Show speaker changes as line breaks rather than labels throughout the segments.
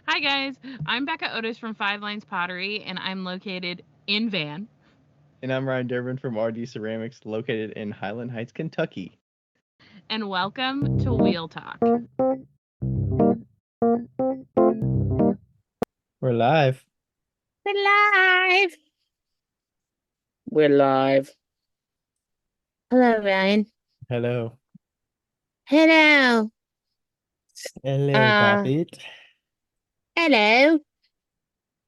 Hi guys, I'm Becca Otis from Five Lines Pottery, and I'm located in Van.
And I'm Ryan Durbin from RD Ceramics, located in Highland Heights, Kentucky.
And welcome to Wheel Talk.
We're live.
We're live. We're live. Hello, Ryan.
Hello.
Hello.
Hello,
Uh,
Poppet.
hello.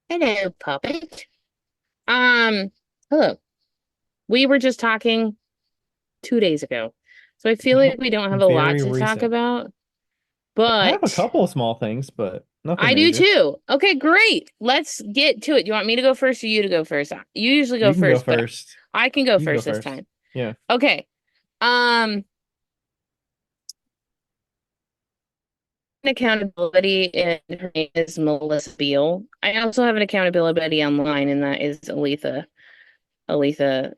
Hello, puppet. Um, hello. We were just talking 2 days ago. So I feel like we don't have a lot
Very
to talk
recent.
about,
I have a
but
couple of small things, but nothing
I do
major.
too. Okay, great. Let's get to it. Do you want me to go first or you to go first? You usually go
You can go
first, but
first.
I can go
You can go
first this
first.
time.
Yeah.
Okay. Um, accountability, and her name is Melissa Beal. I also have an accountability buddy online, and that is Aletha. Aletha,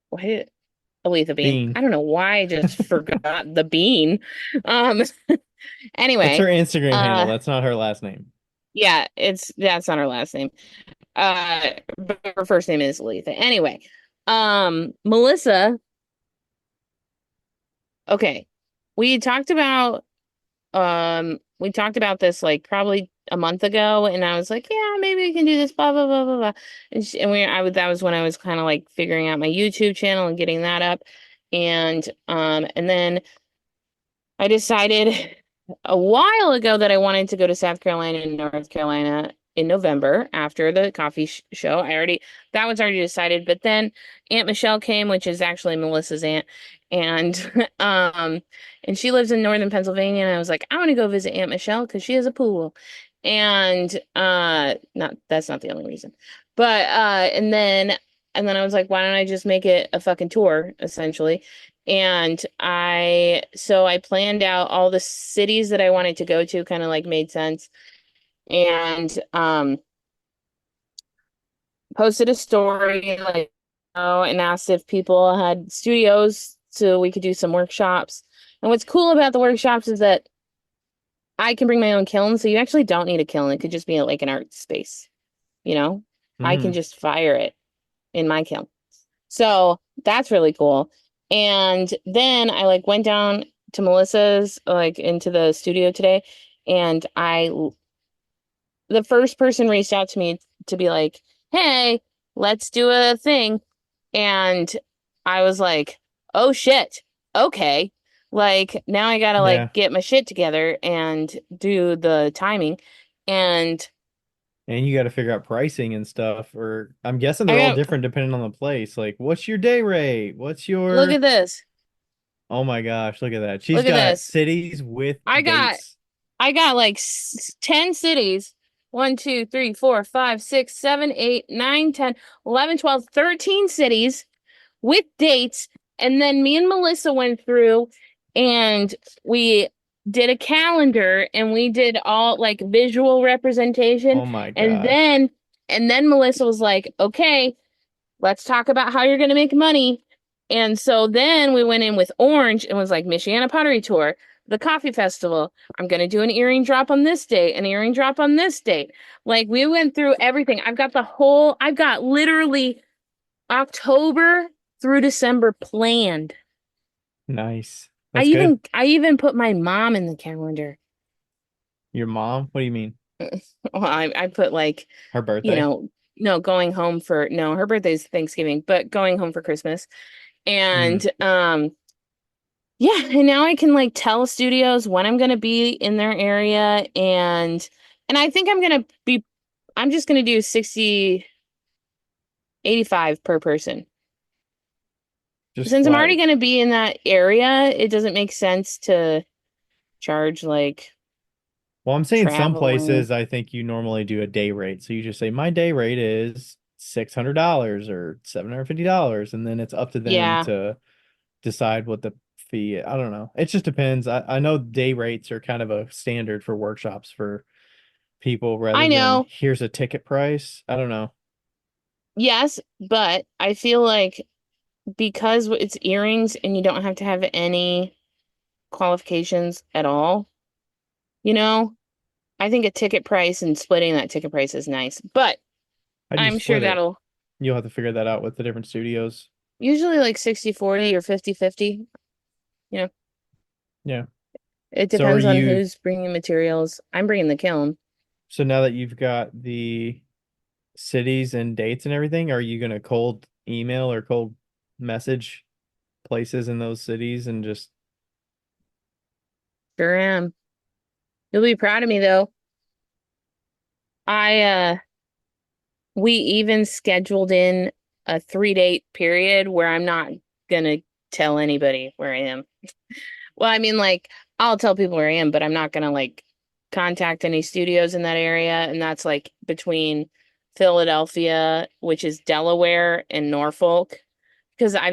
why, Aletha Bean.
Bean.
I don't know why I just forgot the bean. Um,
It's her
anyway,
Instagram handle.
uh,
That's not her last name.
yeah, that's not her last name. But her first name is Aletha. Anyway, Melissa. Okay, we talked about we talked about this like probably a month ago, and I was like, yeah, maybe we can do this, blah blah blah blah blah. That was when I was kind of like figuring out my YouTube channel and getting that up. And then I decided a while ago that I wanted to go to South Carolina and North Carolina in November after the coffee show. That was already decided, but then Aunt Michelle came, which is actually Melissa's aunt, and and she lives in northern Pennsylvania, and I was like, I want to go visit Aunt Michelle because she has a pool. And not that's not the only reason. But and then I was like, why don't I just make it a fucking tour, essentially? And I planned out all the cities that I wanted to go to, kind of like made sense. And posted a story like, and asked if people had studios so we could do some workshops. And what's cool about the workshops is that I can bring my own kiln, so you actually don't need a kiln. It could just be like an art space, you know? I can
Mm.
just fire it in my kiln. So that's really cool. And then I like went down to Melissa's, like into the studio today, and the first person reached out to me to be like, "Hey, let's do a thing." And I was like, "Oh shit. Okay." Like now I gotta
Yeah.
like get my shit together and do the timing. And
And you got to figure out pricing and stuff. Or I'm guessing
I
they're all
got
different depending on the place. Like, what's your day rate? What's
look
your.
at this.
Oh my gosh, look at that. She's
Look at
got
this.
cities with
I got
dates.
I got like 10 cities. 1, 2, 3, 4, 5, 6, 7, 8, 9, 10, 11, 12, 13 cities with dates. And then me and Melissa went through and we did a calendar and we did all like visual representation.
Oh my
And
gosh.
then Melissa was like, okay, let's talk about how you're going to make money. And so then we went in with Orange and was like, Michiana Pottery Tour, the coffee festival. I'm going to do an earring drop on this date, an earring drop on this date. Like we went through everything. I've got literally October through December planned.
Nice. That's good.
I even put my mom in the calendar.
Your mom? What do you mean?
Well, I put like,
Her
you
birthday?
know, no, going home for no, her birthday's Thanksgiving, but going home for Christmas.
Mm.
And yeah, and now I can like tell studios when I'm gonna be in their area, and I think I'm just gonna do 60, 85 per person.
Just
Since I'm
flat.
already gonna be in that area, it doesn't make sense to charge like
Well, I'm saying some
traveling.
places I think you normally do a day rate. So you just say my day rate is $600 or $750, and then it's up to them
Yeah,
to decide what the fee. I don't know. It just depends. I know day rates are kind of a standard for workshops for people
I
rather than
know.
here's a ticket price. I don't know.
Yes, but I feel like because it's earrings and you don't have to have any qualifications at all, you know? I think a ticket price and splitting that ticket price is nice, but
How do you
I'm sure
split it?
that'll
You'll have to figure that out with the different studios.
usually like 60/40 or 50/50. You know,
Yeah.
it
So are
depends on
you,
who's bringing materials. I'm bringing the kiln.
so now that you've got the cities and dates and everything, are you gonna cold email or cold message places in those cities and just
Sure am. You'll be proud of me though. I we even scheduled in a 3-date period where I'm not gonna tell anybody where I am. Well, I mean, like, I'll tell people where I am, but I'm not gonna like contact any studios in that area. And that's like between Philadelphia, which is Delaware, and Norfolk. Because I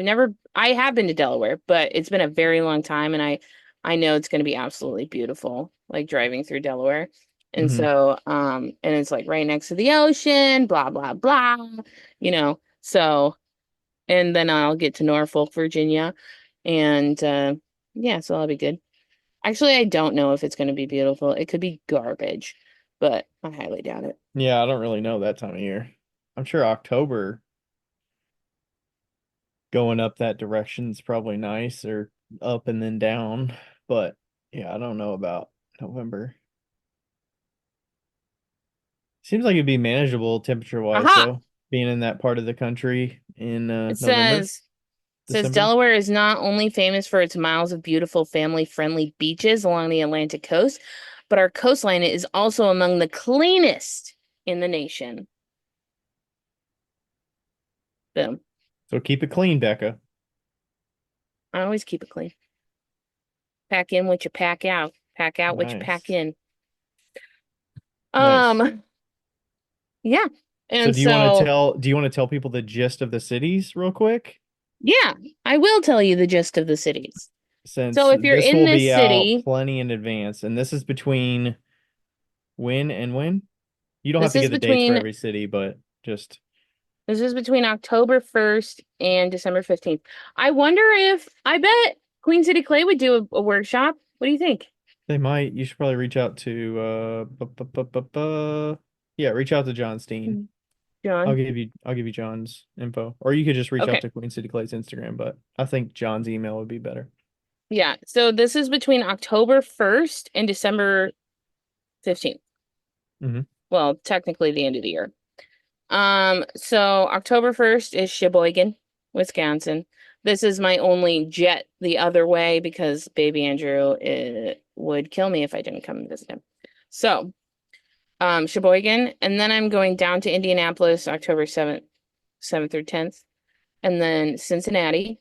have been to Delaware, but it's been a very long time, and I know it's gonna be absolutely beautiful, like driving through Delaware. And
Mhm.
so, and it's like right next to the ocean, blah, blah, blah, so, and then I'll get to Norfolk, Virginia, and yeah, so that'll be good. Actually, I don't know if it's going to be beautiful. It could be garbage, but I highly doubt it.
Yeah, I don't really know that time of year. I'm sure October going up that direction is probably nice or up and then down, but yeah, I don't know about November. Seems like it'd be manageable temperature wise
Aha!
though, being in that part of the country in
It
November,
says
December.
Delaware is not only famous for its miles of beautiful family-friendly beaches along the Atlantic coast, but our coastline is also among the cleanest in the nation. Boom.
So keep it clean, Becca.
I always keep it clean. Pack in what you pack out. Pack out what you pack
Nice.
in.
Nice.
Um, yeah.
So
And so,
do you want to tell people the gist of the cities real quick?
yeah, I will tell you the gist of the cities.
Since
So if you're
this
in
will
this
be out
city,
plenty in advance, and this is between when and when? You don't have
this
to
is
get the dates for
between
every city, but just
this is between October 1st and December 15th. I bet Queen City Clay would do a workshop. What do you think?
they might. You should probably reach out to yeah, reach out to John Steen.
John.
I'll give you John's info. Or you could just reach out
Okay.
to Queen City Clay's Instagram, but I think John's email would be better.
Yeah. So this is between October 1st and December 15th.
Hmm.
Well, technically the end of the year. So October 1st is Sheboygan, Wisconsin. This is my only jet the other way because baby Andrew would kill me if I didn't come and visit him. So, Sheboygan, and then I'm going down to Indianapolis October 7th through 10th, and then Cincinnati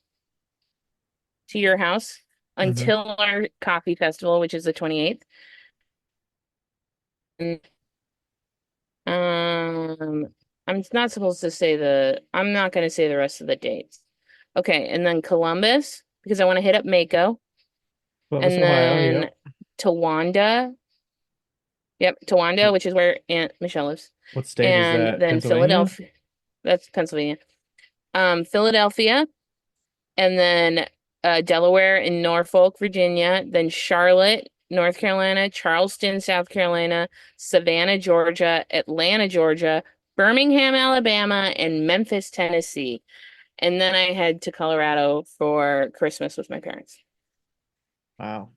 to your house
Hmm.
until our coffee festival, which is the 28th. And, um, I'm not going to say the rest of the dates. Okay, and then Columbus, because I want to hit up Mako,
Columbus,
and
Ohio,
then
yep.
Towanda. Yep, Towanda, which is where Aunt Michelle lives.
What state is
And
that?
then
Pennsylvania?
Philadelphia. That's Pennsylvania. Philadelphia, and then Delaware and Norfolk, Virginia, then Charlotte, North Carolina, Charleston, South Carolina, Savannah, Georgia, Atlanta, Georgia, Birmingham, Alabama, and Memphis, Tennessee. And then I head to Colorado for Christmas with my parents.
Wow.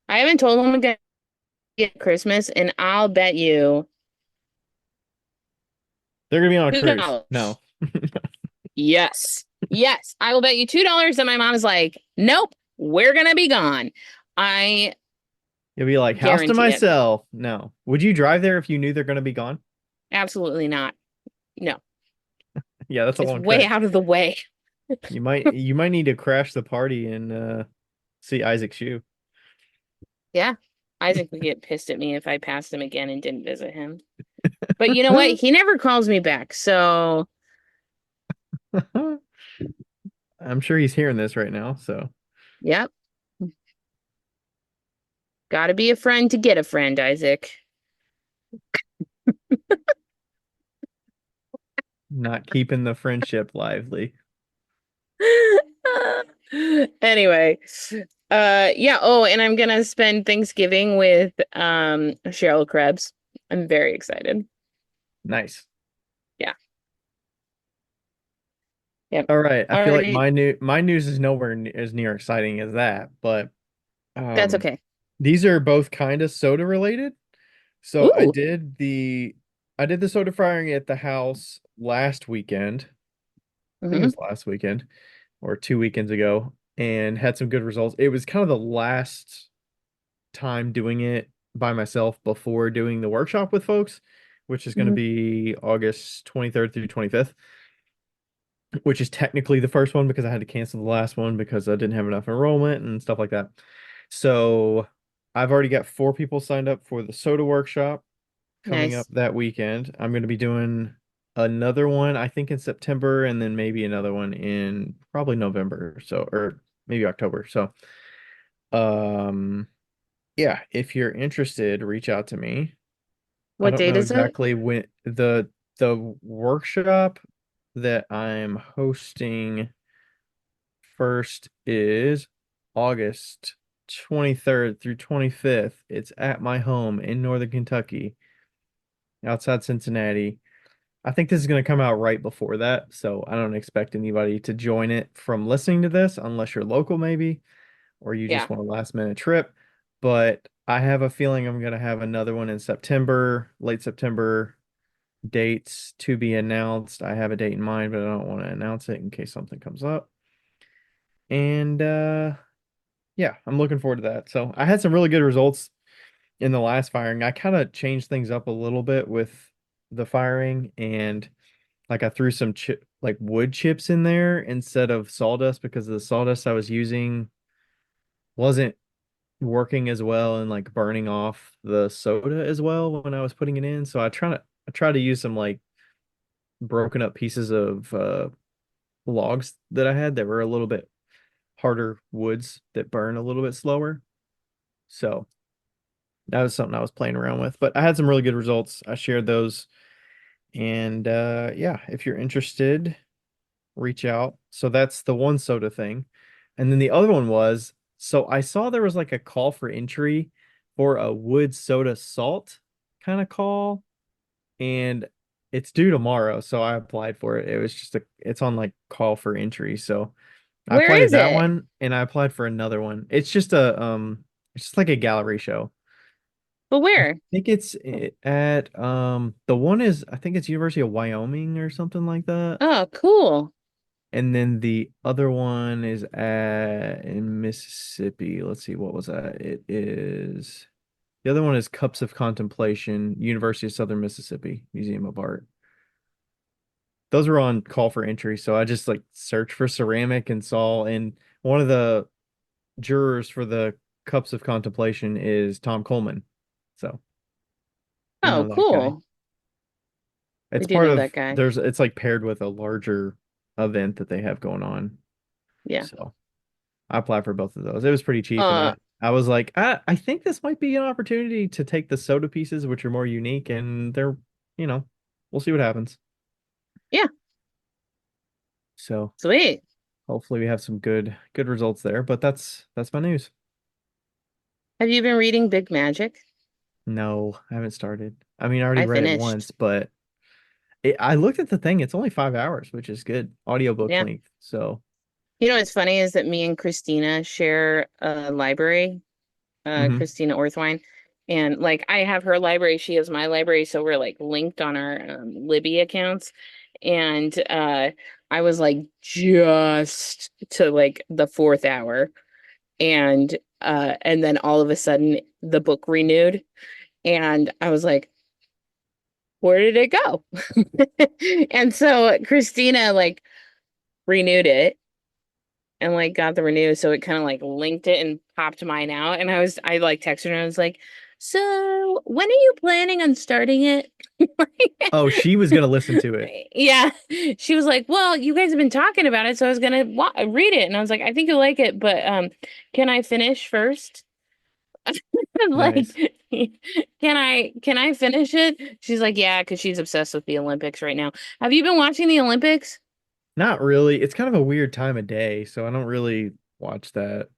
I haven't told them I'm gonna get Christmas, and I'll bet you
They're gonna be on a cruise.
$2.
No.
Yes. Yes. I will bet you $2 that my mom is like, nope, we're gonna be gone. I
You'll be like, house to
guarantee it.
myself. No. Would you drive there if you knew they're gonna be gone?
Absolutely not. No.
Yeah, that's a
It's
long
way
trip.
out of the way.
You might need to crash the party and see Isaac Shoe.
Yeah. Isaac would get pissed at me if I passed him again and didn't visit him. But you know what? He never calls me back. So,
I'm sure he's hearing this right now, so
yep. Gotta be a friend to get a friend, Isaac.
not keeping the friendship lively.
Anyway, Yeah. Oh, and I'm gonna spend Thanksgiving with Cheryl Krebs. I'm very excited.
Nice.
Yeah. Yep.
All right. I feel like
Already.
my news is nowhere as near exciting as that, but
That's
um
okay.
these are both kind of soda related. So
Ooh.
I did the soda firing at the house last weekend. I think it
Hmm.
was last weekend or 2 weekends ago, and had some good results. It was kind of the last time doing it by myself before doing the workshop with folks, which is going to
Hmm.
be August 23rd through 25th, which is technically the first one because I had to cancel the last one because I didn't have enough enrollment and stuff like that. So I've already got 4 people signed up for the soda workshop coming up
Nice.
that weekend. I'm going to be doing another one, I think in September, and then maybe another one in probably November, so or maybe October. So, um, yeah, if you're interested, reach out to me. I
What
don't
date
know
is it?
exactly when the workshop that I'm hosting first is August 23rd through 25th. It's at my home in Northern Kentucky, outside Cincinnati. I think this is going to come out right before that, so I don't expect anybody to join it from listening to this unless you're local, maybe, or you just
Yeah.
want a last minute trip. But I have a feeling I'm going to have another one in September, late September, dates to be announced. I have a date in mind, but I don't want to announce it in case something comes up. And yeah, I'm looking forward to that. So I had some really good results in the last firing. I kind of changed things up a little bit with the firing, and like I threw some chip like wood chips in there instead of sawdust because the sawdust I was using wasn't working as well and like burning off the soda as well when I was putting it in. So I try to use some like broken up pieces of logs that I had that were a little bit harder woods that burn a little bit slower. So that was something I was playing around with. But I had some really good results. I shared those. And yeah, if you're interested, reach out. So that's the one soda thing. And then the other one was, so I saw there was like a call for entry for a wood soda salt kind of call, and it's due tomorrow. So I applied for it. It was just it's on like call for entry. So I
Where
applied to
is
that
it?
one and I applied for another one. It's just like a gallery show.
But
I
where?
think it's at the one is I think it's University of Wyoming or something like that.
Oh, cool.
And then the other one is at in Mississippi. Let's see, what was that? It is the other one is Cups of Contemplation, University of Southern Mississippi, Museum of Art. Those were on call for entry, so I just like searched for ceramic and saw, and one of the jurors for the Cups of Contemplation is Tom Coleman. So you
Oh,
know that guy.
cool. I
It's
do
part
know
of
that guy.
it's like paired with a larger event that they have going on.
Yeah.
So I applied for both of those. It was pretty cheap, and
Uh,
I was like, I think this might be an opportunity to take the soda pieces, which are more unique, and they're, you know, we'll see what happens.
yeah.
So
Sweet.
hopefully we have some good results there. But that's my news.
Have you been reading Big Magic?
No, I haven't started. I mean, I already
I
read it
finished.
once, but I looked at the thing. It's only 5 hours, which is good audiobook
Yeah.
length. So,
You know what's funny is that me and Christina share a library,
hmm.
Christina Orthwine. And like I have her library, she has my library, so we're like linked on our Libby accounts. And I was like just to like the fourth hour. And then all of a sudden the book renewed. And I was like, where did it go? And so Christina like renewed it and like got the renew, so it kind of like linked it and popped mine out. And I like texted her and I was like, so when are you planning on starting it?
Oh, she was gonna listen to it.
Yeah. She was like, well, you guys have been talking about it, so I was gonna read it. And I was like, I think you'll like it, but can I finish first? Like,
Nice.
can I finish it? She's like, yeah, because she's obsessed with the Olympics right now. Have you been watching the Olympics?
Not really. It's kind of a weird time of day, so I don't really watch that.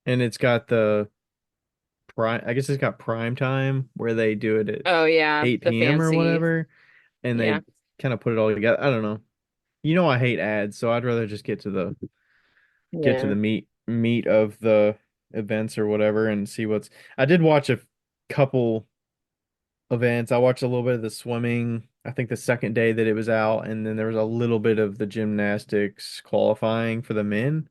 and it's got the prime. I guess it's got prime time where they do it at
Oh yeah, the
8 p.m. or
fancy.
whatever, and
Yeah.
they kind of put it all together. I don't know. You know, I hate ads, so I'd rather just get to
Yeah.
the meat of the events or whatever and see what's. I did watch a couple events. I watched a little bit of the swimming, I think the second day that it was out, and then there was a little bit of the gymnastics qualifying for the men,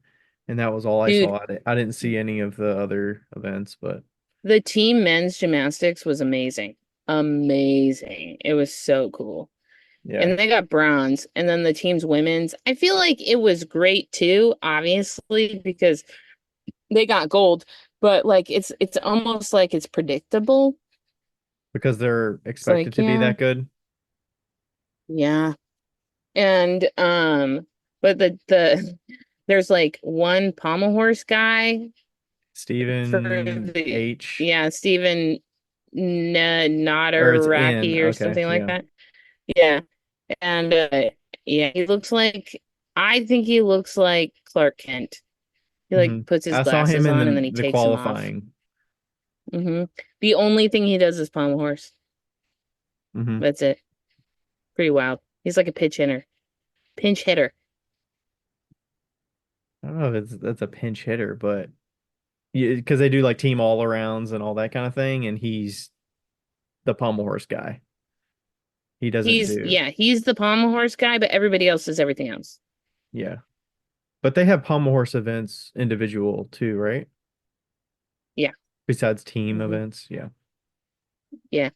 and that was all I
Dude,
saw. I didn't see any of the other events, but
the team men's gymnastics was amazing. Amazing. It was so cool.
yeah,
And they got bronze. And then the team's women's, I feel like it was great too, obviously, because they got gold, but like it's almost like it's predictable.
because they're
It's
expected
like,
to be
yeah,
that good.
yeah. And but the there's like one pommel horse guy for
Stephen
the
H.
yeah, Stephen
Or it's in.
Nadaraki or
Okay,
something like
yeah.
that. Yeah. And yeah, he looks like I think he looks like Clark Kent. He like
Hmm.
puts his
I saw him
glasses
in
on and then
the
he
the
takes them off.
qualifying.
The only thing he does is pommel horse.
Hmm.
That's it. Pretty wild. He's like a pitch hitter. Pinch hitter.
I don't know if that's a pinch hitter, but yeah, because they do like team all arounds and all that kind of thing, and he's the pommel horse guy. He doesn't
He's
do,
yeah, he's the pommel horse guy, but everybody else does everything else.
yeah. But they have pommel horse events individual too, right?
Yeah.
Besides team
hmm
events, yeah.
Yeah.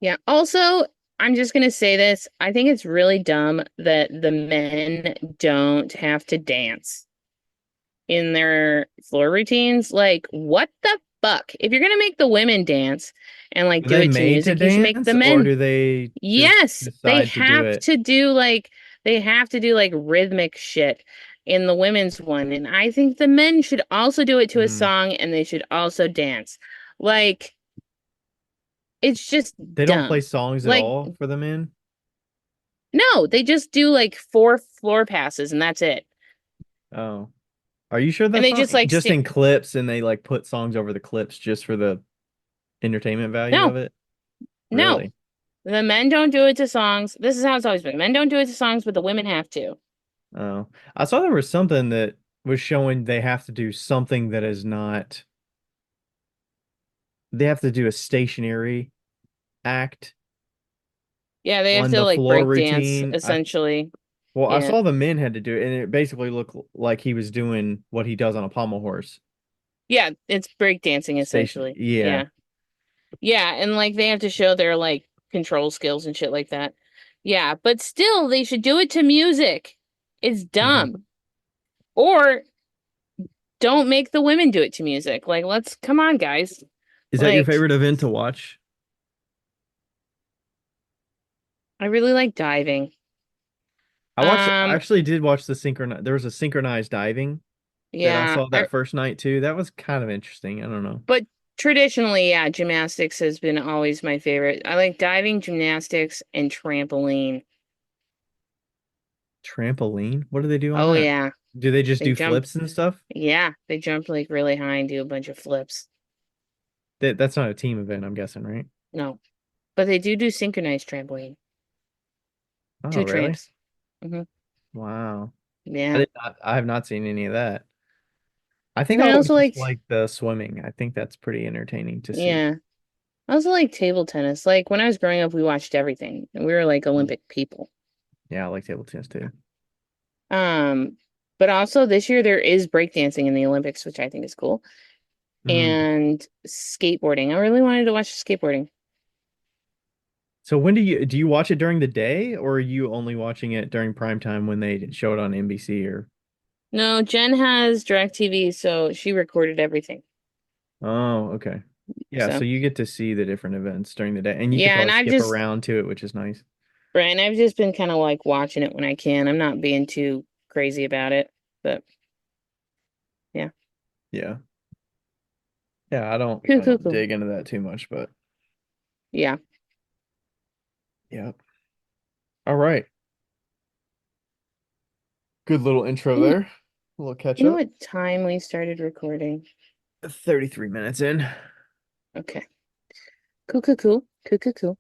Yeah. Also, I'm just gonna say this. I think it's really dumb that the men don't have to dance in their floor routines. Like, what the fuck? If you're gonna make the women dance and like
Are
do
they
it to
made to
music, you should make
dance,
the
or
men.
do they just
Yes,
decide to do it?
they have to do like rhythmic shit in the women's one. And I think the men should also do it to a
Mm.
song and they should also dance. Like, it's just
They don't play
dumb.
songs at
Like,
all for the men?
no, they just do like four floor passes and that's it.
Oh. Are you sure
And
that's
they
not
just like
just
st
in clips and they like put songs over the clips just for the entertainment value
no,
of it?
no.
Really?
The men don't do it to songs. This is how it's always been. Men don't do it to songs, but the women have to.
Oh. I saw there was something that was showing they have to do something that is not, they have to do a stationary act
Yeah, they have
on
to
the
like
floor
break dance
routine.
essentially.
I
Yeah.
saw the men had to do it, and it basically looked like he was doing what he does on a pommel horse
Yeah, it's break dancing
station.
essentially.
Yeah.
Yeah. Yeah, and like they have to show their like control skills and shit like that. Yeah, but still they should do it to music. It's
Hmm.
dumb. Or don't make the women do it to music. Like let's come on, guys.
Is that your
Like
favorite event to watch?
I really like diving.
I
Um
actually did watch the synchronized. There was a synchronized diving that I
yeah,
saw that first night too. That was kind of interesting. I don't know.
but traditionally, yeah, gymnastics has been always my favorite. I like diving, gymnastics, and trampoline.
Trampoline? What do they do on
Oh
that?
yeah.
Do they just
They
do
jump
flips and stuff?
yeah, they jump like really high and do a bunch of flips.
That's not a team event, I'm guessing, right?
No. But they do synchronized trampoline.
Oh,
Two
really?
tramps. hmm
Wow.
Yeah.
I have not seen any of that. I think
And
I
I
always
also
just
liked
like the swimming. I think that's pretty entertaining to see.
yeah. I also like table tennis. Like when I was growing up, we watched everything. And we were like
Mm.
Olympic people.
Yeah, I like table tennis too.
Um, but also this year there is breakdancing in the Olympics, which I think is cool.
Hmm.
And skateboarding. I really wanted to watch skateboarding.
So when do you watch it during the day, or are you only watching it during prime time when they show it on NBC or
No, Jen has DirecTV, so she recorded everything.
Oh, okay. Yeah, so
So
you get to see the different events during the day and you can
yeah, and
probably skip around to it, which is nice.
I've just been kind of like watching it when I can. I'm not being too crazy about it, but yeah.
Yeah. Yeah,
Cool,
I
cool,
don't
cool.
dig into that too much, but
Yeah.
yeah. All right. Good little intro
Mm,
there. A little catch
You know
up.
what time we started recording?
33 minutes in.
Okay. Cool, cool, cool. Cool, cool, cool.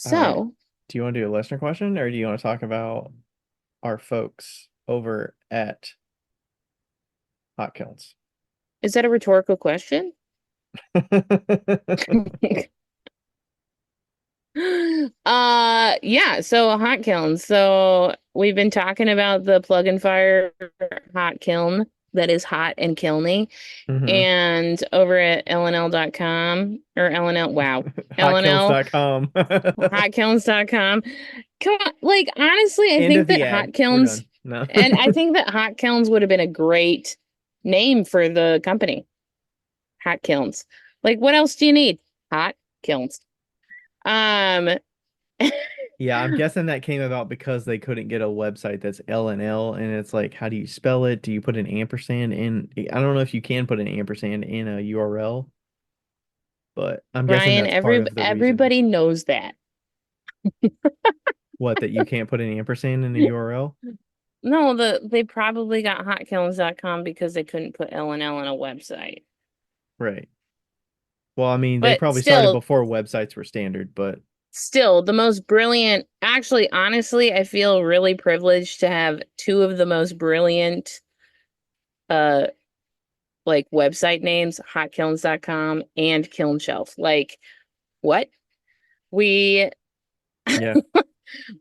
All right.
So,
Do you want to do a listener question or do you want to talk about our folks over at Hot Kilns?
is that a rhetorical question? Yeah, so hot kilns. So we've been talking about the plug and fire hot kiln that is hot and kilny.
hmm
And over at lnl.com or lnl, wow, lnl
Hotkilns.com.
hotkilns.com. Come on, like honestly, I
End of
think
the
that hot
ad. We're
kilns
done. No.
and I think that hot kilns would have been a great name for the company. Hot kilns. Like what else do you need? Hot kilns. Um
Yeah, I'm guessing that came about because they couldn't get a website that's L and L, and it's like, how do you spell it? Do you put an ampersand in? I don't know if you can put an ampersand in a URL, but I'm guessing
Ryan,
that's part of the reason.
everybody knows that.
What, that you can't put an ampersand in a URL?
No, they probably got hotkilns.com because they couldn't put L and L on a website.
Right. Well, I mean, they
But
probably started before websites were standard, but
still the most brilliant, actually, honestly, I feel really privileged to have two of the most brilliant uh like website names, hotkilns.com and Kiln Shelf. Like what? We
yeah.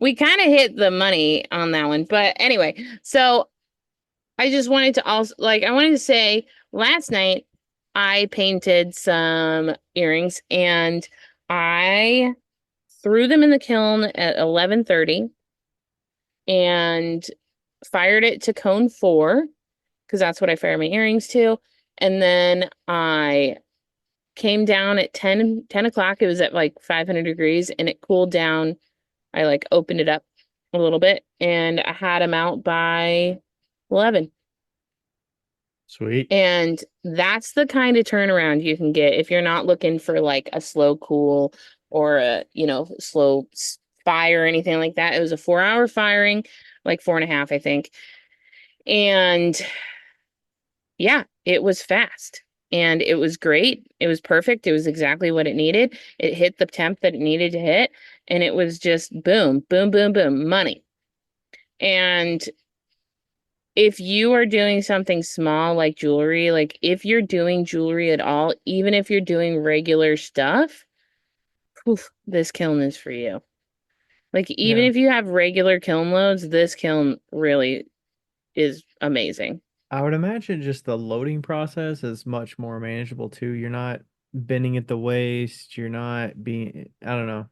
we kind of hit the money on that one. But anyway, so I just wanted to also like I wanted to say last night I painted some earrings and I threw them in the kiln at 11:30 and fired it to cone 4 because that's what I fire my earrings to. And then I came down at 10 o'clock. It was at like 500 degrees and it cooled down. I like opened it up a little bit and I had them out by 11.
Sweet.
And that's the kind of turnaround you can get if you're not looking for like a slow cool or a, slow fire or anything like that. It was a 4-hour firing, like 4.5, I think. And yeah, it was fast and it was great. It was perfect. It was exactly what it needed. It hit the temp that it needed to hit. And it was just boom, boom, boom, boom, money. And if you are doing something small like jewelry, like if you're doing jewelry at all, even if you're doing regular stuff, poof, this kiln is for you. Like even
Yeah.
if you have regular kiln loads, this kiln really is amazing.
I would imagine just the loading process is much more manageable too. You're not bending at the waist. You're not being, I don't know.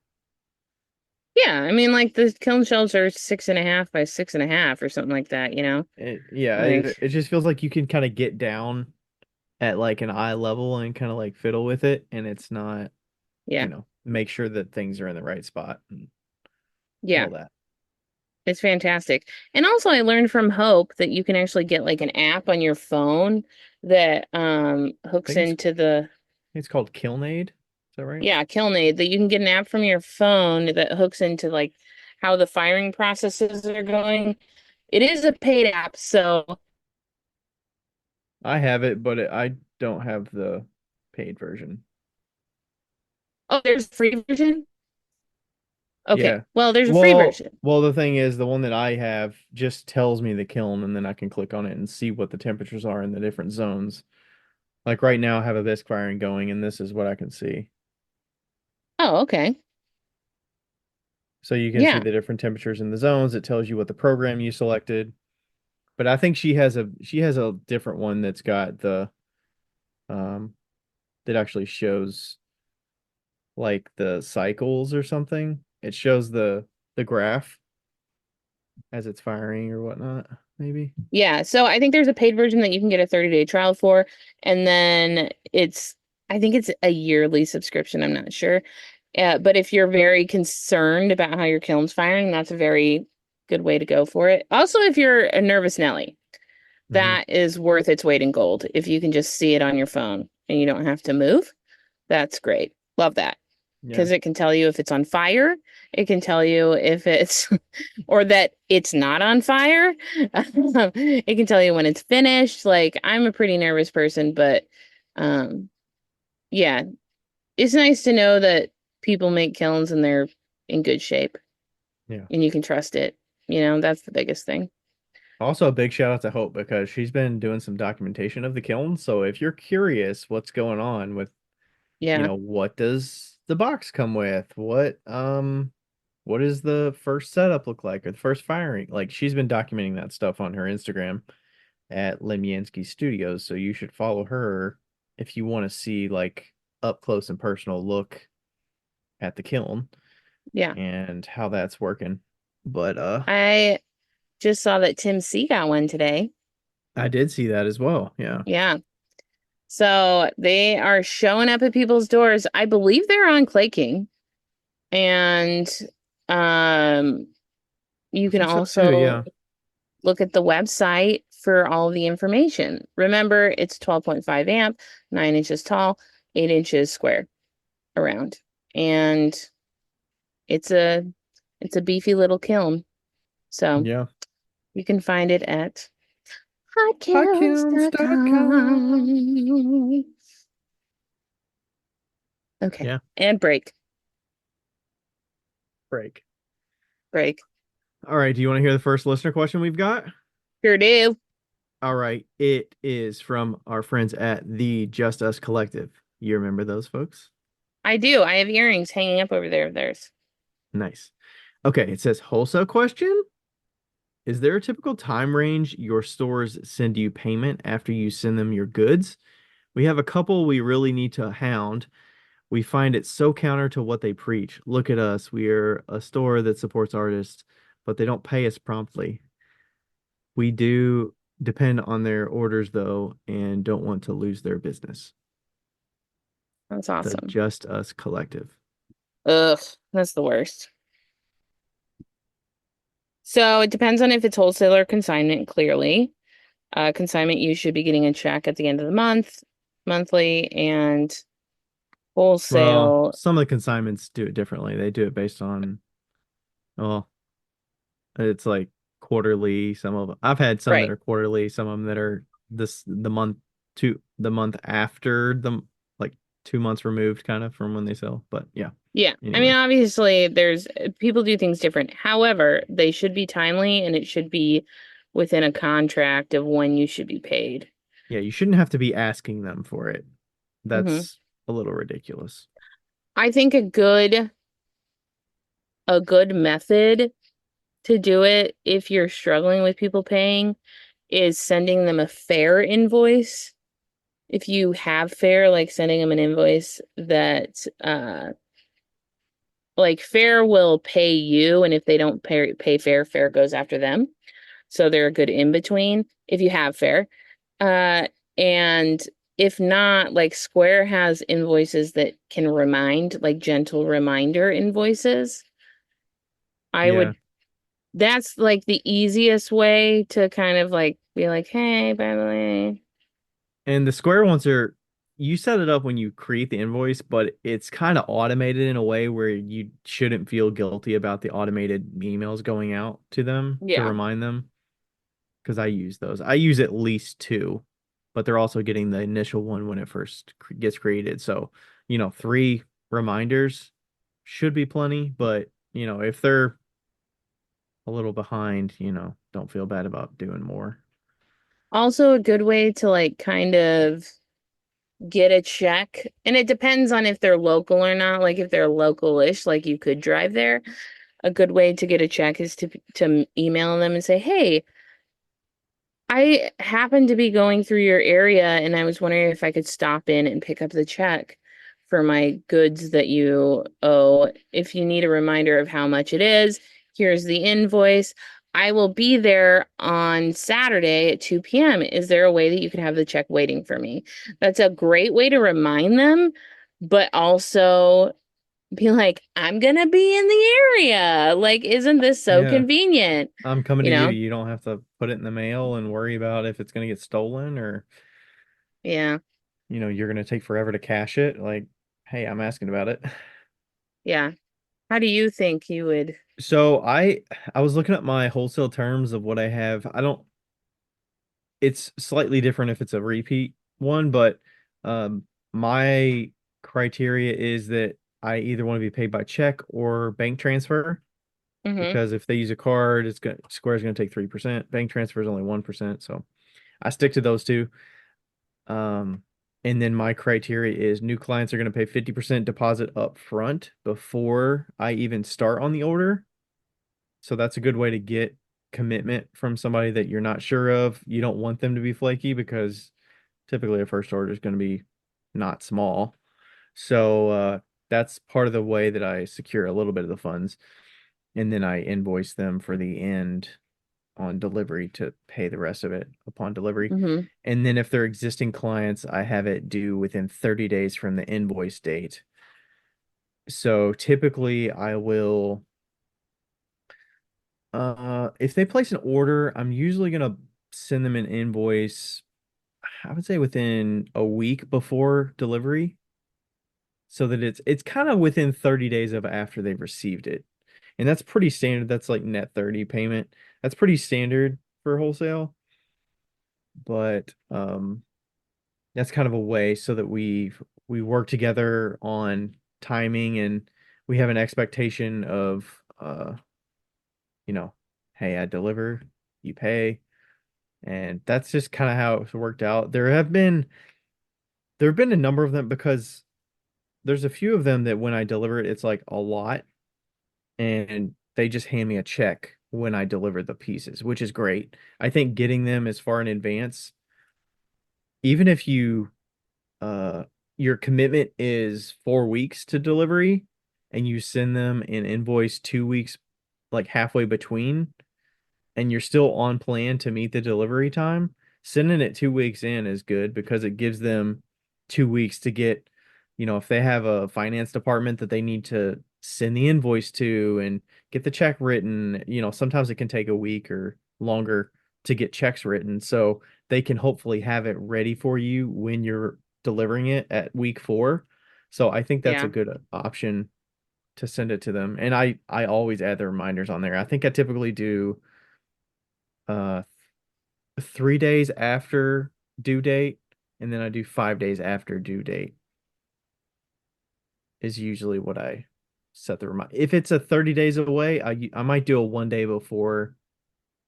Yeah, I mean like the kiln shelves are 6.5 by 6.5 or something like that,
Yeah,
Like
it just feels like you can kind of get down at like an eye level and kind of like fiddle with it, and it's not,
yeah,
make sure that things are in the right spot and
yeah.
all that.
It's fantastic. And also I learned from Hope that you can actually get like an app on your phone that
I
hooks
think
into the
it's called Kilnade. Is that right?
yeah, Kilnade, that you can get an app from your phone that hooks into like how the firing processes are going. It is a paid app, so
I have it, but I don't have the paid version.
oh, there's a free version? Okay.
Yeah.
Well, there's a free
Well,
version.
the thing is, the one that I have just tells me the kiln, and then I can click on it and see what the temperatures are in the different zones. Like right now, I have a bisque firing going, and this is what I can see.
Oh, okay.
So you can see
Yeah.
the different temperatures in the zones. It tells you what the program you selected. But I think she has a different one that's got the um that actually shows like the cycles or something. It shows the graph as it's firing or whatnot, maybe.
Yeah, so I think there's a paid version that you can get a 30-day trial for, and then I think it's a yearly subscription, I'm not sure. But if you're very concerned about how your kiln's firing, that's a very good way to go for it. Also, if you're a nervous Nelly,
hmm
that is worth its weight in gold. If you can just see it on your phone and you don't have to move, that's great. Love that.
Yeah.
because it can tell you if it's on fire. It can tell you if it's or that it's not on fire. It can tell you when it's finished. Like I'm a pretty nervous person, but um yeah, it's nice to know that people make kilns and they're in good shape
Yeah.
and you can trust it. You know, that's the biggest thing.
Also, a big shout out to Hope because she's been doing some documentation of the kiln. So if you're curious what's going on with,
Yeah.
what does the box come with? What does the first setup look like or the first firing? Like she's been documenting that stuff on her Instagram at Lemyansky Studios. So you should follow her if you want to see like up close and personal look at the kiln
Yeah.
and how that's working. But
I just saw that Tim C got one today.
I did see that as well. Yeah.
Yeah. So they are showing up at people's doors. I believe they're on Clay King. And um you
I
can
think so too.
also
Yeah.
look at the website for all the information. Remember, it's 12.5 amp, 9 inches tall, 8 inches square around. And it's a it's a beefy little kiln. So
Yeah.
you can find it at
Hotkilns.com.
hotkilns.com. Okay.
Yeah.
And break.
Break.
Break.
All right. Do you want to hear the first listener question we've got?
Sure do.
All right. It is from our friends at the Just Us Collective. You remember those folks?
I do. I have earrings hanging up over there of theirs.
Nice. Okay. It says wholesale question. Is there a typical time range your stores send you payment after you send them your goods? We have a couple we really need to hound. We find it so counter to what they preach. Look at us. We are a store that supports artists, but they don't pay us promptly. We do depend on their orders though, and don't want to lose their business.
That's
The
awesome.
Just Us Collective.
Ugh, that's the worst. So it depends on if it's wholesale or consignment, clearly. Consignment, you should be getting a check at the end of the month, monthly, and
Well,
wholesale,
some of the consignments do it differently. They do it based on, well, it's like quarterly. Some of them, I've had some that
right.
are quarterly, some of them that are the month after the like 2 months removed kind of from when they sell. But yeah,
Yeah. I mean,
anyways.
obviously, there's people do things different. However, they should be timely and it should be within a contract of when you should be paid.
Yeah, you shouldn't have to be asking them for it.
Hmm.
That's a little ridiculous.
I think a good method to do it if you're struggling with people paying is sending them a fair invoice. If you have fair, like sending them an invoice that like fair will pay you, and if they don't pay fair, fair goes after them. So they're a good in between if you have fair. Uh and if not, like Square has invoices that can remind, like gentle reminder invoices. I
Yeah.
would That's like the easiest way to kind of like be like, hey, by the way.
And the Square ones are, you set it up when you create the invoice, but it's kind of automated in a way where you shouldn't feel guilty about the automated emails going out to them to
Yeah.
remind them. Because I use those. I use at least two, but they're also getting the initial one when it first gets created. So, three reminders should be plenty, but if they're a little behind, don't feel bad about doing more.
Also a good way to like kind of get a check. And it depends on if they're local or not. Like if they're local-ish, like you could drive there. A good way to get a check is to email them and say, "Hey, I happened to be going through your area and I was wondering if I could stop in and pick up the check for my goods that you owe. If you need a reminder of how much it is, here's the invoice. I will be there on Saturday at 2 p.m. Is there a way that you could have the check waiting for me?" That's a great way to remind them, but also be like, "I'm gonna be in the area. Like, isn't this so
Yeah,
convenient?"
I'm coming to
You
you.
know?
You don't have to put it in the mail and worry about if it's going to get stolen or,
Yeah.
you're going to take forever to cash it. Like, hey, I'm asking about it.
Yeah. How do you think you would?
So I was looking at my wholesale terms of what I have. I don't it's slightly different if it's a repeat one, but my criteria is that I either want to be paid by check or bank transfer
Mm-hmm.
because if they use a card, Square's gonna take 3%. Bank transfer is only 1%, so I stick to those two. Um, and then my criteria is new clients are gonna pay 50% deposit up front before I even start on the order. So that's a good way to get commitment from somebody that you're not sure of. You don't want them to be flaky because typically a first order is going to be not small. So that's part of the way that I secure a little bit of the funds. And then I invoice them for the end on delivery to pay the rest of it upon delivery.
Mm-hmm.
And then if they're existing clients, I have it due within 30 days from the invoice date. So typically I will if they place an order, I'm usually gonna send them an invoice, I would say within a week before delivery, so that it's kind of within 30 days of after they've received it. And that's pretty standard. That's like net 30 payment. That's pretty standard for wholesale, but that's kind of a way so that we work together on timing and we have an expectation of you know, hey, I deliver, you pay. And that's just kind of how it's worked out. There have been a number of them because there's a few of them that when I deliver it, it's like a lot, and they just hand me a check when I deliver the pieces, which is great. I think getting them as far in advance, even if uh your commitment is 4 weeks to delivery and you send them an invoice 2 weeks like halfway between, and you're still on plan to meet the delivery time, sending it 2 weeks in is good because it gives them 2 weeks to get, if they have a finance department that they need to send the invoice to and get the check written, sometimes it can take a week or longer to get checks written. So they can hopefully have it ready for you when you're delivering it at week 4. So I think that's a
Yeah.
good option to send it to them. And I always add the reminders on there. I think I typically do uh 3 days after due date, and then I do 5 days after due date is usually what I set the reminder. If it's a 30 days away, I might do a 1 day before,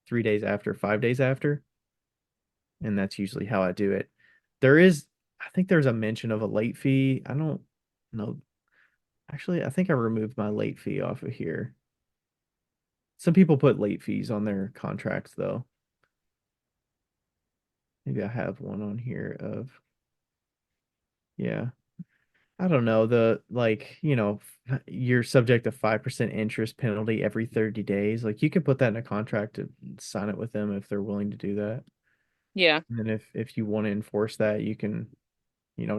3 days after, 5 days after, and that's usually how I do it. There is, I think there's a mention of a late fee. I don't know. Actually, I think I removed my late fee off of here. Some people put late fees on their contracts though. Maybe I have one on here of, yeah. I don't know, you're subject to 5% interest penalty every 30 days. Like you could put that in a contract to sign it with them if they're willing to do that.
Yeah.
And then if you want to enforce that, you can,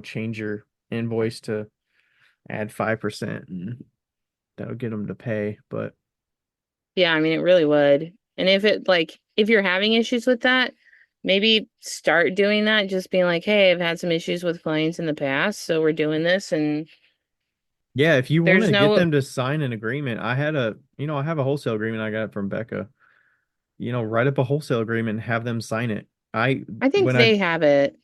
change your invoice to add 5% and that'll get them to pay. But
Yeah, I mean, it really would. And if you're having issues with that, maybe start doing that, just being like, hey, I've had some issues with clients in the past, so we're doing this. And
yeah, if you want
there's
to get
no,
them to sign an agreement, I have a wholesale agreement I got from Becca. Write up a wholesale agreement and have them sign it. I
I think
when I
they have it.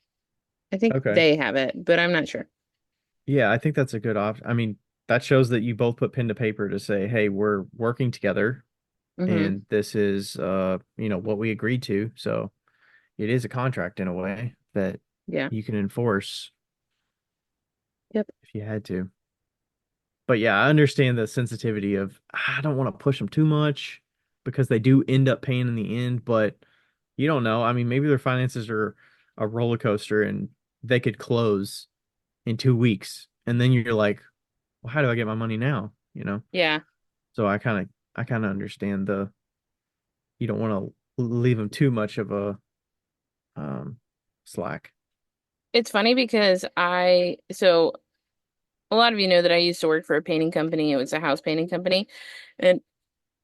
I think
Okay.
they have it, but I'm not sure.
Yeah, I think that's a good option. I mean, that shows that you both put pen to paper to say, "Hey, we're working together
Mm-hmm.
and this is what we agreed to." So, it is a contract in a way that
Yeah.
you can enforce
Yep.
if you had to. But yeah, I understand the sensitivity of I don't want to push them too much because they do end up paying in the end, but you don't know. I mean, maybe their finances are a roller coaster and they could close in 2 weeks and then you're like, "Well, how do I get my money now?"
Yeah.
So I kind of understand the you don't want to leave them too much of a um slack.
It's funny because so a lot of you know that I used to work for a painting company. It was a house painting company. And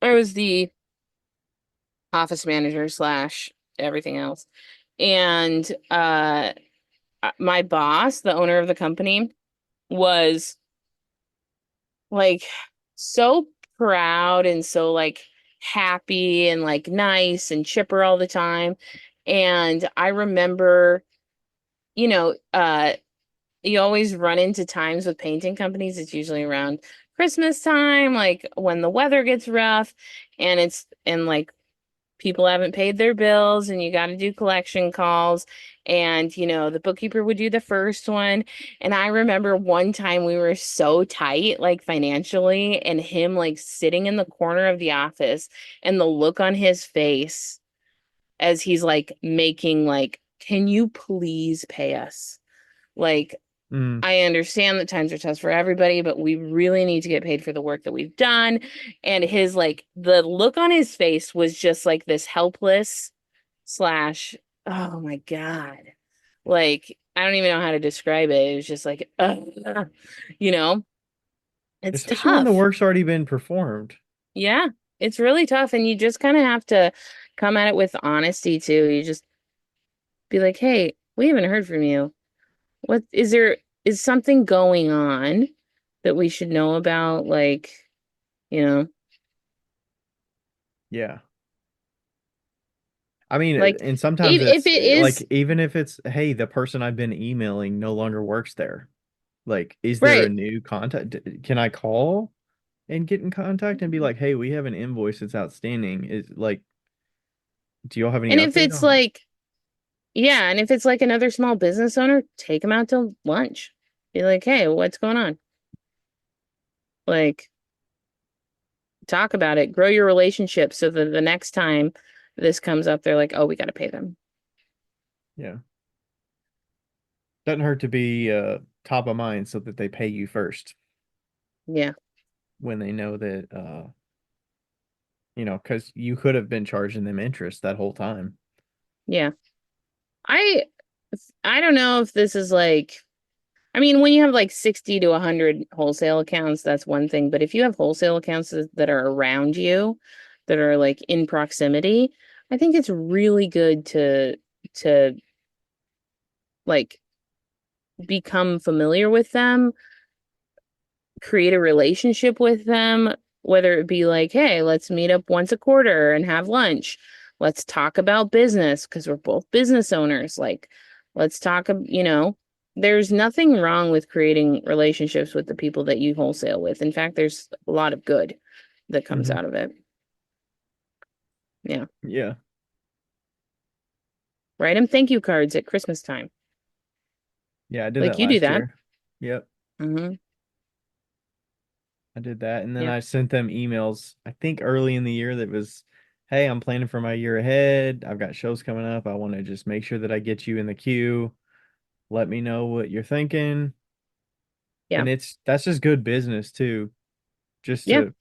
I was the office manager slash everything else. And my boss, the owner of the company, was like so proud and so like happy and like nice and chipper all the time. And I remember, you know, you always run into times with painting companies. It's usually around Christmas time, like when the weather gets rough and like people haven't paid their bills and you got to do collection calls. And, the bookkeeper would do the first one. And I remember one time we were so tight, like financially, and him like sitting in the corner of the office and the look on his face as he's like making, like, can you please pay us? Like,
Mm.
I understand that times are tough for everybody, but we really need to get paid for the work that we've done. And his like the look on his face was just like this helpless slash, oh my God. Like, I don't even know how to describe it. It was just like, you know, it's
Especially when the
tough.
work's already been performed.
Yeah, it's really tough. And you just kind of have to come at it with honesty too. You just be like, hey, we haven't heard from you. What is something going on that we should know about? Like, you know,
Yeah. I mean,
like
and sometimes
if
it's
it
like,
is
even if it's, hey, the person I've been emailing no longer works there. Like, is there a
right.
new contact? Can I call and get in contact and be like, hey, we have an invoice that's outstanding. Is like, do y'all have any
And if
update
it's
on it?
like, yeah, and if it's like another small business owner, take them out to lunch. Be like, hey, what's going on? Like, talk about it, grow your relationship so that the next time this comes up, they're like, oh, we got to pay them.
Yeah. Doesn't hurt to be top of mind so that they pay you first
Yeah,
when they know that because you could have been charging them interest that whole time.
yeah. I I don't know if this is like I mean, when you have like 60 to 100 wholesale accounts, that's one thing. But if you have wholesale accounts that are around you, that are like in proximity, I think it's really good to like become familiar with them, create a relationship with them, whether it be like, hey, let's meet up once a quarter and have lunch. Let's talk about business because we're both business owners. Like, let's talk, there's nothing wrong with creating relationships with the people that you wholesale with. In fact, there's a lot of good that comes
Hmm.
out of it. Yeah.
Yeah.
Write them thank you cards at Christmas time.
Yeah, I did
Like
that
you do
last
that.
year. Yep.
Mm-hmm.
I did that. And then
Yep.
I sent them emails, I think early in the year, that was, hey, I'm planning for my year ahead. I've got shows coming up. I want to just make sure that I get you in the queue. Let me know what you're thinking.
Yeah.
And that's just good business too. Just
Yeah.
to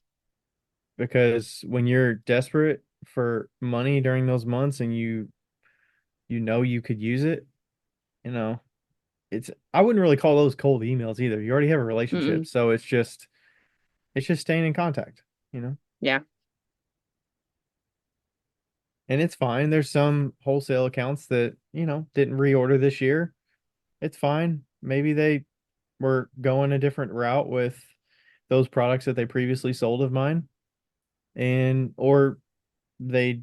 Because when you're desperate for money during those months and you know you could use it, you know, I wouldn't really call those cold emails either. You already have a relationship,
Mm-mm.
so it's just staying in contact, you know.
Yeah.
And it's fine. There's some wholesale accounts that, didn't reorder this year. It's fine. Maybe they were going a different route with those products that they previously sold of mine, and or they,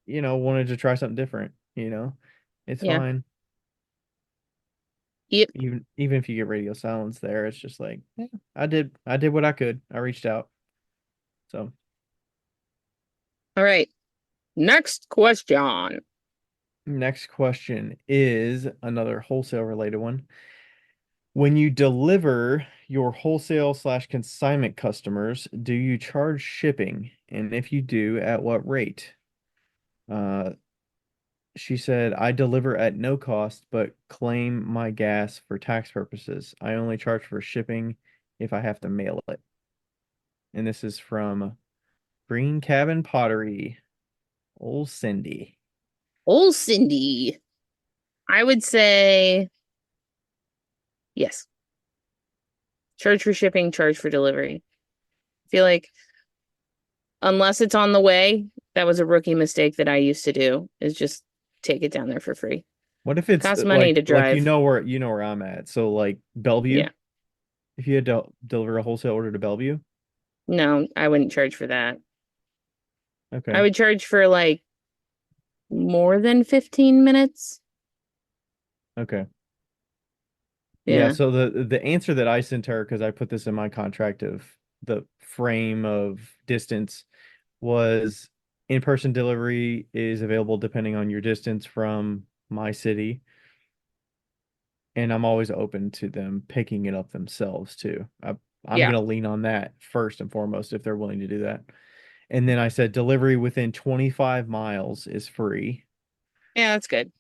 wanted to try something different. It's
Yeah.
fine.
Yep.
Even if you get radio silence there, it's just like, yeah, I did what I could. I reached out. So,
All right. Next question.
next question is another wholesale related one. When you deliver your wholesale slash consignment customers, do you charge shipping? And if you do, at what rate? Uh, she said, I deliver at no cost, but claim my gas for tax purposes. I only charge for shipping if I have to mail it. And this is from Green Cabin Pottery, old Cindy.
Old Cindy. I would say yes. Charge for shipping, charge for delivery. I feel like unless it's on the way, that was a rookie mistake that I used to do, is just take it down there for free.
What if it's
Costs money
like
to drive.
you know where I'm at? So like Bellevue,
Yeah.
if you had to deliver a wholesale order to Bellevue.
No, I wouldn't charge for that. I
Okay.
would charge for like more than 15 minutes.
Okay. Yeah,
Yeah.
so the answer that I sent her, because I put this in my contract of the frame of distance, was in-person delivery is available depending on your distance from my city, and I'm always open to them picking it up themselves too. I'm
Yeah.
gonna lean on that first and foremost if they're willing to do that. And then I said delivery within 25 miles is free.
Yeah, that's good.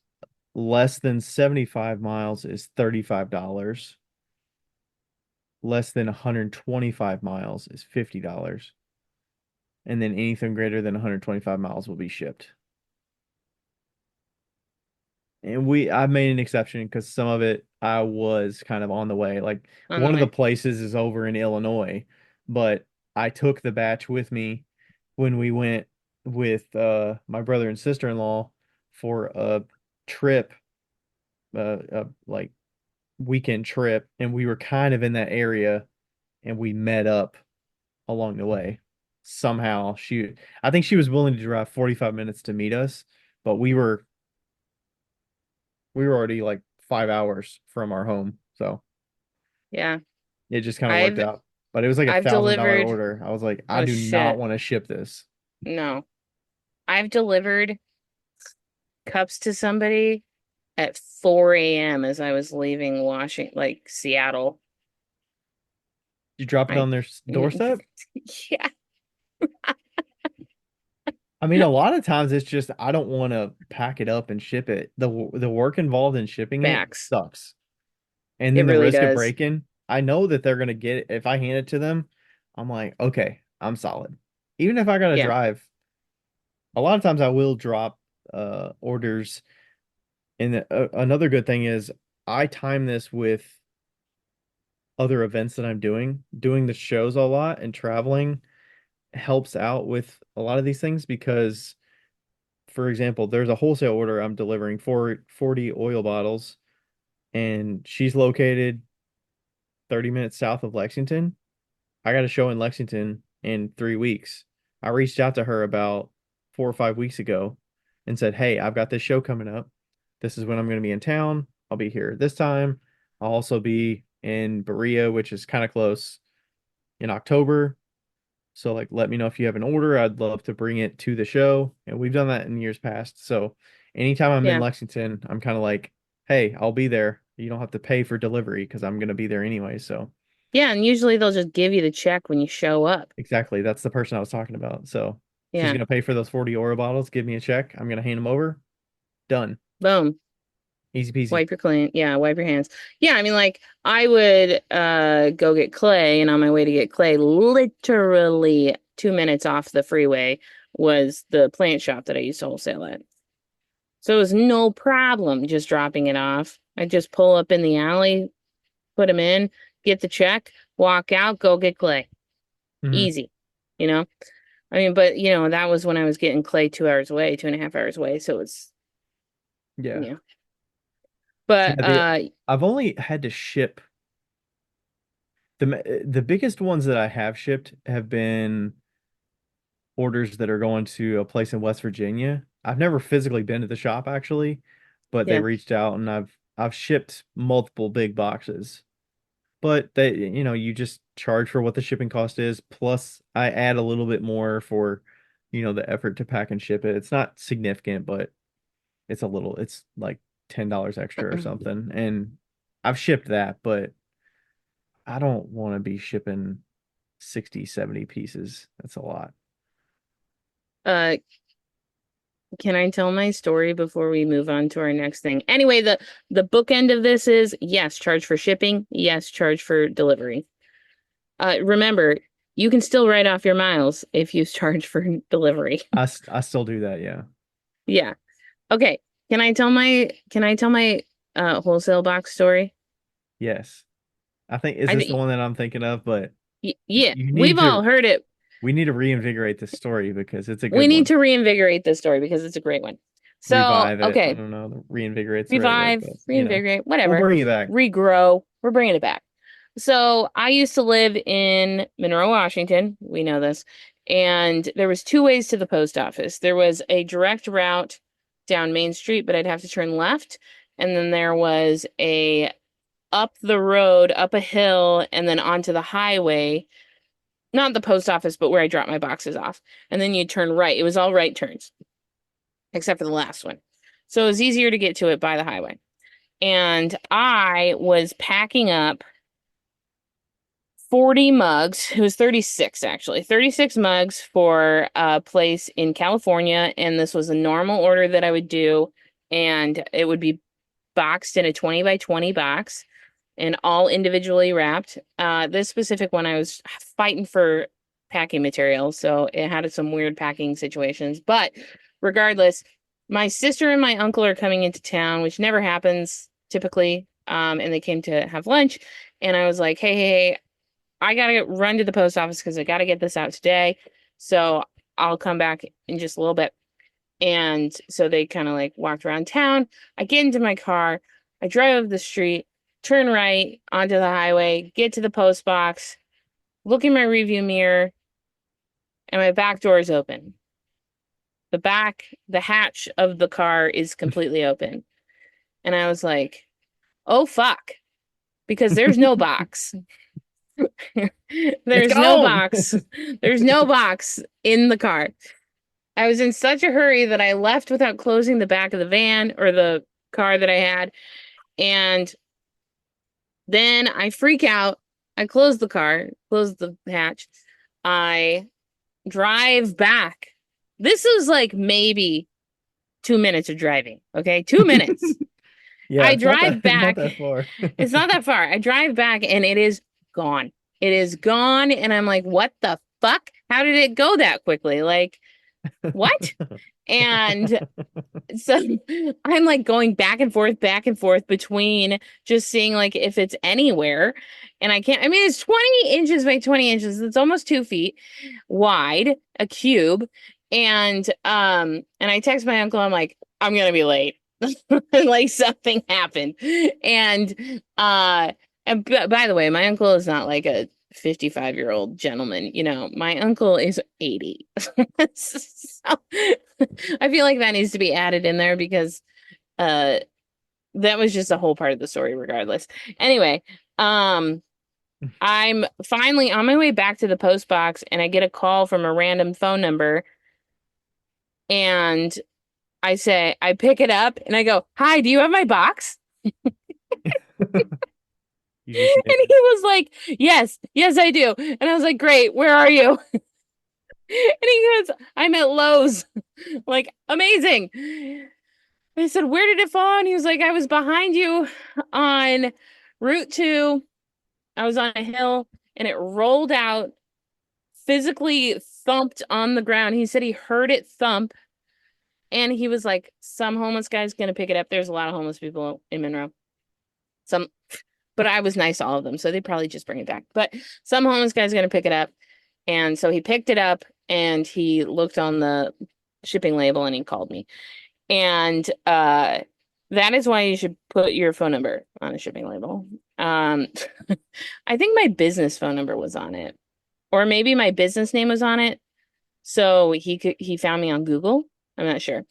Less than 75 miles is $35. Less than 125 miles is $50. And then anything greater than 125 miles will be shipped. And I made an exception because some of it I was kind of on the way. Like
On the
one of the
way.
places is over in Illinois, but I took the batch with me when we went with my brother and sister-in-law for a trip, like weekend trip, and we were kind of in that area and we met up along the way. Somehow I think she was willing to drive 45 minutes to meet us, but we were already like 5 hours from our home, so
Yeah.
it just kind of worked
I've
out. But it was like a
I've
$1,000
delivered
order. I was like, I
oh
do not
shit.
want to ship this.
No. I've delivered cups to somebody at 4 a.m. as I was leaving Washington, like Seattle.
You drop it
I
on their doorstep.
yeah,
I mean, a lot of times it's just I don't want to pack it up and ship it. The work involved in shipping it
facts.
sucks. And
It
then the
really
risk of
does.
breaking, I know that they're gonna get it. If I hand it to them, I'm like, okay, I'm solid. Even if I gotta
Yeah.
drive, a lot of times I will drop orders. And another good thing is I time this with other events that I'm doing. Doing the shows a lot and traveling helps out with a lot of these things because, for example, there's a wholesale order I'm delivering for 40 oil bottles, and she's located 30 minutes south of Lexington. I got a show in Lexington in 3 weeks. I reached out to her about 4 or 5 weeks ago and said, hey, I've got this show coming up. This is when I'm going to be in town. I'll be here this time. I'll also be in Berea, which is kind of close, in October. So, like, let me know if you have an order. I'd love to bring it to the show. And we've done that in years past. So, anytime I'm in
Yeah.
Lexington, I'm kind of like, hey, I'll be there. You don't have to pay for delivery because I'm going to be there anyway. So,
Yeah, and usually they'll just give you the check when you show up.
exactly. That's the person I was talking about. So she's
Yeah.
gonna pay for those 40 Ora bottles, give me a check. I'm gonna hand them over. Done.
Boom.
Easy peasy.
Wipe your clean. Yeah, wipe your hands. Yeah, I mean like I would go get clay and on my way to get clay, literally 2 minutes off the freeway was the plant shop that I used to wholesale at. So it was no problem just dropping it off. I just pull up in the alley, put them in, get the check, walk out, go get clay.
Hmm.
Easy. You know? I mean, but that was when I was getting clay 2 hours away, 2.5 hours away. So it's
Yeah.
yeah. But
Yeah, I've only had to ship the biggest ones that I have shipped have been orders that are going to a place in West Virginia. I've never physically been to the shop actually, but they
yeah.
reached out and I've shipped multiple big boxes. But you just charge for what the shipping cost is. Plus, I add a little bit more for, the effort to pack and ship it. It's not significant, but it's like $10 extra or something. And I've shipped that, but I don't want to be shipping 60, 70 pieces. That's a lot.
Uh, can I tell my story before we move on to our next thing? Anyway, the bookend of this is yes, charge for shipping, yes, charge for delivery. Remember, you can still write off your miles if you charge for delivery.
I still do that, yeah.
Yeah. Okay. Can I tell my wholesale box story?
Yes. I think is
I
this the
think
one that I'm thinking of? But
yeah,
you
we've
need
all
to
heard it.
we need to reinvigorate this story because it's a
We
good
need
one.
to reinvigorate this story because it's a great one. So,
Revive it. I
okay,
don't know. Reinvigorate's the right word,
revive,
but
reinvigorate,
we'll
whatever.
bring it back.
Regrow. We're bringing it back. So I used to live in Monroe, Washington. We know this. And there was two ways to the post office. There was a direct route down Main Street, but I'd have to turn left. And then there was a up the road, up a hill, and then onto the highway. Not the post office, but where I dropped my boxes off. And then you turn right. It was all right turns, except for the last one. So it was easier to get to it by the highway. And I was packing up 40 mugs. It was 36 actually. 36 mugs for a place in California. And this was a normal order that I would do. And it would be boxed in a 20 by 20 box and all individually wrapped. This specific one, I was fighting for packing material. So it had some weird packing situations. But regardless, my sister and my uncle are coming into town, which never happens typically. And they came to have lunch. And I was like, hey, I gotta run to the post office because I gotta get this out today. So I'll come back in just a little bit. And so they kind of like walked around town. I get into my car, I drive up the street, turn right onto the highway, get to the post box, look in my rearview mirror, and my back door is open. The hatch of the car is completely open. And I was like, oh fuck, because there's no box.
It's
There's no
gone.
box. There's no box in the car. I was in such a hurry that I left without closing the back of the van or the car that I had. And then I freak out. I close the car, close the hatch. I drive back. This is like maybe 2 minutes of driving. Okay. 2 minutes.
Yeah,
I
it's not
drive
that not
back.
that far.
It's not that far. I drive back and it is gone. It is gone. And I'm like, what the fuck? How did it go that quickly? Like, what? And so I'm like going back and forth between just seeing like if it's anywhere. And I can't, I mean, it's 20 inches by 20 inches. It's almost 2 feet wide, a cube. And I text my uncle, I'm like, I'm gonna be late. Like something happened. And by the way, my uncle is not like a 55-year-old gentleman, my uncle is 80. So I feel like that needs to be added in there because uh that was just a whole part of the story regardless. Anyway, I'm finally on my way back to the post box and I get a call from a random phone number and I pick it up and I go, "Hi, do you have my box?"
You just
And
knew
he was like, yes, I do. And I was like, "Great, where are you?" And he goes, "I'm at Lowe's." Like, amazing. I said, "Where did it fall?" And he was like, "I was behind you on Route 2. I was on a hill and it rolled out, physically thumped on the ground." He said he heard it thump. And he was like, "Some homeless guy's going to pick it up." There's a lot of homeless people in Monroe. But I was nice to all of them. So they probably just bring it back. But some homeless guy's going to pick it up. And so he picked it up and he looked on the shipping label and he called me. And that is why you should put your phone number on a shipping label. Um, I think my business phone number was on it, or maybe my business name was on it. So he found me on Google. I'm not sure.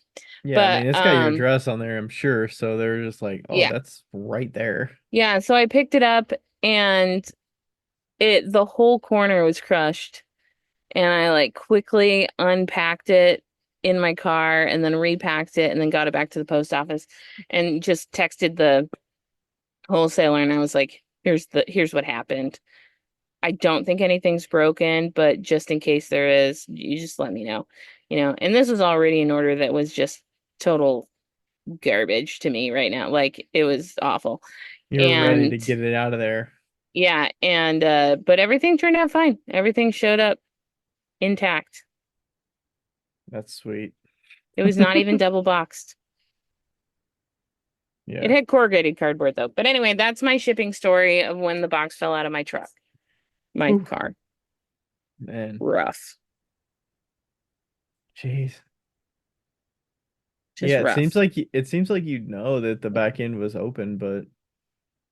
Yeah, I
But
mean, it's got your address on there, I'm sure. So they're just like, oh,
yeah.
that's right there.
Yeah, so I picked it up and the whole corner was crushed. And I like quickly unpacked it in my car and then repacked it and then got it back to the post office and just texted the wholesaler and I was like, here's what happened. I don't think anything's broken, but just in case there is, you just let me know. And this was already an order that was just total garbage to me right now. Like it was awful.
You're ready
And
to get it out of there.
yeah, and but everything turned out fine. Everything showed up intact.
That's sweet.
It was not even double boxed. It
Yeah.
had corrugated cardboard though. But anyway, that's my shipping story of when the box fell out of my truck. My
Oof,
car.
man.
Rough.
Jeez.
Just
Yeah, it seems
rough.
like it seems like you know that the back end was open, but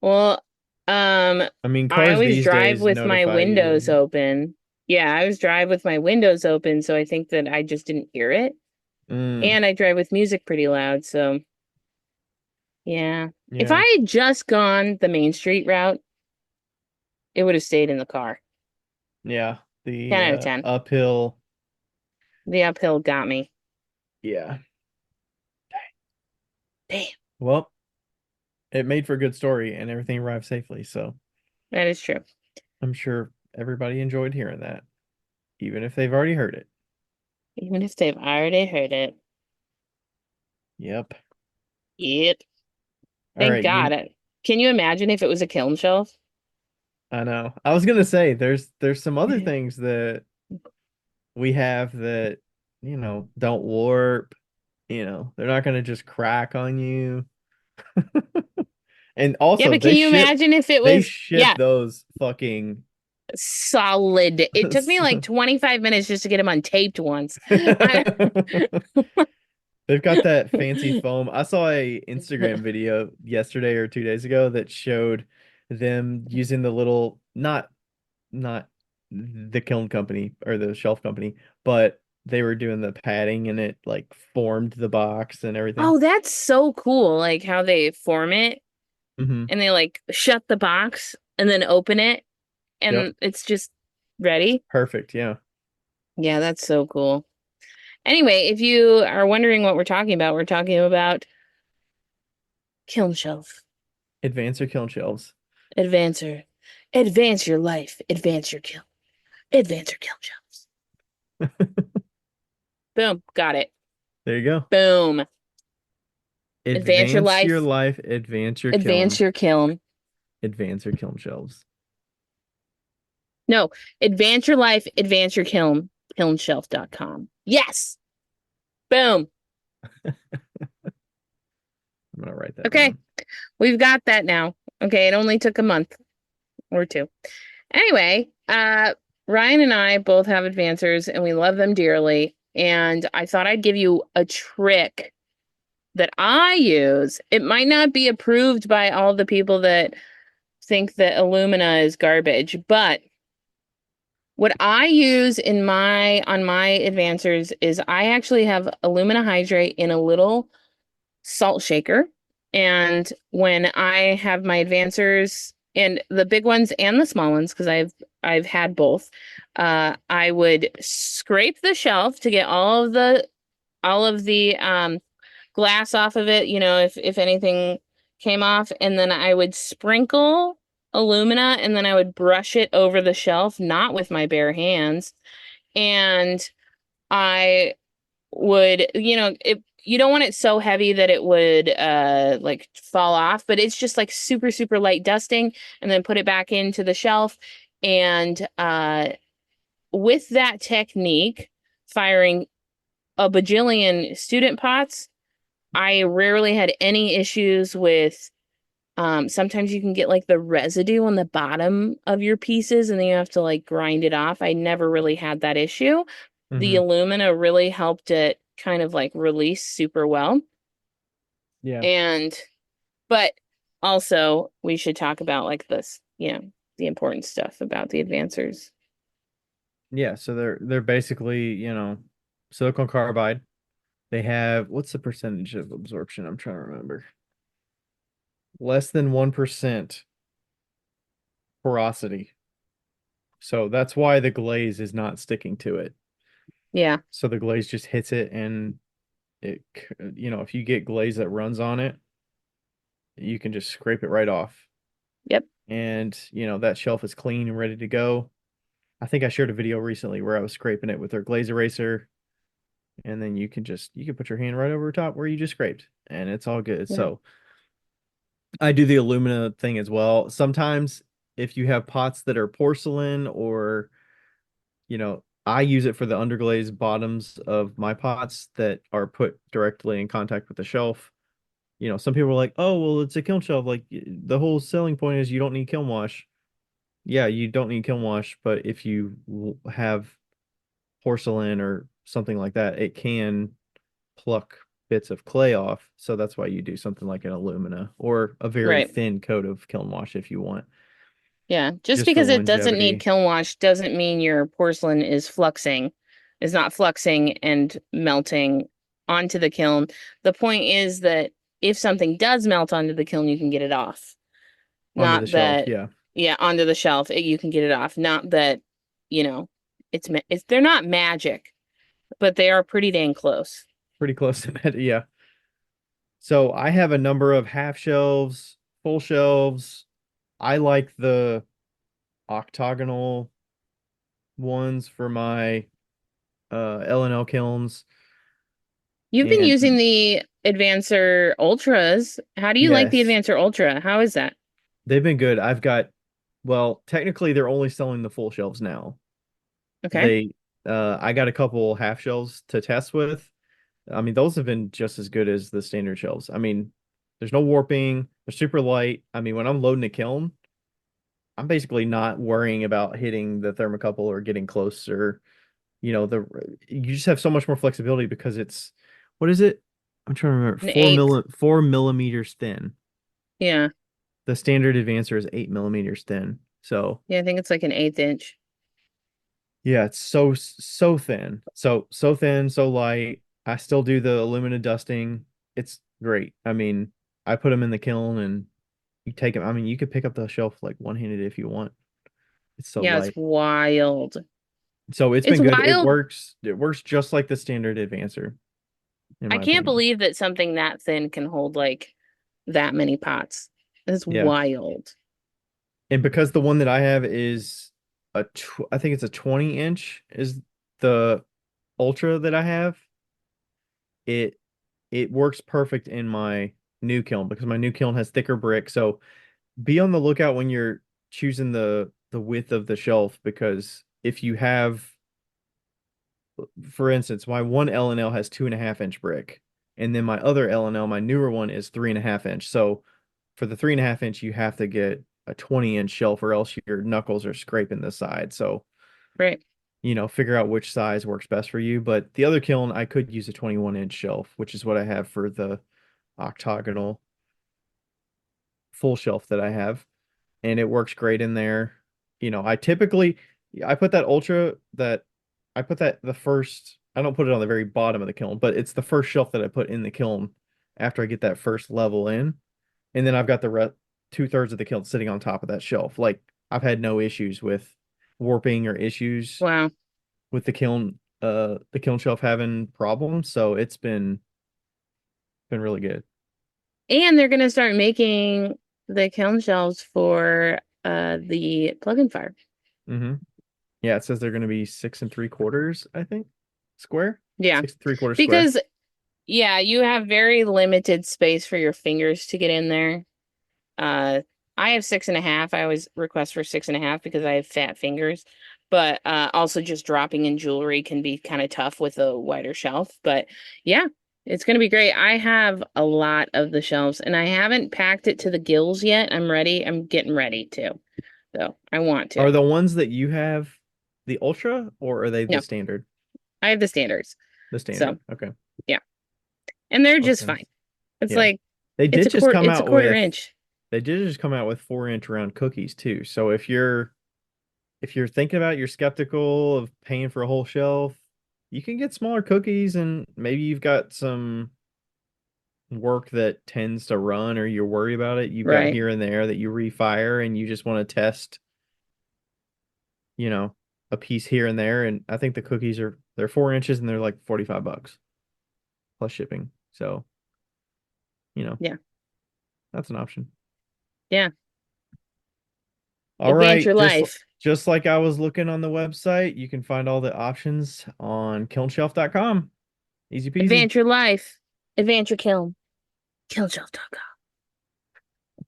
Well,
I mean,
I
cars
always
these
drive
days
with my
notify
windows
you.
open. Yeah, I always drive with my windows open, so I think that I just didn't hear it.
Mm,
And I drive with music pretty loud, so yeah. If
yeah,
I had just gone the Main Street route, it would have stayed in the car.
yeah.
10
The
out of 10.
uphill,
The uphill got me.
yeah.
Damn,
Well, it made for a good story and everything arrived safely, so
that is true.
I'm sure everybody enjoyed hearing that, even if they've already heard it.
Even if they've already heard it.
Yep.
Yep.
All
Thank
right,
God. Can you imagine if it was a kiln shelf?
I know. I was gonna say there's some other things that we have that, don't warp, they're not gonna just crack on you. And
Yeah,
also
but can you imagine if it
they
was,
ship
yeah,
those fucking
solid? It took me like 25 minutes just to get him untaped once. I,
They've got that fancy foam. I saw a Instagram video yesterday or 2 days ago that showed them using the little not the kiln company or the shelf company, but they were doing the padding and it like formed the box and everything.
oh, that's so cool. Like how they form it
Hmm.
and they like shut the box and then open it
Yep.
and it's just ready.
Perfect. Yeah.
Yeah, that's so cool. Anyway, if you are wondering what we're talking about kiln shelf.
Advance your kiln shelves.
Advancer. Advance your life. Advance your kiln. Advance your kiln shelves. Boom. Got it.
There you go.
Boom. Advance your
Advance your
life.
life, advance your
Advance
kiln,
your kiln.
advance your kiln shelves.
No, advance your life. Advance your kiln. Kilnshelf.com. Yes. Boom.
I'm gonna write that
Okay.
down.
We've got that now. Okay. It only took a month or two. Anyway, Ryan and I both have advancers and we love them dearly. And I thought I'd give you a trick that I use. It might not be approved by all the people that think that alumina is garbage, but what I use on my advancers is I actually have alumina hydrate in a little salt shaker. And when I have my advancers and the big ones and the small ones, because I've had both, I would scrape the shelf to get all of the glass off of it, if anything came off, and then I would sprinkle alumina and then I would brush it over the shelf, not with my bare hands. And I would, it you don't want it so heavy that it would like fall off, but it's just like super super light dusting and then put it back into the shelf and with that technique, firing a bajillion student pots, I rarely had any issues with sometimes you can get like the residue on the bottom of your pieces and then you have to like grind it off. I never really had that issue. The
Hmm.
alumina really helped it kind of like release super well.
Yeah.
And but also we should talk about like this, the important stuff about the advancers.
Yeah, so they're basically, silicon carbide. They have what's the percentage of absorption? I'm trying to remember. Less than 1% porosity. So that's why the glaze is not sticking to it.
Yeah.
So the glaze just hits it and if you get glaze that runs on it, you can just scrape it right off.
Yep.
And, that shelf is clean and ready to go. I think I shared a video recently where I was scraping it with our glaze eraser, and then you can put your hand right over top where you just scraped, and it's all good.
Yeah.
So I do the alumina thing as well. Sometimes if you have pots that are porcelain or, I use it for the underglaze bottoms of my pots that are put directly in contact with the shelf. Some people are like, "Oh, well, it's a kiln shelf. Like the whole selling point is you don't need kiln wash." Yeah, you don't need kiln wash, but if you have porcelain or something like that, it can pluck bits of clay off. So that's why you do something like an alumina or a very
Right.
thin coat of kiln wash if you want,
Yeah. Just
just for
because it doesn't need
longevity.
kiln wash doesn't mean your porcelain is not fluxing and melting onto the kiln. The point is that if something does melt onto the kiln, you can get it off.
Onto the
Not
shelf.
that,
Yeah.
yeah, onto the shelf, you can get it off. Not that, you know, it's they're not magic, but they are pretty dang close.
Pretty close to that. Yeah. So I have a number of half shelves, full shelves. I like the octagonal ones for my L&L kilns.
You've been using
And
the Advancer Ultras. How do you like the
yes,
Advancer Ultra? How is that?
they've been good. Well, technically they're only selling the full shelves now.
Okay.
They I got a couple half shelves to test with. I mean, those have been just as good as the standard shelves. I mean, there's no warping, they're super light. I mean, when I'm loading a kiln, I'm basically not worrying about hitting the thermocouple or getting close or the you just have so much more flexibility because it's what is it? I'm trying to remember.
An eighth.
4 millimeters thin.
Yeah.
The standard advancer is 8 millimeters thin. So
Yeah, I think it's like an eighth inch.
yeah, it's so thin. So thin, so light. I still do the aluminum dusting. It's great. I mean, I put them in the kiln and you take them. I mean, you could pick up the shelf like one-handed if you want. It's so
Yeah, it's
light.
wild.
So it's
It's
been good. It
wild.
works. It works just like the standard advancer, in
I
my
can't
opinion.
believe that something that thin can hold like that many pots. That's
Yeah.
wild.
And because the one that I have is I think it's a 20 inch is the Ultra that I have. It it works perfect in my new kiln because my new kiln has thicker brick. So be on the lookout when you're choosing the width of the shelf because if you have, for instance, my one L&L has 2.5 inch brick, and then my other L&L, my newer one, is 3.5 inch. So for the 3.5 inch, you have to get a 20 inch shelf, or else your knuckles are scraping the side. So
Right.
figure out which size works best for you. But the other kiln, I could use a 21-inch shelf, which is what I have for the octagonal full shelf that I have, and it works great in there. I put that ultra that I put that the first. I don't put it on the very bottom of the kiln, but it's the first shelf that I put in the kiln after I get that first level in, and then I've got the 2/3 of the kiln sitting on top of that shelf. Like I've had no issues with warping or issues
Wow.
with the kiln shelf having problems, so it's been really good.
And they're gonna start making the kiln shelves for the plug-in fire.
Hmm. Yeah, it says they're going to be 6 3/4, I think, square.
Yeah.
6 3/4 square.
Because yeah, you have very limited space for your fingers to get in there. Uh, I have 6.5. I always request for 6.5 because I have fat fingers. But also just dropping in jewelry can be kind of tough with a wider shelf. But yeah, it's gonna be great. I have a lot of the shelves and I haven't packed it to the gills yet. I'm ready. I'm getting ready to. So I want
Are
to.
the ones that you have the Ultra or are they the
No,
standard?
I have the standards.
The standard.
So
Okay.
yeah. And they're just
Okay.
fine. It's
Yeah.
like
They did just come
it's a
out
quarter
with
inch.
they did just come out with 4 inch round cookies too. So if you're thinking about you're skeptical of paying for a whole shelf, you can get smaller cookies and maybe you've got some work that tends to run or you're worried about it. You've got
Right.
here and there that you refire and you just want to test, you know, a piece here and there. And I think the cookies they're 4 inches and they're like $45 plus shipping. So, you know,
Yeah.
that's an option.
Yeah.
All
Advance your
right,
life.
just like I was looking on the website, you can find all the options on kilnshelf.com. Easy peasy.
Advance your life. Advance your kiln. Kilnshelf.com.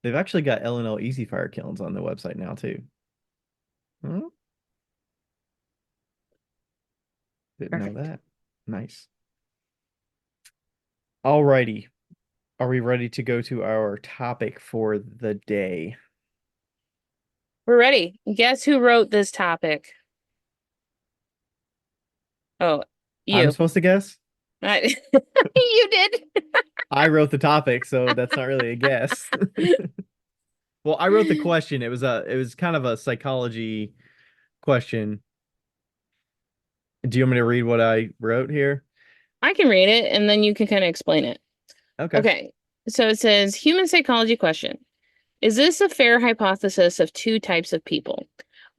They've actually got L&L Easy Fire kilns on the website now too. Hmm, didn't know
Perfect.
that. Nice. All righty. Are we ready to go to our topic for the day?
We're ready. Guess who wrote this topic? Oh,
I'm
you.
supposed to guess?
You did.
I wrote the topic, so that's not really a guess. Well, I wrote the question. It was kind of a psychology question. Do you want me to read what I wrote here?
I can read it and then you can kind of explain it.
Okay.
Okay. So it says human psychology question. Is this a fair hypothesis of two types of people?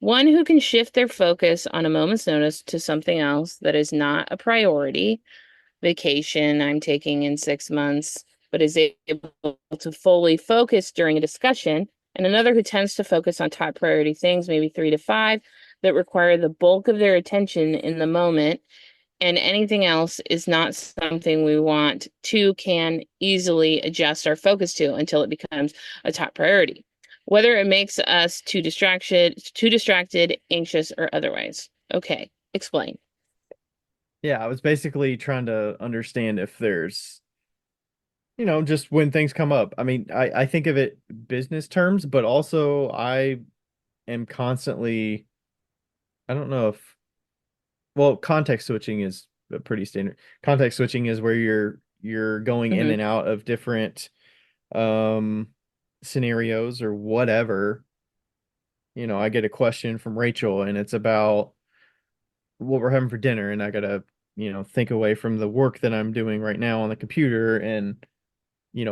One who can shift their focus on a moment's notice to something else that is not a priority, vacation I'm taking in 6 months, but is able to fully focus during a discussion, and another who tends to focus on top priority things, maybe 3 to 5, that require the bulk of their attention in the moment, and anything else is not something we want to can easily adjust our focus to until it becomes a top priority, whether it makes us too distracted, anxious, or otherwise. Okay, explain.
Yeah, I was basically trying to understand if there's, just when things come up. I mean, I think of it business terms, but also I am constantly, I don't know if, well, context switching is a pretty standard. Context switching is where you're going in
Hmm.
and out of different um scenarios or whatever. I get a question from Rachel and it's about what we're having for dinner, and I gotta, think away from the work that I'm doing right now on the computer and,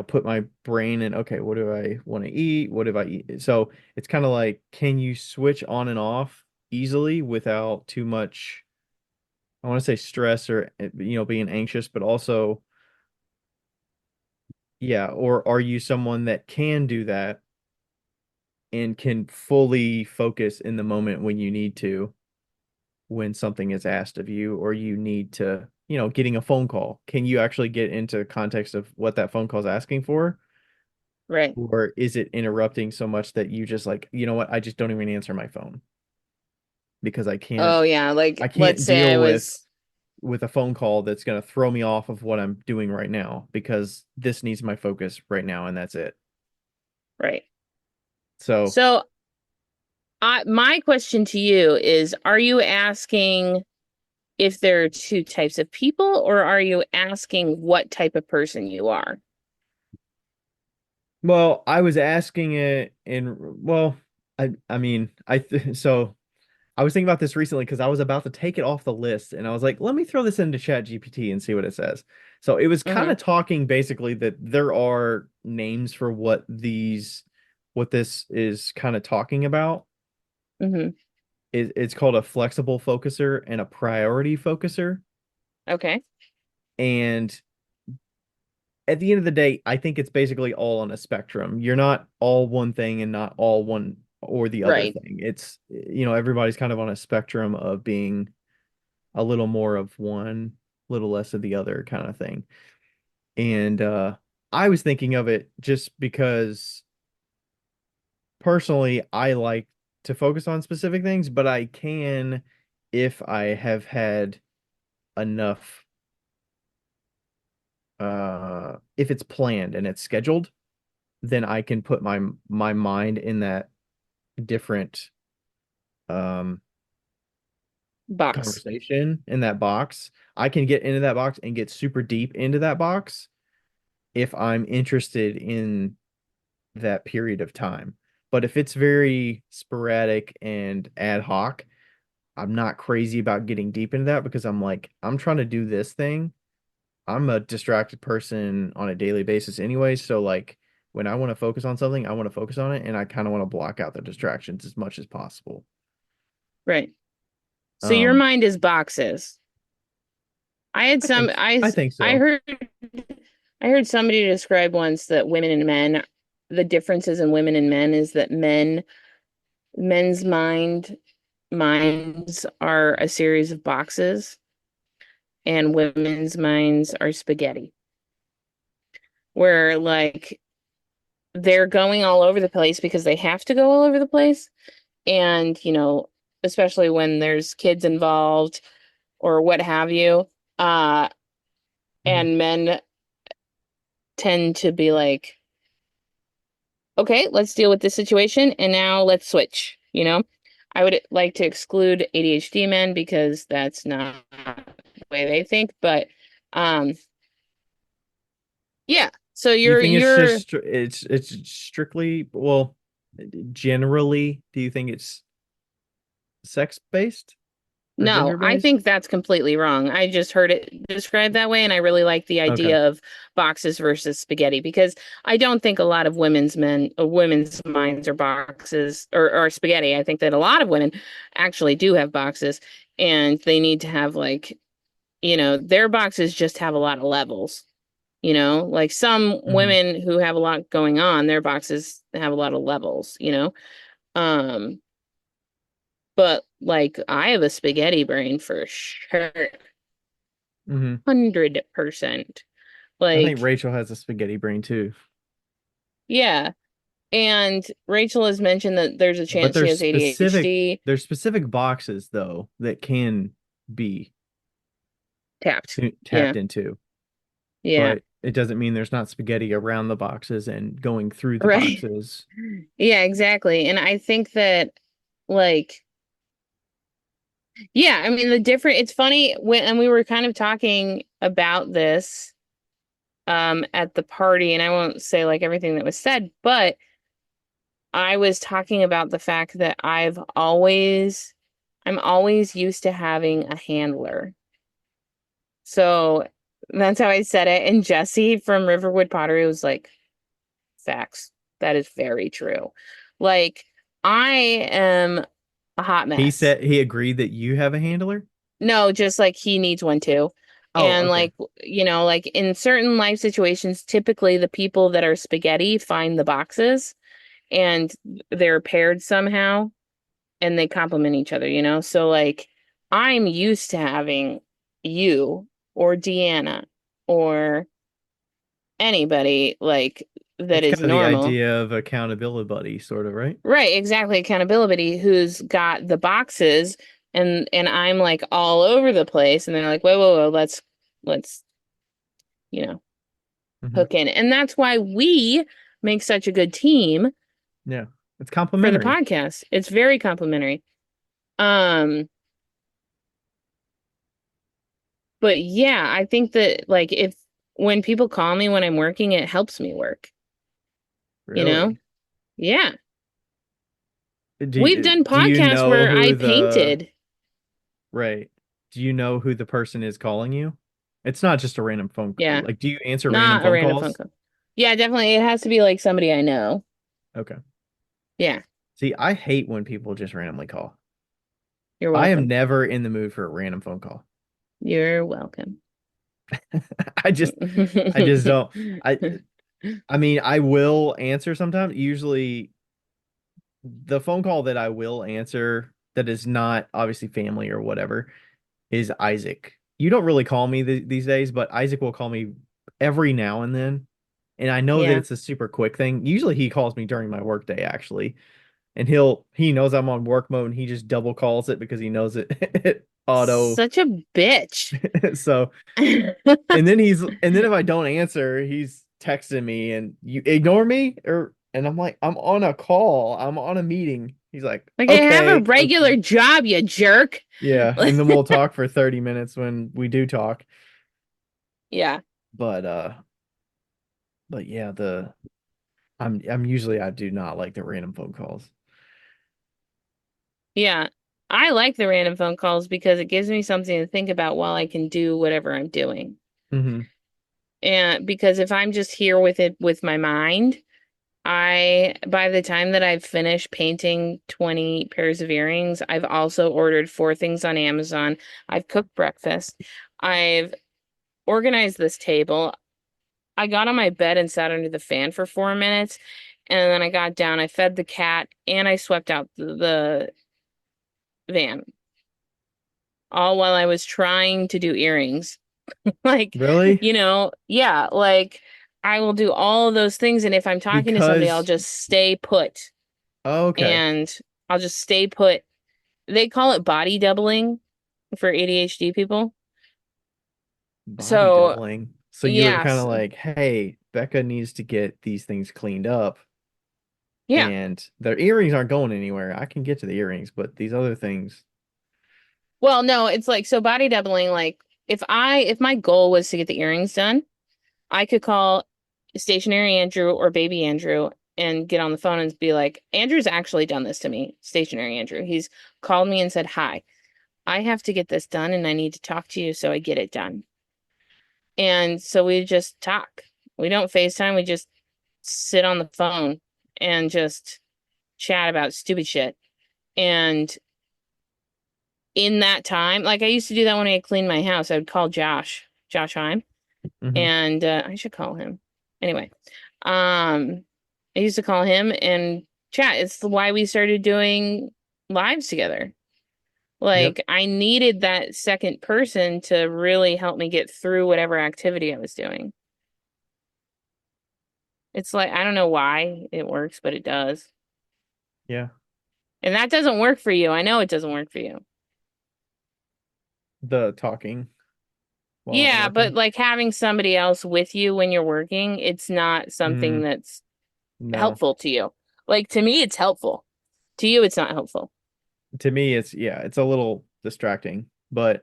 put my brain in, okay, what do I want to eat? What have I eat? So it's kind of like, can you switch on and off easily without too much, I want to say stress or, being anxious, but also, yeah, or are you someone that can do that and can fully focus in the moment when you need to, when something is asked of you, or you need to, getting a phone call? Can you actually get into context of what that phone call is asking for?
Right.
Or is it interrupting so much that you just like, you know what, I just don't even answer my phone because I can't
Oh yeah,
I
like let's
can't
say I
deal
was
with a phone call that's going to throw me off of what I'm doing right now because this needs my focus right now and that's it.
right.
So,
So my question to you is, are you asking if there are two types of people, or are you asking what type of person you are?
well, I was asking it in, well, I mean, so I was thinking about this recently because I was about to take it off the list and I was like, let me throw this into Chat GPT and see what it says. So it was kind
Mm-hmm.
of talking basically that there are names for what this is kind of talking about.
Mm-hmm.
It's called a flexible focuser and a priority focuser.
Okay.
And at the end of the day, I think it's basically all on a spectrum. You're not all one thing and not all one or the other
Right.
thing. It's, everybody's kind of on a spectrum of being a little more of one, little less of the other kind of thing. And I was thinking of it just because personally I like to focus on specific things, but I can if I have had enough if it's planned and it's scheduled, then I can put my mind in that different um
Box.
conversation in that box. I can get into that box and get super deep into that box if I'm interested in that period of time. But if it's very sporadic and ad hoc, I'm not crazy about getting deep into that because I'm like, I'm trying to do this thing. I'm a distracted person on a daily basis anyway. So like when I want to focus on something, I want to focus on it and I kind of want to block out the distractions as much as possible.
Right. So your
Um,
mind is boxes. I had
I think
some
I think
I
so.
heard somebody describe once that women and men, the differences in women and men is that men's minds are a series of boxes, and women's minds are spaghetti. Where like they're going all over the place because they have to go all over the place. And, especially when there's kids involved or what have you, uh,
Mhm.
and men tend to be like, okay, let's deal with this situation and now let's switch. I would like to exclude ADHD men because that's not the way they think, but Um, yeah. So
Do you think it's
you're
just it's strictly, well, generally, do you think it's sex based or
No,
gender
I
based?
think that's completely wrong. I just heard it described that way, and I really like the
Okay.
idea of boxes versus spaghetti because I don't think a lot of women's minds are boxes or spaghetti. I think that a lot of women actually do have boxes, and they need to have like, their boxes just have a lot of levels. Like some
Hmm.
women who have a lot going on, their boxes have a lot of levels. Um, but like I have a spaghetti brain for sure.
Hmm.
100%.
I think
Like,
Rachel has a spaghetti brain too.
yeah. And Rachel has mentioned that there's a
But
chance she has ADHD.
there's specific boxes though that can be
Tapped. Yeah.
tapped into,
Yeah.
but it doesn't mean there's not spaghetti around the boxes and going through the
Right.
boxes.
Yeah, exactly. And I think that, like, yeah, I mean, it's funny and we were kind of talking about this at the party, and I won't say like everything that was said, but I was talking about the fact that I'm always used to having a handler. So that's how I said it. And Jesse from Riverwood Pottery was like, facts. That is very true. Like, I am a hot
He
mess.
said he agreed that you have a handler.
No, just like he needs one too.
Oh,
And
okay.
like, like in certain life situations, typically the people that are spaghetti find the boxes and they're paired somehow and they complement each other. So like I'm used to having you or Deanna or anybody like that
It's
is
kind of the
normal.
idea of accountability buddy, sort of, right?
Right, exactly. Accountability who's got the boxes and I'm like all over the place and they're like, whoa, whoa, whoa, let's, you know,
Hmm.
hook in. And that's why we make such a good team
Yeah, it's
for the
complimentary.
podcast. It's very complimentary. Um, but yeah, I think that like if when people call me when I'm working, it helps me work, you know?
Really?
Yeah. We've
Do
done
do you
podcasts
know
where I
who the
painted.
right? Do you know who the person is calling you? It's not just a random phone call.
Yeah,
Like, do you answer random
not a
phone
random phone
calls?
call. Yeah, definitely. It has to be like somebody I know.
Okay.
Yeah,
See, I hate when people just randomly call.
you're
I am
welcome.
never in the mood for a random phone call.
You're welcome.
I just I just don't. I I mean, I will answer sometimes. Usually the phone call that I will answer that is not obviously family or whatever is Isaac. You don't really call me these days, but Isaac will call me every now and then. And I know that
Yeah.
it's a super quick thing. Usually he calls me during my workday actually. And he knows I'm on work mode and he just double calls it because he knows it, it auto.
Such a bitch.
So, and then if I don't answer, he's texting me and you ignore me and I'm like, I'm on a call. I'm on a meeting. He's like,
Like I have a
okay, okay.
regular job, you jerk.
Yeah, and then we'll talk for 30 minutes when we do talk.
Yeah.
But yeah, I'm usually I do not like the random phone calls.
Yeah. I like the random phone calls because it gives me something to think about while I can do whatever I'm doing.
Hmm.
And because if I'm just here with it with my mind, by the time that I've finished painting 20 pairs of earrings, I've also ordered 4 things on Amazon. I've cooked breakfast. I've organized this table. I got on my bed and sat under the fan for 4 minutes. And then I got down, I fed the cat, and I swept out the van, all while I was trying to do earrings. Like,
Really?
yeah, like I will do all of those things. And if I'm talking to somebody, I'll
Because
just stay put
okay,
and I'll just stay put. They call it body doubling for ADHD people.
body
So,
doubling. So you were kind of
yes.
like, "Hey, Becca needs to get these things cleaned up
Yeah.
and their earrings aren't going anywhere. I can get to the earrings, but these other things."
Well, no, it's like so body doubling, like if my goal was to get the earrings done, I could call stationary Andrew or baby Andrew and get on the phone and be like, Andrew's actually done this to me, stationary Andrew. He's called me and said, "Hi, I have to get this done and I need to talk to you so I get it done." And so we just talk. We don't FaceTime, we just sit on the phone and just chat about stupid shit. And in that time, like I used to do that when I cleaned my house, I would call Josh Heim,
Hmm.
and I should call him. Anyway, I used to call him and chat. It's why we started doing lives together.
Yep.
Like I needed that second person to really help me get through whatever activity I was doing. It's like I don't know why it works, but it does.
Yeah.
And that doesn't work for you. I know it doesn't work for you.
The talking while I'm
Yeah, but
working.
like having somebody else with you when you're working, it's not something
Mm,
that's
no.
helpful to you. Like to me, it's helpful. To you, it's not helpful.
To me, it's yeah, it's a little distracting, but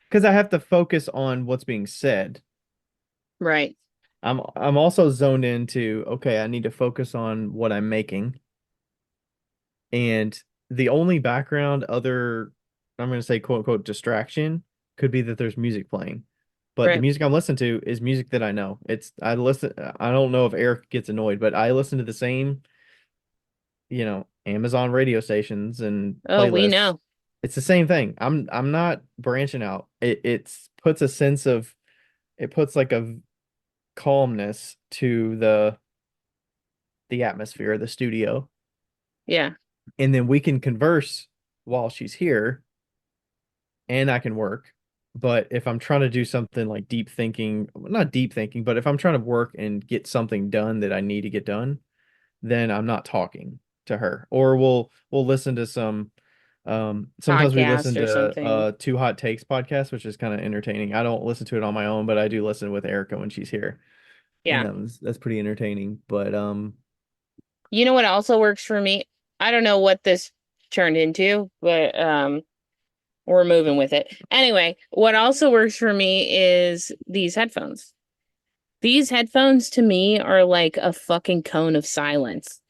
because I have to focus on what's being said.
Right.
I'm also zoned into, okay, I need to focus on what I'm making. And the only background other, I'm going to say quote unquote distraction could be that there's music playing. But the
Right.
music I'm listening to is music that I know. I don't know if Eric gets annoyed, but I listen to the same, Amazon radio stations and
Oh, we
playlists.
know.
It's the same thing. I'm not branching out. It puts like a calmness to the atmosphere of the studio.
Yeah.
And then we can converse while she's here and I can work. But if I'm trying to do something like deep thinking, not deep thinking, but if I'm trying to work and get something done that I need to get done, then I'm not talking to her. Or we'll listen to some sometimes we listen
Podcast or
to
something.
Two Hot Takes podcast, which is kind of entertaining. I don't listen to it on my own, but I do listen with Erica when she's here. And
Yeah.
that's pretty entertaining. But
You know what also works for me? I don't know what this turned into, but we're moving with it. Anyway, what also works for me is these headphones. These headphones to me are like a fucking cone of silence.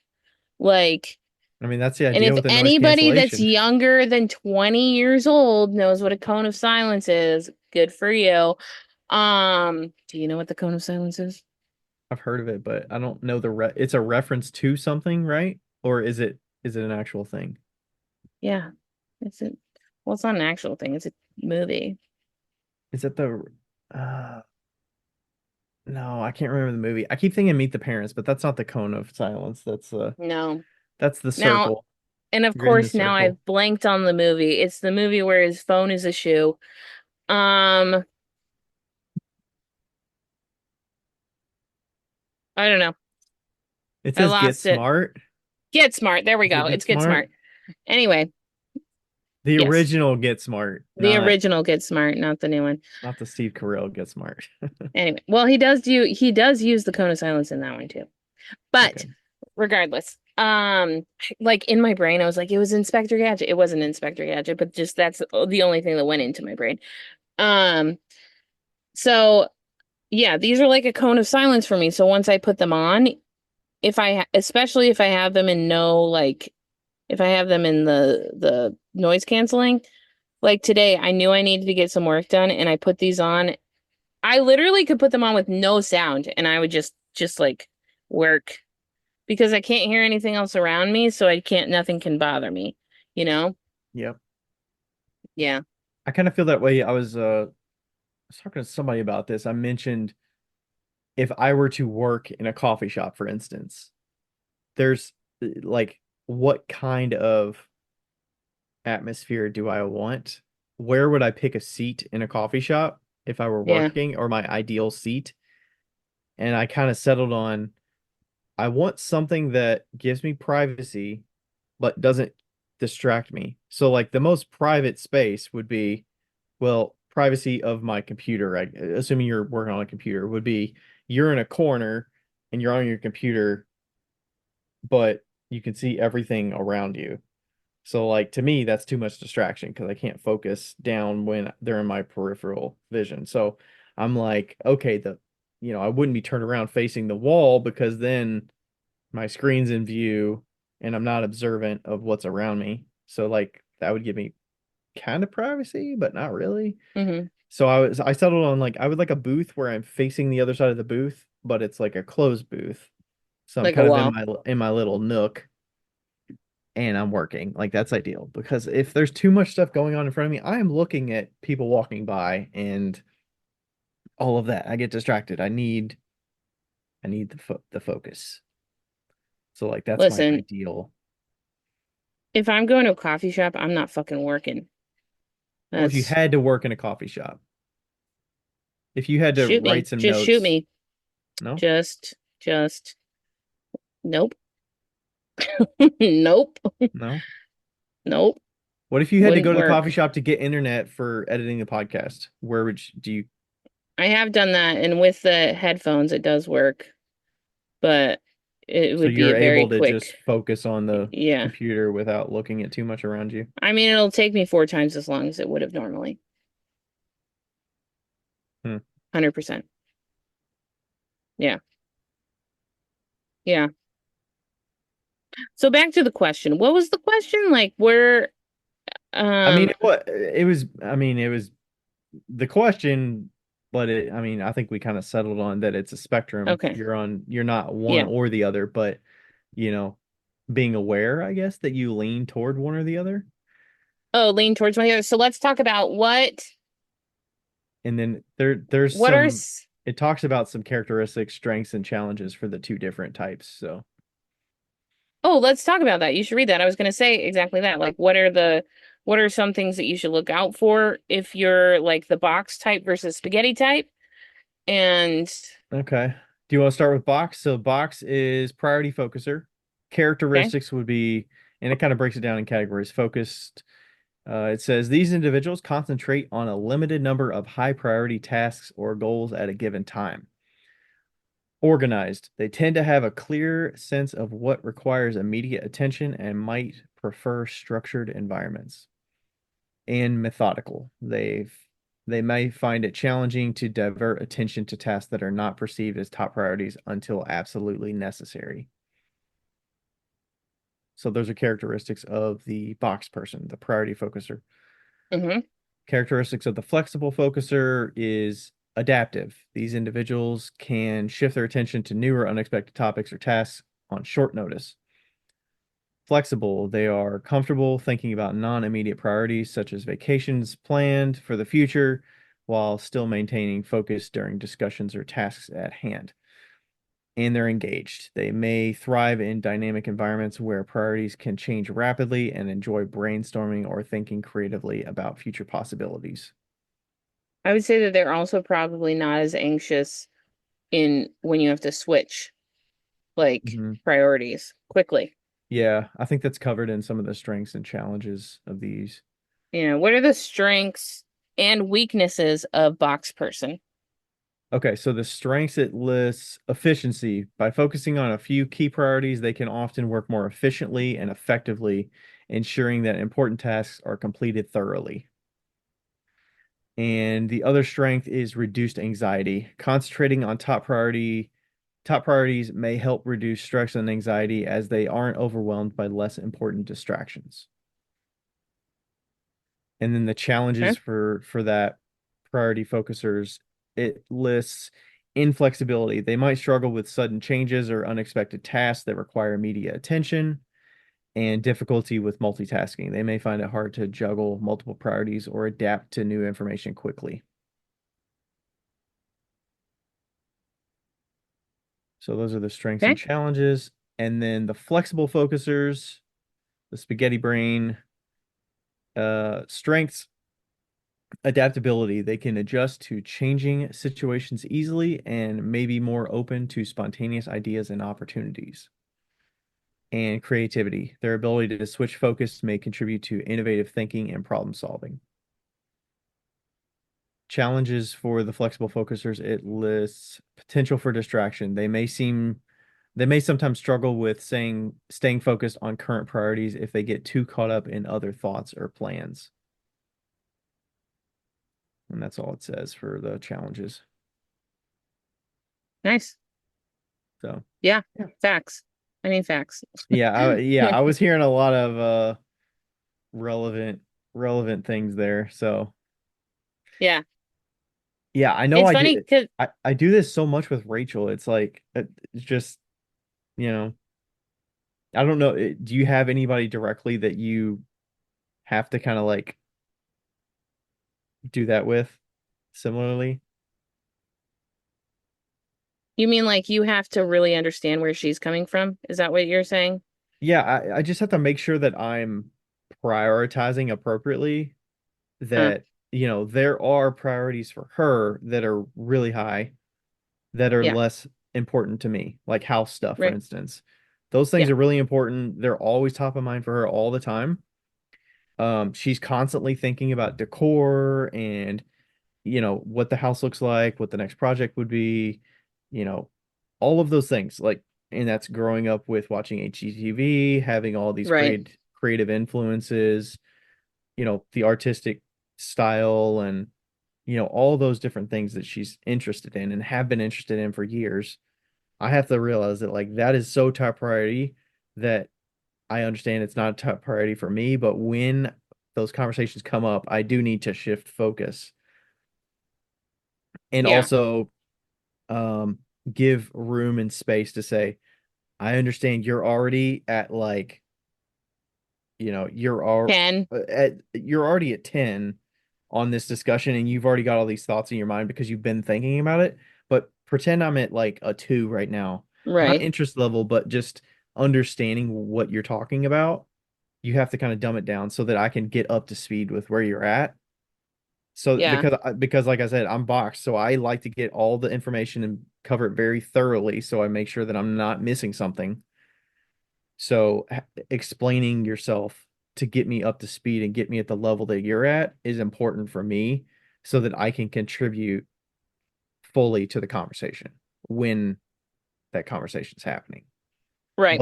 Like,
I mean that's the
and
idea
if
with the noise
anybody that's
cancellation.
younger than 20 years old knows what a cone of silence is, good for you. Do you know what the cone of silence is?
I've heard of it, but I don't know it's a reference to something, right? Or is it an actual thing?
Yeah. It's a well, it's not an actual thing, it's a movie.
Is it the uh no, I can't remember the movie. I keep thinking Meet the Parents, but that's not the cone of silence.
No.
That's the
Now,
circle.
and of
You're in the
course now
circle.
I've blanked on the movie. It's the movie where his phone is a shoe. Um, I don't know.
It
I
says get
lost it.
smart.
Get Smart. There we
Is it
go.
get
It's Get
smart?
Smart. Anyway,
The
yes.
original Get Smart,
The
not
original Get Smart, not the new one.
not the Steve Carell Get Smart.
Anyway, well, he does use the cone of silence in that one too. But
Okay.
regardless, like in my brain, I was like, it was Inspector Gadget. It wasn't Inspector Gadget, but just that's the only thing that went into my brain. Um, so yeah, these are like a cone of silence for me. So once I put them on, especially if I have them in no like if I have them in the noise canceling, like today, I knew I needed to get some work done and I put these on. I literally could put them on with no sound and I would just like work because I can't hear anything else around me, so I can't nothing can bother me, you know?
Yep.
Yeah.
I kind of feel that way. I was talking to somebody about this. I mentioned if I were to work in a coffee shop, for instance, there's like what kind of atmosphere do I want? Where would I pick a seat in a coffee shop if I were
Yeah.
working, or my ideal seat? And I kind of settled on I want something that gives me privacy but doesn't distract me. So like the most private space would be, well, privacy of my computer, assuming you're working on a computer, would be you're in a corner and you're on your computer, but you can see everything around you. So like to me, that's too much distraction because I can't focus down when they're in my peripheral vision. So I'm like, okay, I wouldn't be turned around facing the wall because then my screen's in view and I'm not observant of what's around me. So like that would give me kind of privacy, but not really.
Hmm.
So I settled on like I would like a booth where I'm facing the other side of the booth, but it's like a closed booth. So I'm
Like a
kind of
wall.
in my little nook and I'm working. Like that's ideal because if there's too much stuff going on in front of me, I am looking at people walking by and all of that. I get distracted. I need the focus. So like that's my
Listen,
ideal.
if I'm going to a coffee shop, I'm not fucking working.
Well, if you
That's
had to work in a coffee shop, if you had to
shoot
write
me.
some
Just shoot
notes,
me.
no?
Just nope. Nope.
No?
Nope.
What if you had to
Wouldn't
go to the coffee
work.
shop to get internet for editing the podcast? Where would do you
I have done that, and with the headphones, it does work, but it
so
would be
you're
a very
able to just
quick.
focus on the
Yeah.
computer without looking at too much around you?
I mean, it'll take me 4 times as long as it would have normally.
Hmm.
100%. Yeah. Yeah. So back to the question. What was the question? Like, where,
I mean,
um,
it was the question, but I think we kind of settled on that it's a spectrum.
okay.
You're not one
Yeah.
or the other, but you know, being aware, I guess, that you lean toward one or the other.
Oh, lean towards my other. So let's talk about
And then there's
what are,
some, it talks about some characteristics, strengths, and challenges for the two different types. So,
oh, let's talk about that. You should read that. I was going to say exactly that. Like, what are some things that you should look out for if you're like the box type versus spaghetti type? And
okay. Do you want to start with box? So, box is priority focuser.
okay.
Characteristics would be, and it kind of breaks it down in categories. Focused. It says these individuals concentrate on a limited number of high priority tasks or goals at a given time. Organized. They tend to have a clear sense of what requires immediate attention and might prefer structured environments. And methodical. They may find it challenging to divert attention to tasks that are not perceived as top priorities until absolutely necessary. So those are characteristics of the box person, the priority focuser.
Mm-hmm.
Characteristics of the flexible focuser is adaptive. These individuals can shift their attention to new or unexpected topics or tasks on short notice. Flexible, they are comfortable thinking about non-immediate priorities such as vacations planned for the future while still maintaining focus during discussions or tasks at hand. And they're engaged. They may thrive in dynamic environments where priorities can change rapidly and enjoy brainstorming or thinking creatively about future possibilities.
I would say that they're also probably not as anxious in when you have to switch like
Mhm.
priorities quickly.
Yeah, I think that's covered in some of the strengths and challenges of these.
What are the strengths and weaknesses of box person?
Okay, so the strengths it lists efficiency. By focusing on a few key priorities, they can often work more efficiently and effectively, ensuring that important tasks are completed thoroughly. And the other strength is reduced anxiety. Concentrating on top priorities may help reduce stress and anxiety as they aren't overwhelmed by less important distractions. And then the challenges
Okay.
for that priority focusers, it lists inflexibility. They might struggle with sudden changes or unexpected tasks that require immediate attention and difficulty with multitasking. They may find it hard to juggle multiple priorities or adapt to new information quickly. So those are the strengths and
Okay.
challenges. And then the flexible focusers, the spaghetti brain, strengths adaptability. They can adjust to changing situations easily and may be more open to spontaneous ideas and opportunities. And creativity. Their ability to switch focus may contribute to innovative thinking and problem solving. Challenges for the flexible focusers, it lists potential for distraction. They may seem They may sometimes struggle with staying focused on current priorities if they get too caught up in other thoughts or plans. And that's all it says for the challenges.
Nice.
So
Yeah.
yeah.
Facts. I mean facts.
I was hearing a lot of relevant relevant things there. So
Yeah.
yeah, I know
It's
I
funny
do
because
I do this so much with Rachel. It's like it's just, you know, I don't know. Do you have anybody directly that you have to kind of like do that with similarly?
you mean like you have to really understand where she's coming from? Is that what you're saying?
Yeah, I just have to make sure that I'm prioritizing appropriately,
Huh.
that, there are priorities for her that are really high, that are
Yeah.
less important to me, like house stuff, for
Right.
instance. Those things
Yeah.
are really important. They're always top of mind for her all the time. She's constantly thinking about decor and, what the house looks like, what the next project would be, you know, all of those things. Like, and that's growing up with watching HGTV, having all these
Right.
creative influences, the artistic style and, all those different things that she's interested in and have been interested in for years. I have to realize that like that is so top priority that I understand it's not a top priority for me, but when those conversations come up, I do need to shift focus and
Yeah.
also um give room and space to say, I understand you're already at like,
Can.
you're already at 10 on this discussion and you've already got all these thoughts in your mind because you've been thinking about it, but pretend I'm at like a 2 right now. Not
Right.
interest level, but just understanding what you're talking about. You have to kind of dumb it down so that I can get up to speed with where you're at. So
Yeah.
because like I said, I'm boxed, so I like to get all the information and cover it very thoroughly so I make sure that I'm not missing something. So explaining yourself to get me up to speed and get me at the level that you're at is important for me so that I can contribute fully to the conversation when that conversation's happening.
Right.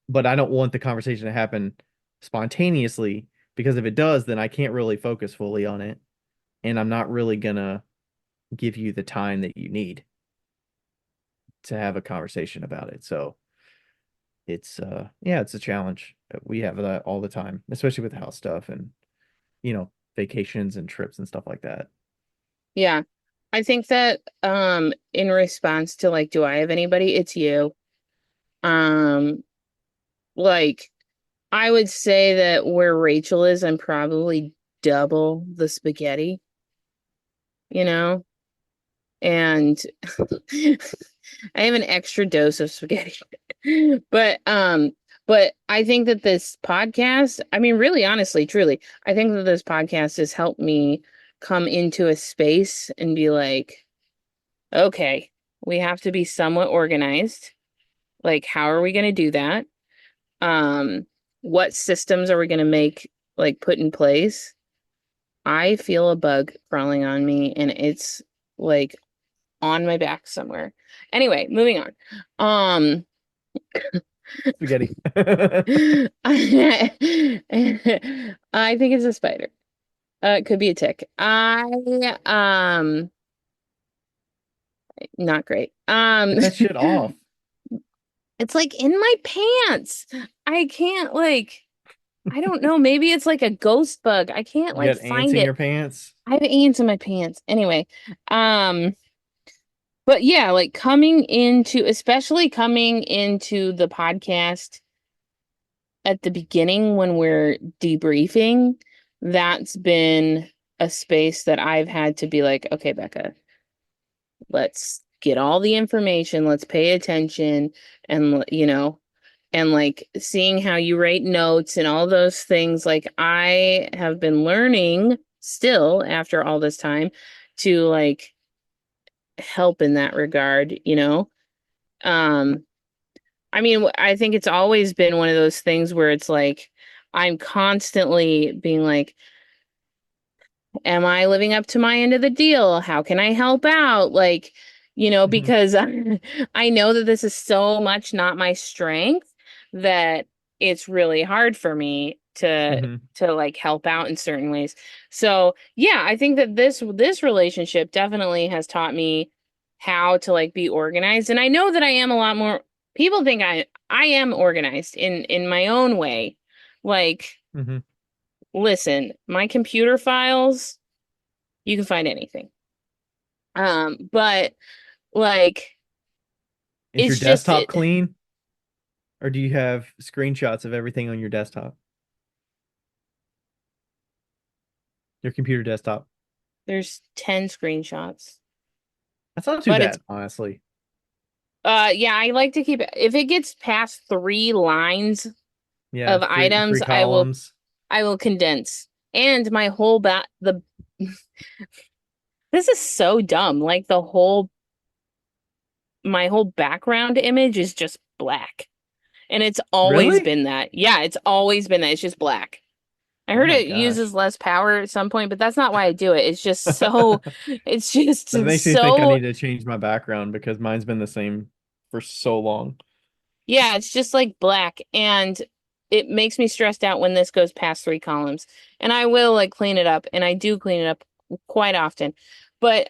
But I don't want the conversation to happen spontaneously, because if it does, then I can't really focus fully on it and I'm not really gonna give you the time that you need to have a conversation about it. So it's a challenge. We have that all the time, especially with house stuff and, vacations and trips and stuff like that.
Yeah. I think that in response to like, do I have anybody? It's you. Um like I would say that where Rachel is, I'm probably double the spaghetti, you know? And I have an extra dose of spaghetti. But but I think that this podcast, I mean really honestly, truly, I think that this podcast has helped me come into a space and be like, okay, we have to be somewhat organized. Like how are we going to do that? Um what systems are we going to make like put in place? I feel a bug crawling on me and it's like on my back somewhere. Anyway, moving on. Um
Spaghetti.
I think it's a spider. It could be a tick. Not great.
Get that shit off.
It's like in my pants. I can't like I don't know, maybe it's like a ghost bug. I can't
You
like
got ants
find
in
it.
your pants.
I have ants in my pants. Anyway, um but yeah, like especially coming into the podcast at the beginning when we're debriefing, that's been a space that I've had to be like, okay, Becca, let's get all the information, let's pay attention, and, and like seeing how you write notes and all those things. Like, I have been learning still after all this time to like help in that regard, you know? Um, I mean, I think it's always been one of those things where it's like I'm constantly being like, am I living up to my end of the deal? How can I help out? Like,
Hmm.
because I know that this is so much not my strength that it's really hard for me
Hmm.
to like help out in certain ways. So, yeah, I think that this relationship definitely has taught me how to like be organized. And I know that I am a lot more people think I am organized in my own way. Like,
Hmm.
listen, my computer files, you can find anything. But like
Is your
it's just
desktop clean, or do you have screenshots of everything on your desktop? Your computer desktop.
there's 10 screenshots.
That's not too
But it's
bad, honestly.
yeah, I like to keep it if it gets past 3 lines
Yeah,
of
three
items,
columns.
I will condense. And my whole the this is so dumb. Like my whole background image is just black. And it's always
Really?
been that. Yeah, it's always been that. It's just black. I
Oh
heard
my
it uses
gosh.
less power at some point, but that's not why I do it. It's just so,
That
it's just
makes me think I
so,
need to change my background because mine's been the same for so long.
yeah, it's just like black. And it makes me stressed out when this goes past 3 columns. And I will like clean it up, and I do clean it up quite often. But,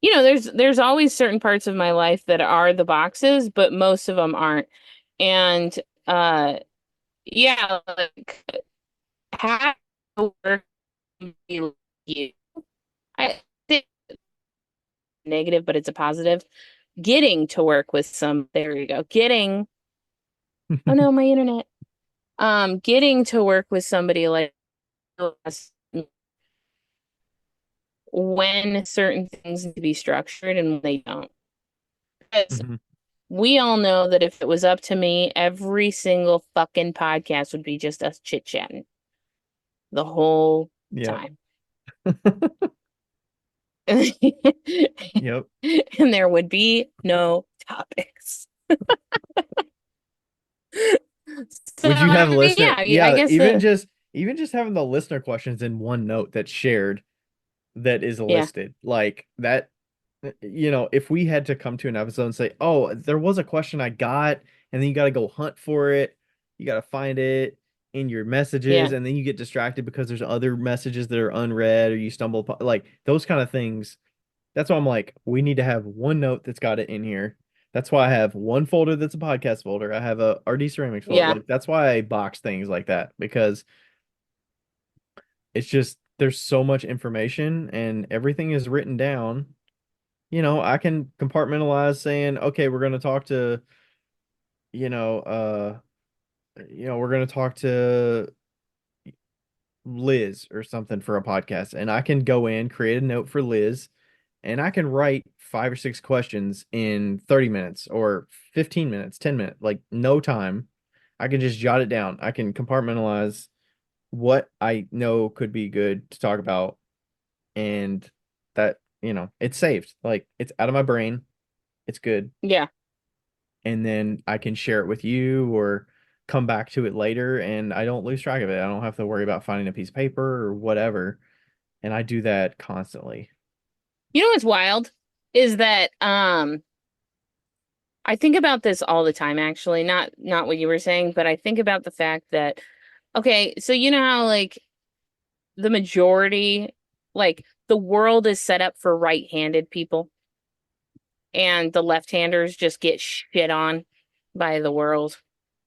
there's always certain parts of my life that are the boxes, but most of them aren't. And, uh, yeah, like, how to work you. I think negative, but it's a positive. Getting to work with there you go. Oh no, my internet. Getting to work with somebody like us when certain things need to be structured and when they don't. Because
Hmm.
we all know that if it was up to me, every single fucking podcast would be just us chit-chatting the whole
Yep.
time. And
Yep.
there would be no topics. So,
Would you have
I mean,
listener?
I
Yeah,
guess the,
even just having the listener questions in one note that's shared that is
yeah,
listed like that. If we had to come to an episode and say, "Oh, there was a question I got," and then you got to go hunt for it, you got to find it in your messages,
yeah,
and then you get distracted because there's other messages that are unread, or you stumble upon like those kind of things. That's why I'm like, we need to have one note that's got it in here. That's why I have one folder that's a podcast folder. I have a RD ceramics folder.
yeah.
Like that's why I box things like that because it's just there's so much information and everything is written down. I can compartmentalize saying, okay, we're going to talk to, you know, uh, we're going to talk to Liz or something for a podcast, and I can go in, create a note for Liz, and I can write 5 or 6 questions in 30 minutes or 15 minutes, 10 minutes, like no time. I can just jot it down. I can compartmentalize what I know could be good to talk about, and that, it's saved. Like it's out of my brain. It's good.
Yeah.
And then I can share it with you or come back to it later and I don't lose track of it. I don't have to worry about finding a piece of paper or whatever. And I do that constantly.
You know what's wild is that I think about this all the time actually, not what you were saying, but I think about the fact that okay, so you know how like the majority like the world is set up for right-handed people and the left-handers just get shit on by the world,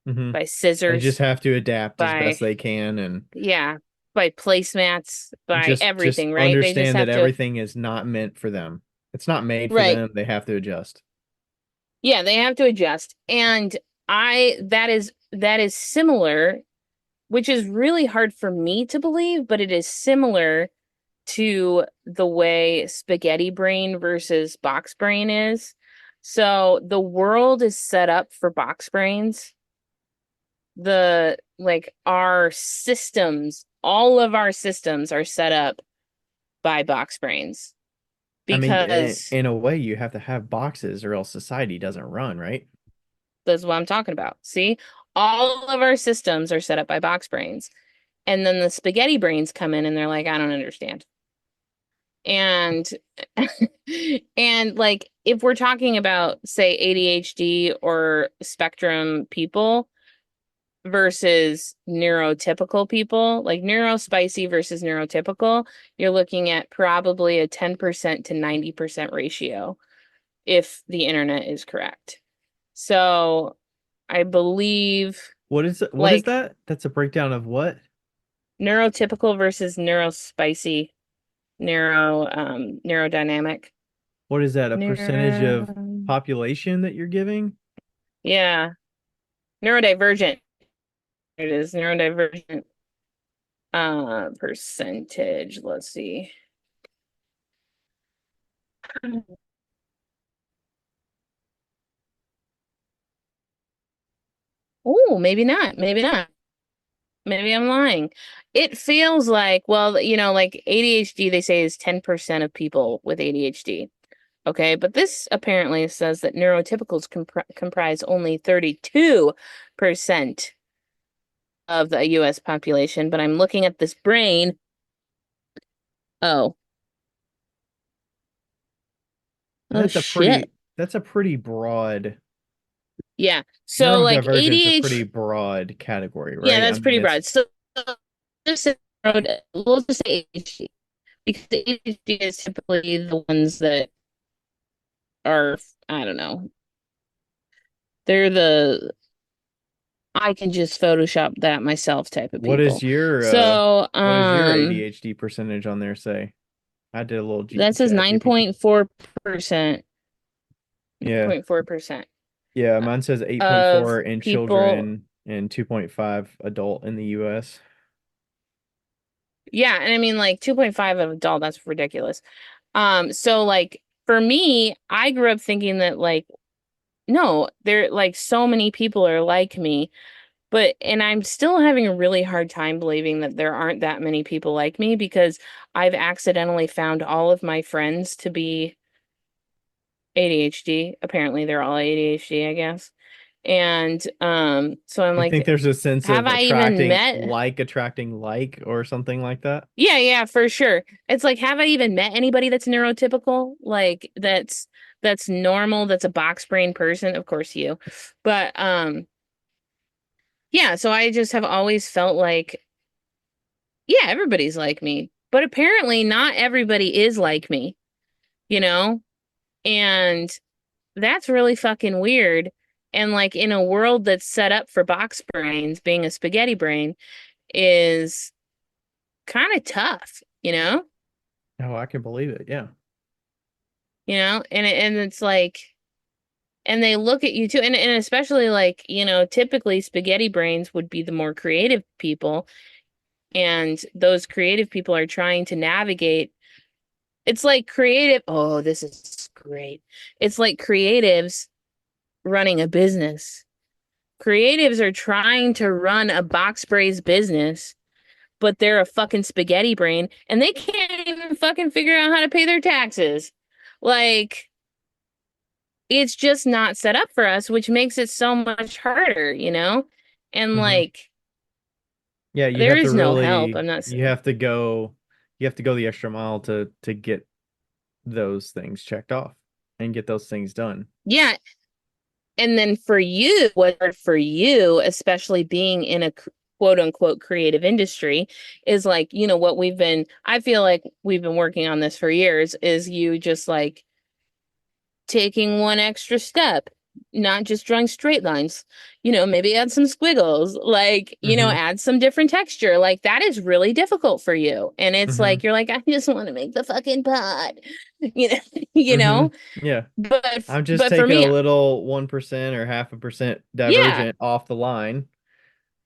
Hmm.
by
They just
scissors,
have to adapt as
by
best they can and
yeah, by placemats, by
just
everything, right? They just
understand that
have to
everything is not meant for them. It's not made for
right.
them. They have to adjust.
Yeah, they have to adjust. And that is similar, which is really hard for me to believe, but it is similar to the way spaghetti brain versus box brain is. So the world is set up for box brains. The like our systems, all of our systems are set up by box brains
I mean,
because
in a way, you have to have boxes or else society doesn't run, right?
that's what I'm talking about. See, all of our systems are set up by box brains. And then the spaghetti brains come in and they're like, I don't understand. And and like if we're talking about say ADHD or spectrum people versus neurotypical people, like neurospicy versus neurotypical, you're looking at probably a 10% to 90% ratio if the internet is correct. So I believe
What is it? What is
like
that? That's a breakdown of what?
neurotypical versus neurospicy, neurodynamic.
What is that? A percentage of
Neuro,
population that you're giving?
yeah, neurodivergent. It is neurodivergent percentage. Let's see. Oh, maybe not. Maybe not. Maybe I'm lying. It feels like, well, like ADHD, they say is 10% of people with ADHD. Okay, but this apparently says that neurotypicals comprise only 32% of the US population, but I'm looking at this brain. Oh, oh
That's a
shit.
pretty broad
Yeah. So like
neurodivergence, a pretty
ADHD,
broad category,
yeah,
right? I
that's
mean,
pretty
it's
broad. So just say we'll just say ADHD because the ADHD is typically the ones that are, I don't know, they're the I can just Photoshop that myself type of
what is
people.
your
So,
what does your ADHD percentage on there say? I did a little
that says
chat GPT.
9.4%,
Yeah.
9.4%
Yeah, mine says
of
8.4 in
people.
children and 2.5 adult in the US.
Yeah, and I mean like 2.5 of adult, that's ridiculous. So like for me, I grew up thinking that like no, there like so many people are like me, but and I'm still having a really hard time believing that there aren't that many people like me because I've accidentally found all of my friends to be ADHD. Apparently they're all ADHD, I guess. And so I'm
You think
like,
there's a sense
have
of
I even
attracting
met?
attracting like or something like that?
Yeah, yeah, for sure. It's like, have I even met anybody that's neurotypical? Like that's normal, that's a box brain person? Of course you. But yeah, so I just have always felt like, yeah, everybody's like me. But apparently not everybody is like me, you know? And that's really fucking weird. And like in a world that's set up for box brains, being a spaghetti brain is kind of tough, you know?
Oh, I can believe it. Yeah.
And it's like and they look at you too and especially like, typically spaghetti brains would be the more creative people and those creative people are trying to navigate. It's like creative, oh, this is great. It's like creatives running a business. Creatives are trying to run a box brace business, but they're a fucking spaghetti brain and they can't even fucking figure out how to pay their taxes. Like, it's just not set up for us, which makes it so much harder, you know? And
Hmm.
like,
Yeah, you
there
have to
is no help.
really
I'm not,
you have to go the extra mile to get those things checked off and get those things done.
yeah. And then for you, for you, especially being in a quote unquote creative industry, is like, I feel like we've been working on this for years, is you just like taking one extra step, not just drawing straight lines, maybe add some squiggles, like,
Hmm.
add some different texture. Like that is really difficult for you. And it's
Hmm.
like, you're like, I just want to make the fucking pot, you know,
Hmm. Yeah.
but,
I'm just
but for
taking a
me,
little 1% or half a percent
yeah,
divergent off the line.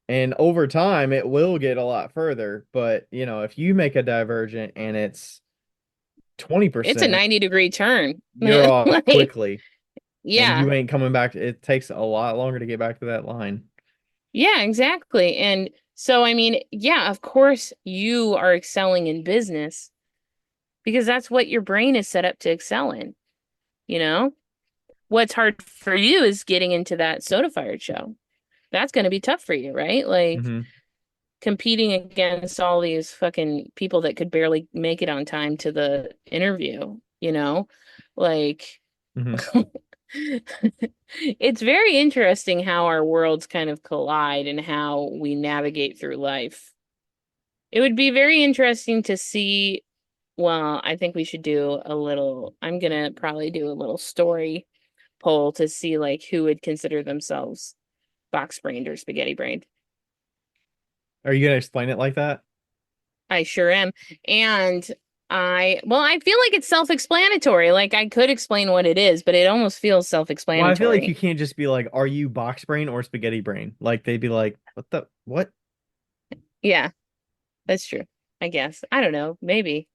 And over time, it will get a lot further. But, if you make a divergent and it's
it's a
20%,
90-degree turn.
you're off
Like,
quickly and
yeah,
you ain't coming back. It takes a lot longer to get back to that line.
yeah, exactly. And so, I mean, yeah, of course you are excelling in business because that's what your brain is set up to excel in, you know? What's hard for you is getting into that soda fired show. That's going to be tough for you, right? Like,
Hmm.
competing against all these fucking people that could barely make it on time to the interview, you know? Like
Hmm.
it's very interesting how our worlds kind of collide and how we navigate through life. It would be very interesting to see. Well, I think we should do a little, I'm gonna probably do a little story poll to see like who would consider themselves box brained or spaghetti brained.
Are you gonna explain it like that?
I sure am. And well, I feel like it's self-explanatory. Like I could explain what it is, but it almost feels
Well, I feel like you
self-explanatory.
can't just be like, "Are you box brain or spaghetti brain?" Like they'd be like, "What the what?"
Yeah, that's true. I guess. I don't know. Maybe.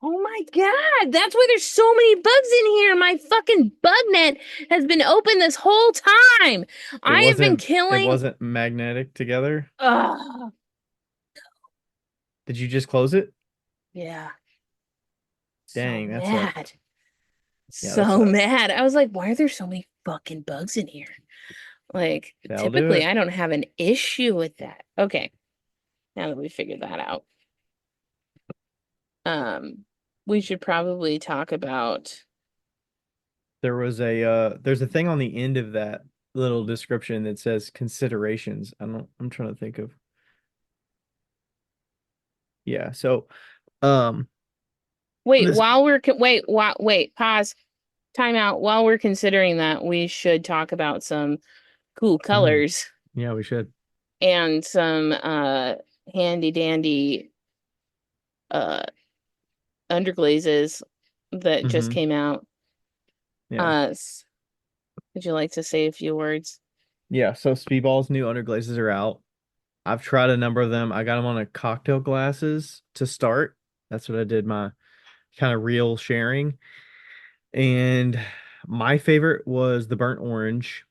Oh my God, that's why there's so many bugs in here. My fucking bug net has been open this whole time.
It
I have been
wasn't
killing.
magnetic together.
Ugh.
Did you just close it?
Yeah. So
Dang, that sucked.
mad.
Yeah, that
So
sucks.
mad. I was like, why are there so many fucking bugs in here? Like,
That'll do
typically
it.
I don't have an issue with that. Okay, now that we figured that out, um, we should probably talk about.
There's a thing on the end of that little description that says considerations. I'm trying to think of. Yeah, so um
Wait,
this
wait, pause, time out. While we're considering that, we should talk about some cool
mhm.
colors
Yeah, we should.
and some handy dandy uh underglazes that just
Hmm.
came out.
Yeah.
Would you like to say a few words?
Yeah, so Speedball's new underglazes are out. I've tried a number of them. I got them on a cocktail glasses to start. That's what I did my kind of real sharing. And my favorite was the burnt orange.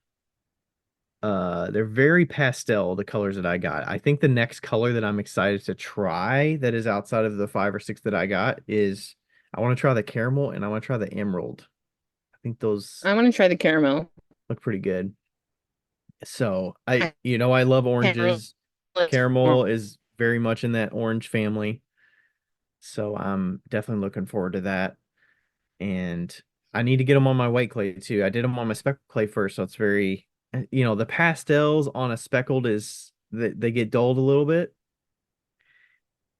They're very pastel, the colors that I got. I think the next color that I'm excited to try that is outside of the five or six that I got is I want to try the caramel and I want to try the emerald. I think those
I want to try the caramel.
look pretty good. So I love
Caramel
oranges.
is more.
Caramel is very much in that orange family. So I'm definitely looking forward to that. And I need to get them on my white clay too. I did them on my speckled clay first, so it's very, the pastels on a speckled is they get dulled a little bit,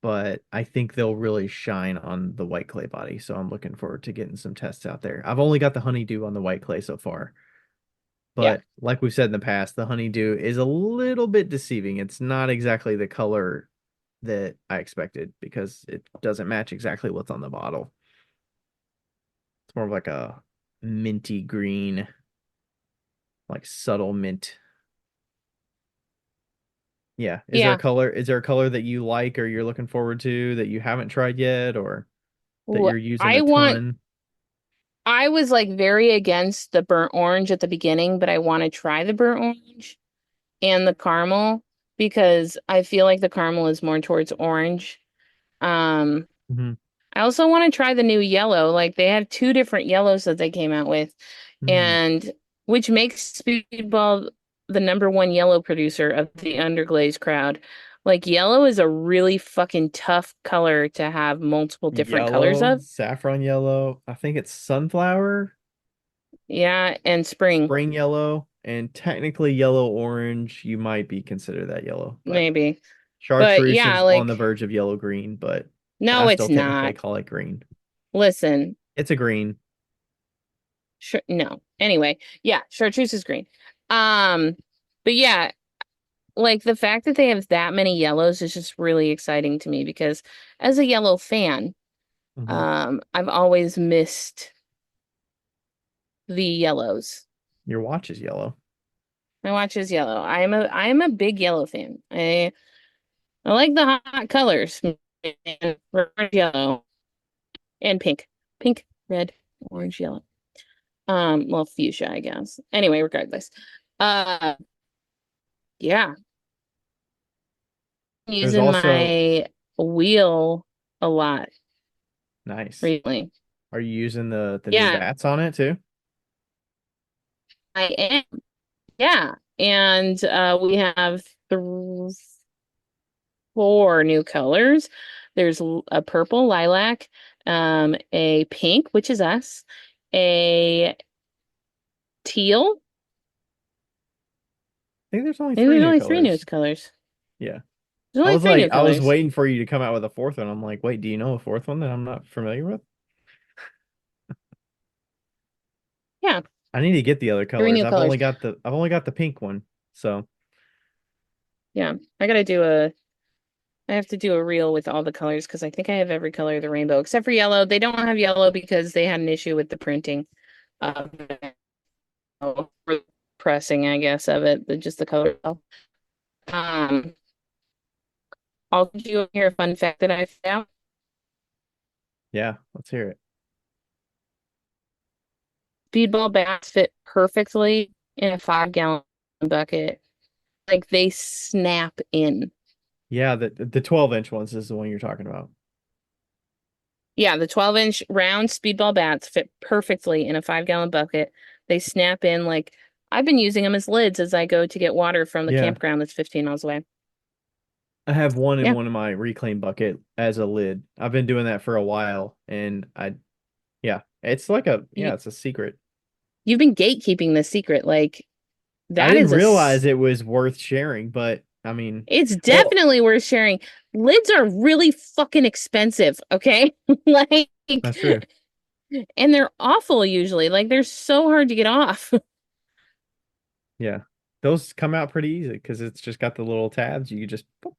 but I think they'll really shine on the white clay body. So I'm looking forward to getting some tests out there. I've only got the honeydew on the white clay so far,
Yeah,
but like we've said in the past, the honeydew is a little bit deceiving. It's not exactly the color that I expected because it doesn't match exactly what's on the bottle. It's more of like a minty green, like subtle mint. Yeah.
yeah.
Is there a color that you like or you're looking forward to that you haven't tried yet or that
Wh-
you're using a
I want.
ton?
I was like very against the burnt orange at the beginning, but I want to try the burnt orange and the caramel because I feel like the caramel is more towards orange. Um,
Hmm.
I also want to try the new yellow. Like they have two different yellows that they came out with,
Hmm.
and which makes Speedball the number one yellow producer of the underglaze crowd. Like yellow is a really fucking tough color to have multiple different colors
Yellow,
of.
saffron yellow. I think it's sunflower,
Yeah, and spring,
spring yellow, and technically yellow orange. You might be considered that yellow, but
maybe. But
chartreuse
yeah,
is on the
like
verge of yellow green, but I
no,
still
it's
technically
not.
call it green.
Listen,
It's a green.
sure, no. Anyway, yeah, chartreuse is green. Um, but yeah, like the fact that they have that many yellows is just really exciting to me because as a yellow fan,
Hmm.
I've always missed the yellows.
Your watch is yellow.
My watch is yellow. I am a big yellow fan. I like the hot colors, man. Red, yellow, and pink. Pink, red, orange, yellow. Well, fuchsia, I guess. Anyway, regardless. Uh, yeah,
There's
using
also
my wheel a lot
nice.
recently.
Are you using the new
Yeah,
bats on it too?
I am. Yeah. And we have th four new colors. There's a purple lilac, a pink, which is us, a teal.
I think there's only
Maybe
three
there's
new
only three new
colors.
colors.
Yeah.
There's only three new
I was
colors.
waiting for you to come out with a fourth one. I'm like, wait, do you know a fourth one that I'm not familiar with?
Yeah,
I need to get the other
three
colors.
new colors.
I've only got the pink one. So
Yeah, I have to do a reel with all the colors because I think I have every color of the rainbow except for yellow. They don't have yellow because they had an issue with the printing of it, or pressing, I guess, of it, just the color itself. Um, I'll give you here a fun fact that I found.
yeah, let's hear it.
Speedball bats fit perfectly in a 5-gallon bucket. Like they snap in.
Yeah, the 12-inch ones is the one you're talking about.
Yeah, the 12-inch round speedball bats fit perfectly in a 5-gallon bucket. They snap in like I've been using them as lids as I go to get water from the
Yeah.
campground that's 15 miles away.
I have one in
Yeah.
one of my reclaim bucket as a lid. I've been doing that for a while and yeah, it's like
You,
it's a secret.
you've been gatekeeping this secret. Like
I
that
didn't
is
realize it was worth sharing, but I mean,
it's
well,
definitely worth sharing. Lids are really fucking expensive, okay? Like,
that's true.
and they're awful usually. Like they're so hard to get off.
Yeah. Those come out pretty easy because it's just got the little tabs. You just, boop.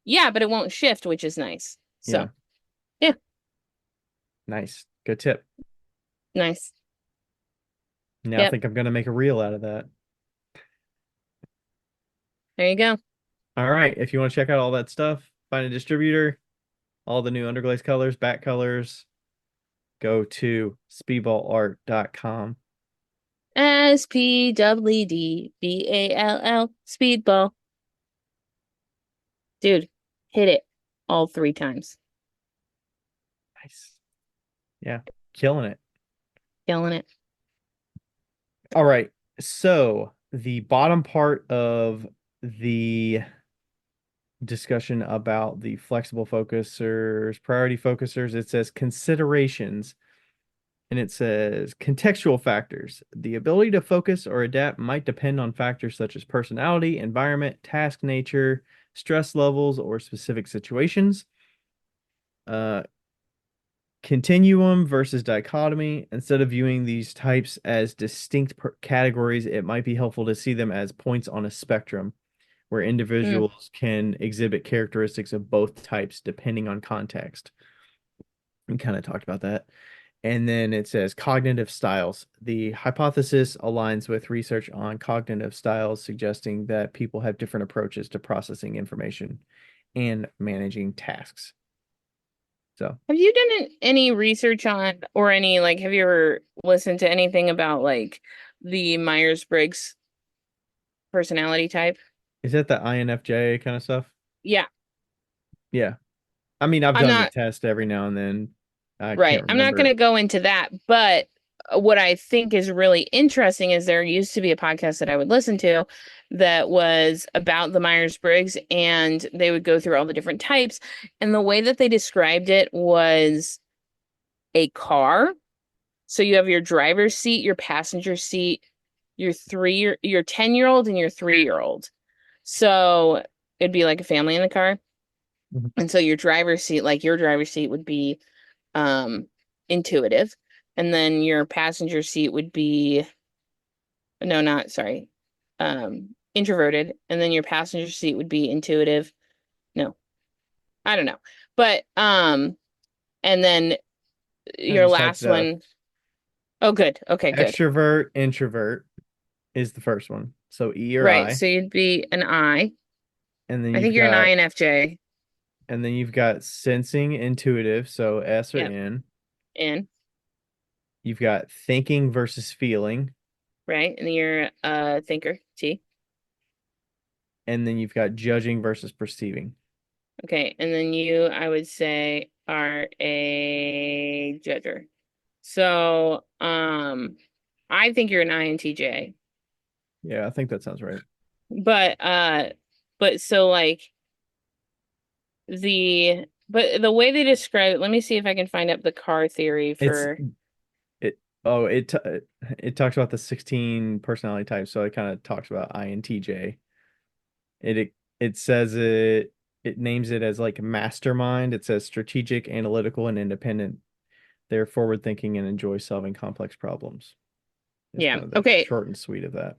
Yeah, but it won't shift, which is nice. So,
Yeah,
yeah,
nice. Good tip.
nice.
Now I
Yep,
think I'm gonna make a reel out of that.
there you go.
All right. If you want to check out all that stuff, find a distributor, all the new underglaze colors, back colors, go to speedballart.com.
SPWDBALL Speedball. Dude, hit it all three times.
Nice. Yeah, killing it.
Killing it.
All right. So the bottom part of the discussion about the flexible focusers, priority focusers, it says considerations. And it says contextual factors. The ability to focus or adapt might depend on factors such as personality, environment, task nature, stress levels, or specific situations. Uh, Continuum versus dichotomy. Instead of viewing these types as distinct categories, it might be helpful to see them as points on a spectrum where
Mm.
individuals can exhibit characteristics of both types depending on context. We kind of talked about that. And then it says cognitive styles. The hypothesis aligns with research on cognitive styles, suggesting that people have different approaches to processing information and managing tasks. So,
Have you done any research on, or any, like, have you ever listened to anything about, like, the Myers-Briggs personality type?
is that the INFJ kind of stuff?
Yeah,
Yeah. I mean, I've
I'm
done the
not,
test every now and then. I
right.
can't
I'm not going to
remember.
go into that, but what I think is really interesting is there used to be a podcast that I would listen to that was about the Myers-Briggs, and they would go through all the different types. And the way that they described it was a car. So you have your driver's seat, your passenger seat, your 10-year-old and your 3-year-old. So it'd be like a family in the car.
Mhm.
And so your driver's seat would be um intuitive. And then your passenger seat would be, no, not, sorry, introverted. And then your passenger seat would be intuitive. No, I don't know. But and then
I
your
just typed
last
it up.
one, oh good. Okay, good.
Extrovert, introvert is the first one. So E or
Right.
I.
So you'd be an I.
And then
I think you're an INFJ.
you've got sensing, intuitive, so S or
Yep.
N.
In,
You've got thinking versus feeling,
right? And then you're a thinker, T.
and then you've got judging versus perceiving.
Okay. And then you, I would say, are a judger. So, I think you're an INTJ.
Yeah, I think that sounds right.
But so like the way they describe it, let me see if I can find up the car theory
It's
for.
it oh it talks about the 16 personality types, so it kind of talks about INTJ. It says it names it as like mastermind. It says strategic, analytical, and independent. They're forward thinking and enjoy solving complex problems. It's
Yeah.
kind of the
Okay.
short and sweet of that.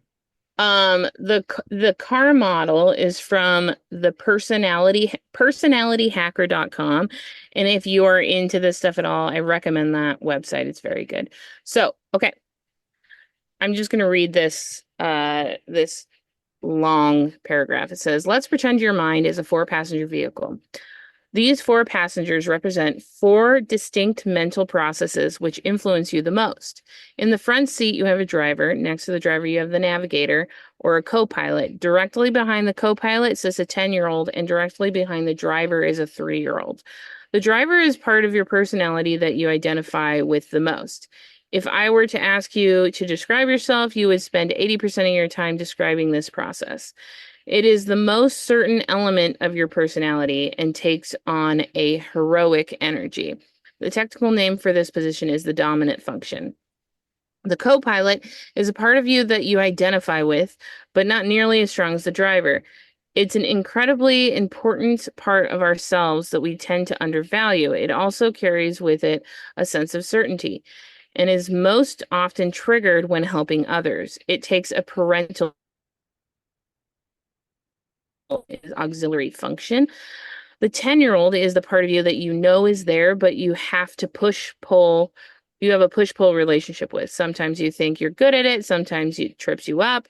The car model is from the personalityhacker.com. And if you are into this stuff at all, I recommend that website. It's very good. So, okay. I'm just gonna read this long paragraph. It says, let's pretend your mind is a four-passenger vehicle. These four passengers represent four distinct mental processes which influence you the most. In the front seat, you have a driver. Next to the driver, you have the navigator or a co-pilot. Directly behind the co-pilot sits a 10-year-old, and directly behind the driver is a 3-year-old. The driver is part of your personality that you identify with the most. If I were to ask you to describe yourself, you would spend 80% of your time describing this process. It is the most certain element of your personality and takes on a heroic energy. The technical name for this position is the dominant function. The co pilot is a part of you that you identify with, but not nearly as strong as the driver. It's an incredibly important part of ourselves that we tend to undervalue. It also carries with it a sense of certainty and is most often triggered when helping others. It takes a parental auxiliary function. The 10-year-old is the part of you that you know is there, but you have to push pull. You have a push pull relationship with. Sometimes you think you're good at it, sometimes it trips you up.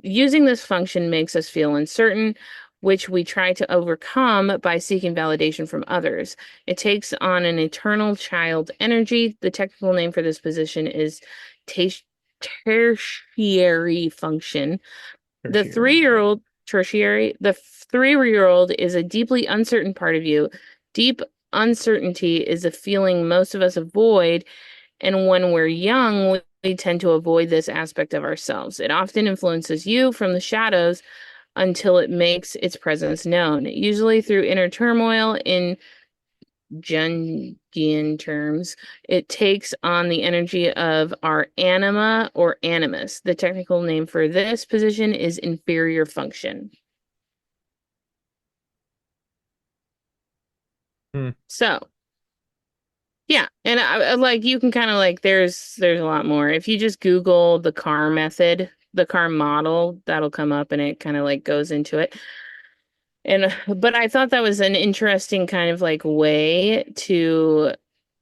Using this function makes us feel uncertain, which we try to overcome by seeking validation from others. It takes on an eternal child energy. The technical name for this position is tertiary function. The
Tertiary.
3-year-old tertiary, the 3-year-old is a deeply uncertain part of you. Deep uncertainty is a feeling most of us avoid, and when we're young, we tend to avoid this aspect of ourselves. It often influences you from the shadows until it makes its presence known, usually through inner turmoil. In Jungian terms, it takes on the energy of our anima or animus. The technical name for this position is inferior function.
Hmm.
So, yeah, and like you can kind of like there's a lot more. If you just Google the car method, the car model, that'll come up and it kind of like goes into it. And but I thought that was an interesting kind of like way to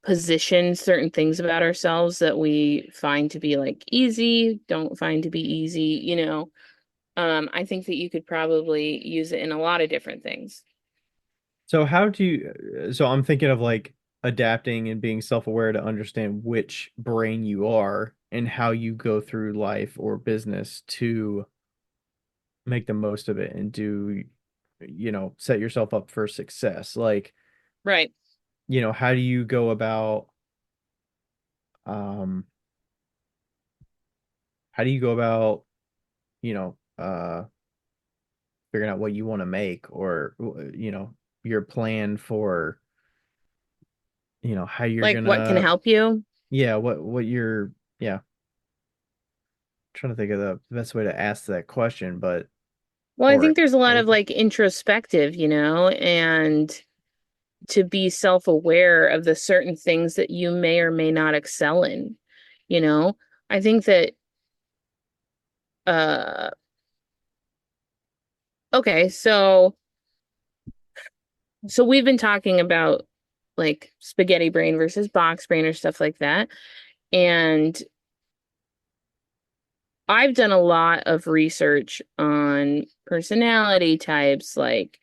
position certain things about ourselves that we find to be like easy, don't find to be easy, you know. I think that you could probably use it in a lot of different things.
So how do you, so I'm thinking of like adapting and being self-aware to understand which brain you are and how you go through life or business to make the most of it and do, set yourself up for success. Like,
Right.
how do you go about, um, how do you go about, you know, uh, figuring out what you want to make or, your plan for, how you're
Like what can
gonna,
help you?
yeah, what you're, yeah. Trying to think of the best way to ask that question, but
Well, I
or
think there's a lot of
anything.
like introspective, you know, and to be self-aware of the certain things that you may or may not excel in, you know. I think that uh okay, so we've been talking about like spaghetti brain versus box brain or stuff like that. And I've done a lot of research on personality types. Like,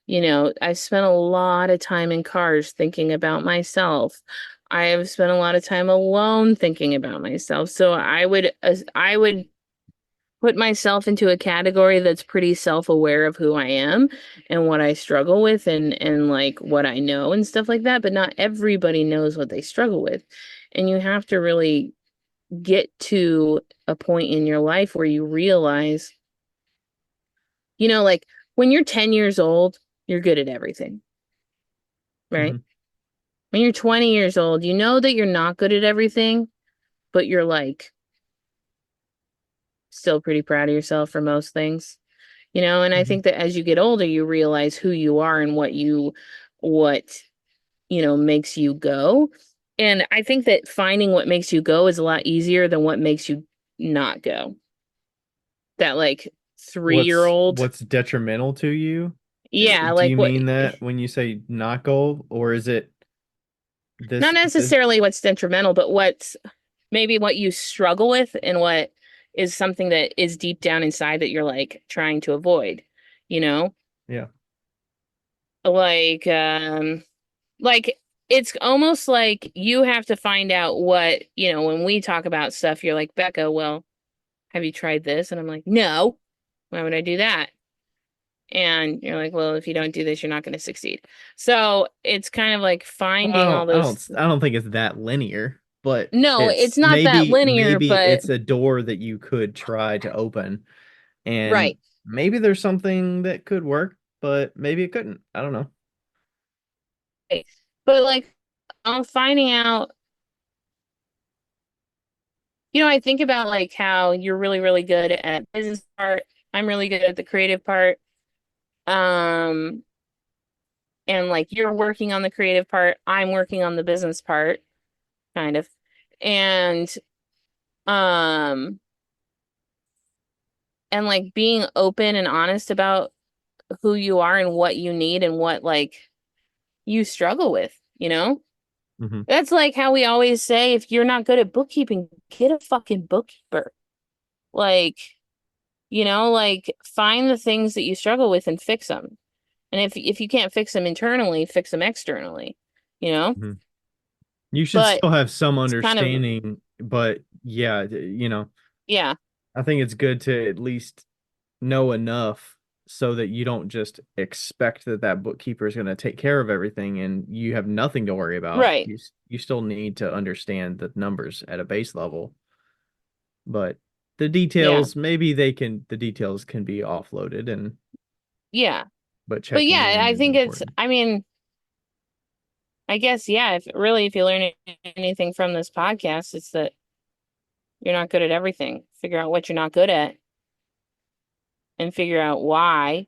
you know, I've spent a lot of time in cars thinking about myself. I have spent a lot of time alone thinking about myself. So I would put myself into a category that's pretty self-aware of who I am and what I struggle with and like what I know and stuff like that, but not everybody knows what they struggle with. And you have to really get to a point in your life where you realize You know, like when you're 10 years old, you're good at everything, right?
Hmm.
When you're 20 years old, you know that you're not good at everything, but you're like still pretty proud of yourself for most things. You know, and I
Hmm.
think that as you get older, you realize who you are and what, makes you go. And I think that finding what makes you go is a lot easier than what makes you not go. That like 3 year old.
What's detrimental to you?
Yeah,
Do
like
you
what,
mean that when you say not goal, or is it
not
this?
necessarily what's detrimental, but what's maybe what you struggle with and what is something that is deep down inside that you're like trying to avoid, you know?
Yeah.
Like, like it's almost like you have to find out what, when we talk about stuff, you're like, Becca, well, have you tried this? And I'm like, no, why would I do that? And you're like, well, if you don't do this, you're not going to succeed. So it's kind of like
Well,
finding all those.
I don't think it's that linear, but
No, it's
it's
not that linear,
maybe
but
it's a door that you could try to open, and
right.
maybe there's something that could work, but maybe it couldn't. I don't know.
But like, I'm finding out, I think about like how you're really, really good at business part. I'm really good at the creative part. Um, and like you're working on the creative part, I'm working on the business part, kind of. And um and like being open and honest about who you are and what you need and what like you struggle with, you know?
Hmm.
That's like how we always say if you're not good at bookkeeping, get a fucking bookkeeper. Like, like find the things that you struggle with and fix them. And if you can't fix them internally, fix them externally, you know?
Hmm. You should
But
still have some
it's kind of
understanding, but yeah,
yeah,
I think it's good to at least know enough so that you don't just expect that that bookkeeper is going to take care of everything and you have nothing to worry about.
right.
You still need to understand the numbers at a base level, but
Yeah.
the details can be offloaded, and
Yeah.
but
But
checking
yeah,
in
I
is
think
important.
I mean, I guess, yeah, if you learn anything from this podcast, it's that you're not good at everything. Figure out what you're not good at and figure out why.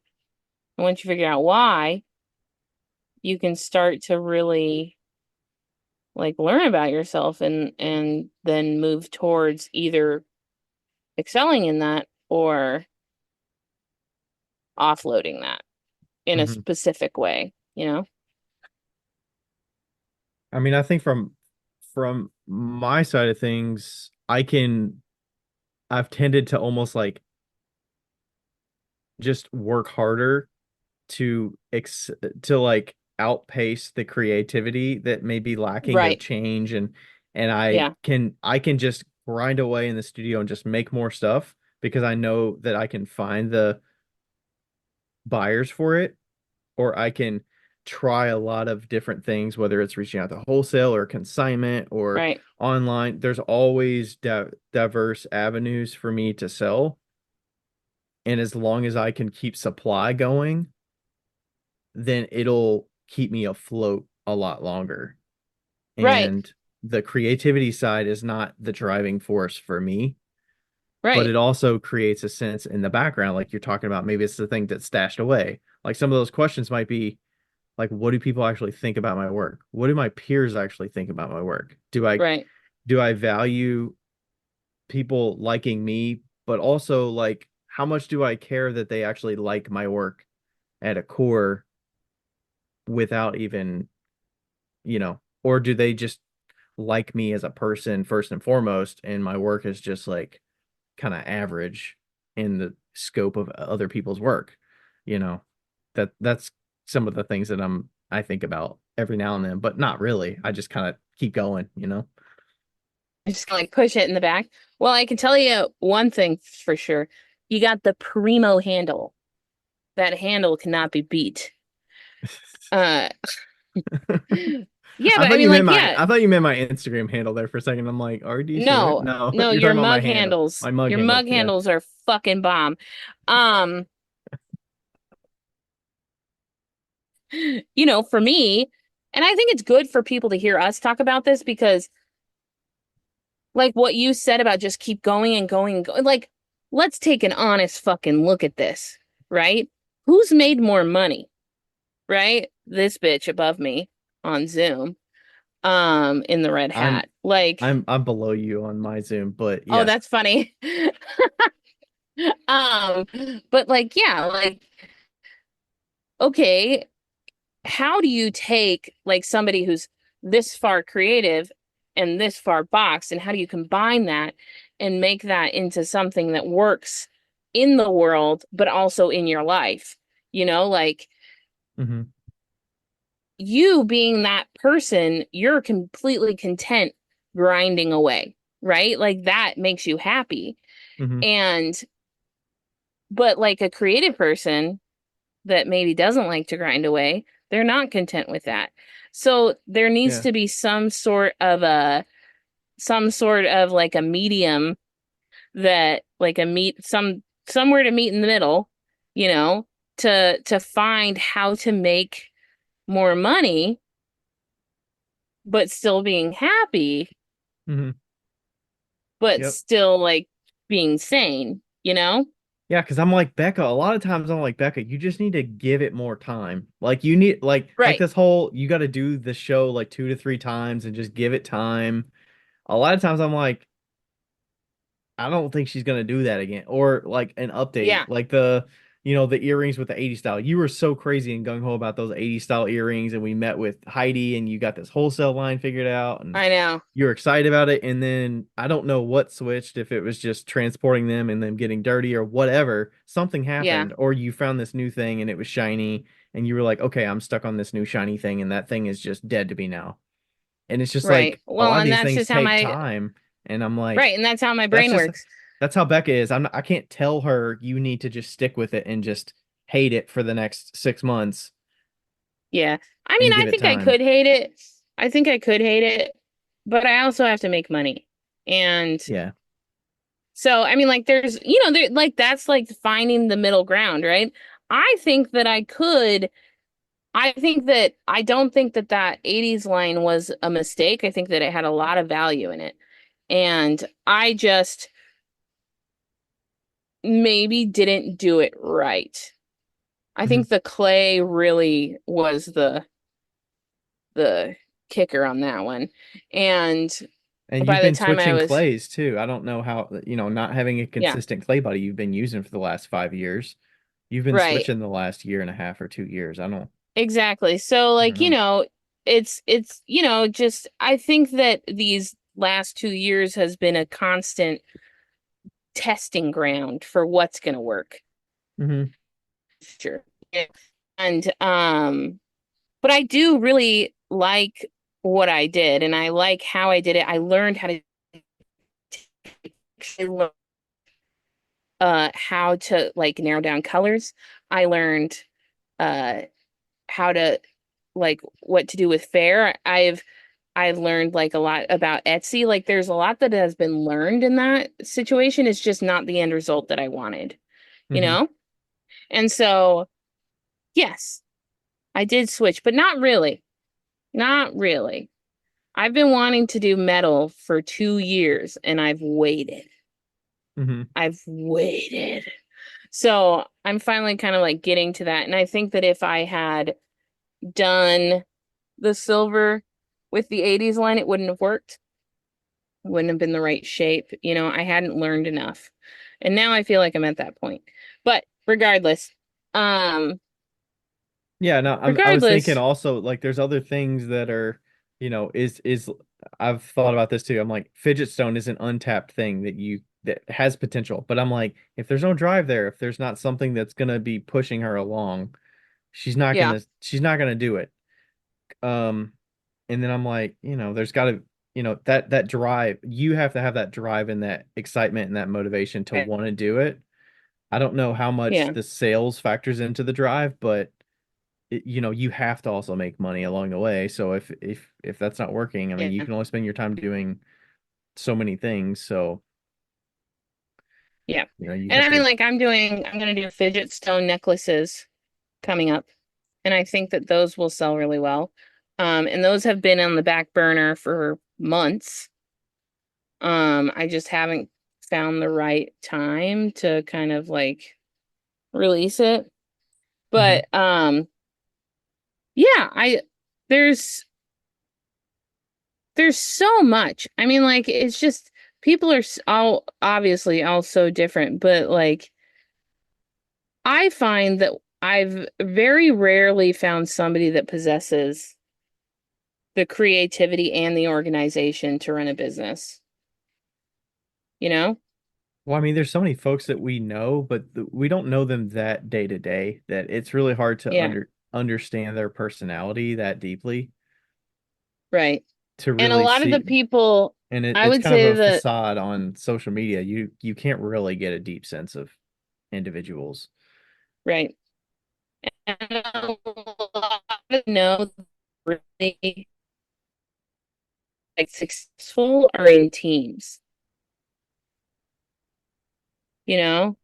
And once you figure out why, you can start to really like learn about yourself and then move towards either excelling in that or offloading that in a
Hmm.
specific way, you know?
I mean, I think from my side of things, I've tended to almost like just work harder to ex to like outpace the creativity that may be lacking of
Right.
change, and
Yeah.
I can just grind away in the studio and just make more stuff because I know that I can find the buyers for it, or I can try a lot of different things, whether it's reaching out to wholesale or consignment or
Right.
online. There's always diverse avenues for me to sell, and as long as I can keep supply going, then it'll keep me afloat a lot longer.
Right.
And the creativity side is not the driving force for me, but
Right.
it also creates a sense in the background, like you're talking about. Maybe it's the thing that's stashed away. Like some of those questions might be like, what do people actually think about my work? What do my peers actually think about my work?
Right.
Do I value people liking me, but also like how much do I care that they actually like my work at a core without even, or do they just like me as a person first and foremost, and my work is just like kind of average in the scope of other people's work, you know? That's some of the things that I think about every now and then, but not really. I just kind of keep going, you know?
Just like push it in the back. Well, I can tell you one thing for sure. You got the primo handle. That handle cannot be beat. Uh yeah, but I mean like yeah,
I thought you meant my Instagram handle there for a second. I'm like, RDC?
no,
No,
no,
you're
your
talking about
mug handles.
my mug
Your
handle.
mug
Yeah.
handles are fucking bomb. Um for me, and I think it's good for people to hear us talk about this because like what you said about just keep going and going and going, like let's take an honest fucking look at this, right? Who's made more money, right? This bitch above me on Zoom, in the red
I'm
hat. Like,
I'm below you on my Zoom, but
oh,
yes.
that's funny. Um, but like, yeah, like, okay, how do you take like somebody who's this far creative and this far boxed, and how do you combine that and make that into something that works in the world, but also in your life? Like
Hmm.
you being that person, you're completely content grinding away, right? Like that makes you happy.
Hmm.
And, but like a creative person that maybe doesn't like to grind away, they're not content with that. So there needs
Yeah.
to be some sort of like a medium that like a meet somewhere to meet in the middle, you know, to find how to make more money but still being happy,
Hmm.
but
Yep.
still like being sane.
Yeah, because I'm like Becca. A lot of times I'm like Becca. You just need to give it more time. Like you need like
Right.
this whole you got to do the show like 2 to 3 times and just give it time. A lot of times I'm like, I don't think she's gonna do that again. Or like an update,
Yeah,
like the earrings with the 80 style. You were so crazy and gung ho about those 80 style earrings, and we met with Heidi, and you got this wholesale line figured out, and
I know.
you're excited about it. And then I don't know what switched, if it was just transporting them and them getting dirty or whatever. Something
Yeah,
happened, or you found this new thing and it was shiny, and you were like, okay, I'm stuck on this new shiny thing, and that thing is just dead to me now. And it's just
right.
like a
Well,
lot of
and
these
that's
things
just how
take
my
time, and I'm like,
right, and that's how my
that's
brain
just
works.
that's how Becca is. I can't tell her you need to just stick with it and just hate it for the next 6 months
Yeah. I mean,
and
I
give it
think I
time.
could hate it. I think I could hate it, but I also have to make money. And
Yeah.
so, I mean, like, there, like, that's like finding the middle ground, right? I think that I don't think that that 80s line was a mistake. I think that it had a lot of value in it. And I just maybe didn't do it right. I
Hmm.
think the clay really was the kicker on that one. And
And you've
by the
been
time I
switching
was,
clays too. I don't know how, not having a
yeah,
consistent clay buddy you've been using for the last 5 years. You've been
right,
switching the last year and a half or 2 years.
exactly. So
I don't
like,
know.
it's, just I think that these last 2 years has been a constant testing ground for what's going to work.
Hmm.
Sure. Yeah. And but I do really like what I did and I like how I did it. I learned how to like narrow down colors. I learned uh how to like what to do with fair. I've learned like a lot about Etsy. Like there's a lot that has been learned in that situation. It's just not the end result that I wanted, you
Hmm.
know? And so, yes, I did switch, but not really. Not really. I've been wanting to do metal for 2 years and I've waited.
Hmm.
I've waited. So I'm finally kind of like getting to that. And I think that if I had done the silver with the 80s line, it wouldn't have worked. It wouldn't have been the right shape. I hadn't learned enough. And now I feel like I'm at that point. But regardless, um,
Yeah, no, I was thinking
regardless,
also like there's other things that are, is I've thought about this too. I'm like fidget stone is an untapped thing that has potential, but I'm like if there's no drive there, if there's not something that's gonna be pushing her along,
yeah,
she's not gonna do it. Um, and then I'm like, there's gotta, that drive, you have to have that drive and that excitement and that motivation to
right,
want to do it. I don't know how much
yeah,
the sales factors into the drive, but you have to also make money along the way. So if that's not working, I mean, you
yeah,
can only spend your time doing so many things. So,
yeah.
you
And
have
I mean,
to.
like I'm gonna do fidget stone necklaces coming up. and I think that those will sell really well. And those have been on the back burner for months. I just haven't found the right time to kind of like release it.
Hmm.
But yeah, I there's there's so much. I mean, like it's just people are all obviously all so different, but like I find that I've very rarely found somebody that possesses the creativity and the organization to run a business, you know?
Well, I mean, there's so many folks that we know, but we don't know them that day to day that it's really hard to
Yeah,
understand their personality that deeply
right.
to
And a
really
lot of the
see.
people,
And
I
it's
would
kind of
say
a
that,
facade on social media. You can't really get a deep sense of individuals.
right. And a lot of know really like successful are in teams, you know?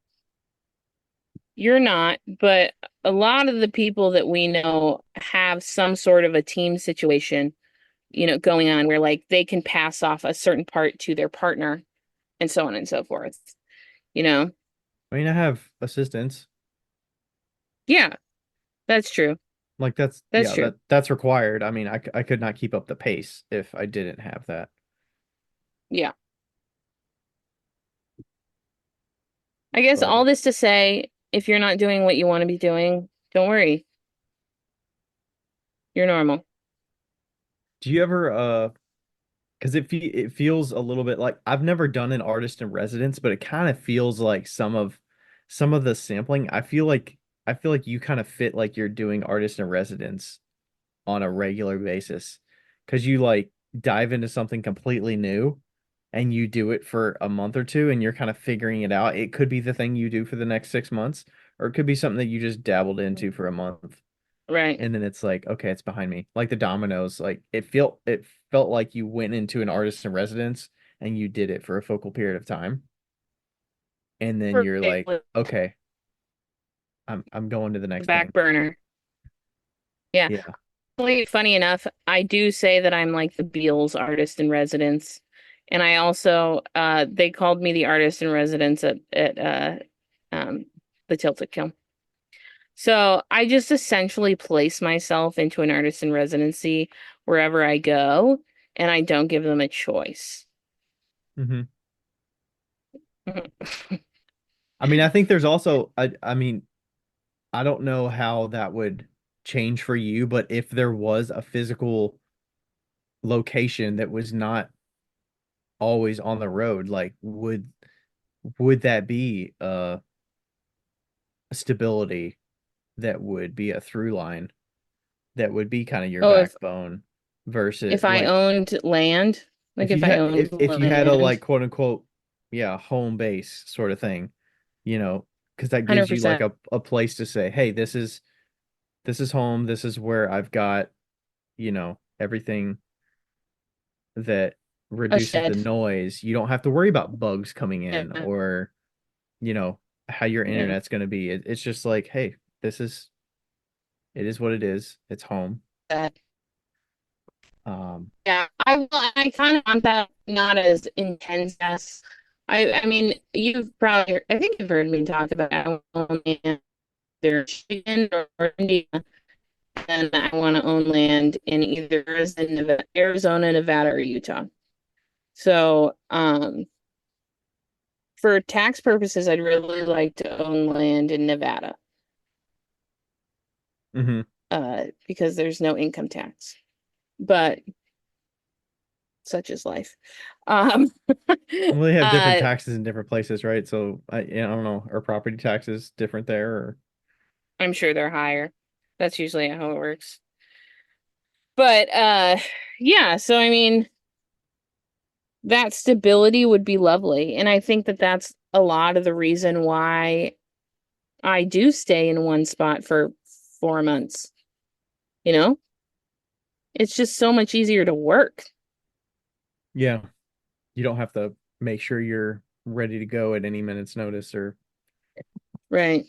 You're not, but a lot of the people that we know have some sort of a team situation, going on where like they can pass off a certain part to their partner and so on and so forth, you know?
I mean, I have assistants.
Yeah, that's true.
Like that's
That's
yeah,
true.
that's required. I mean, I could not keep up the pace if I didn't have that.
Yeah. I guess
But
all this to say, if you're not doing what you want to be doing, don't worry. You're normal.
do you ever because it feels a little bit like I've never done an artist in residence, but it kind of feels like some of the sampling. I feel like you kind of fit like you're doing artist in residence on a regular basis because you like dive into something completely new and you do it for a month or two and you're kind of figuring it out. It could be the thing you do for the next 6 months, or it could be something that you just dabbled into for a month
Right.
and then it's like, okay, it's behind me. Like the dominoes, like it felt like you went into an artist in residence and you did it for a focal period of time. And then you're
Right.
like, okay, I'm going to the next
Back
thing.
burner. Yeah.
Yeah.
Actually, funny enough, I do say that I'm like the Beals artist in residence. And I also they called me the artist in residence at um the Tilted Kiln. So I just essentially place myself into an artist in residency wherever I go, and I don't give them a choice.
Hmm. I mean, I think there's also I mean, I don't know how that would change for you, but if there was a physical location that was not always on the road, like would that be a stability that would be a through line that would be kind of your
Oh,
backbone versus
if I
like
owned land, like
if you
if I
had
owned
if you had a
land,
like quote unquote yeah home base sort of thing, you know, because that gives you like
100%
a place to say, hey, this is home, this is where I've got, everything that
a
reduces the
shed.
noise. You don't have to worry about bugs coming
Yeah,
in or, you know, how your
yeah.
internet's going to be. It's just like, hey, it is what it is. It's home.
That.
Um,
Yeah, I kind of want that not as intense as I mean, I think you've heard me talk about I want to own either Michigan or Indiana, and I want to own land in either Arizona, Nevada, or Utah. So, for tax purposes, I'd really like to own land in Nevada,
mhm.
because there's no income tax. But such is life. Um,
Well, they have different
uh,
taxes in different places, right? So I don't know. Are property taxes different there or?
I'm sure they're higher. That's usually how it works. But yeah, so I mean, that stability would be lovely. And I think that that's a lot of the reason why I do stay in one spot for 4 months, you know? It's just so much easier to work.
Yeah, you don't have to make sure you're ready to go at any minute's notice or
Right.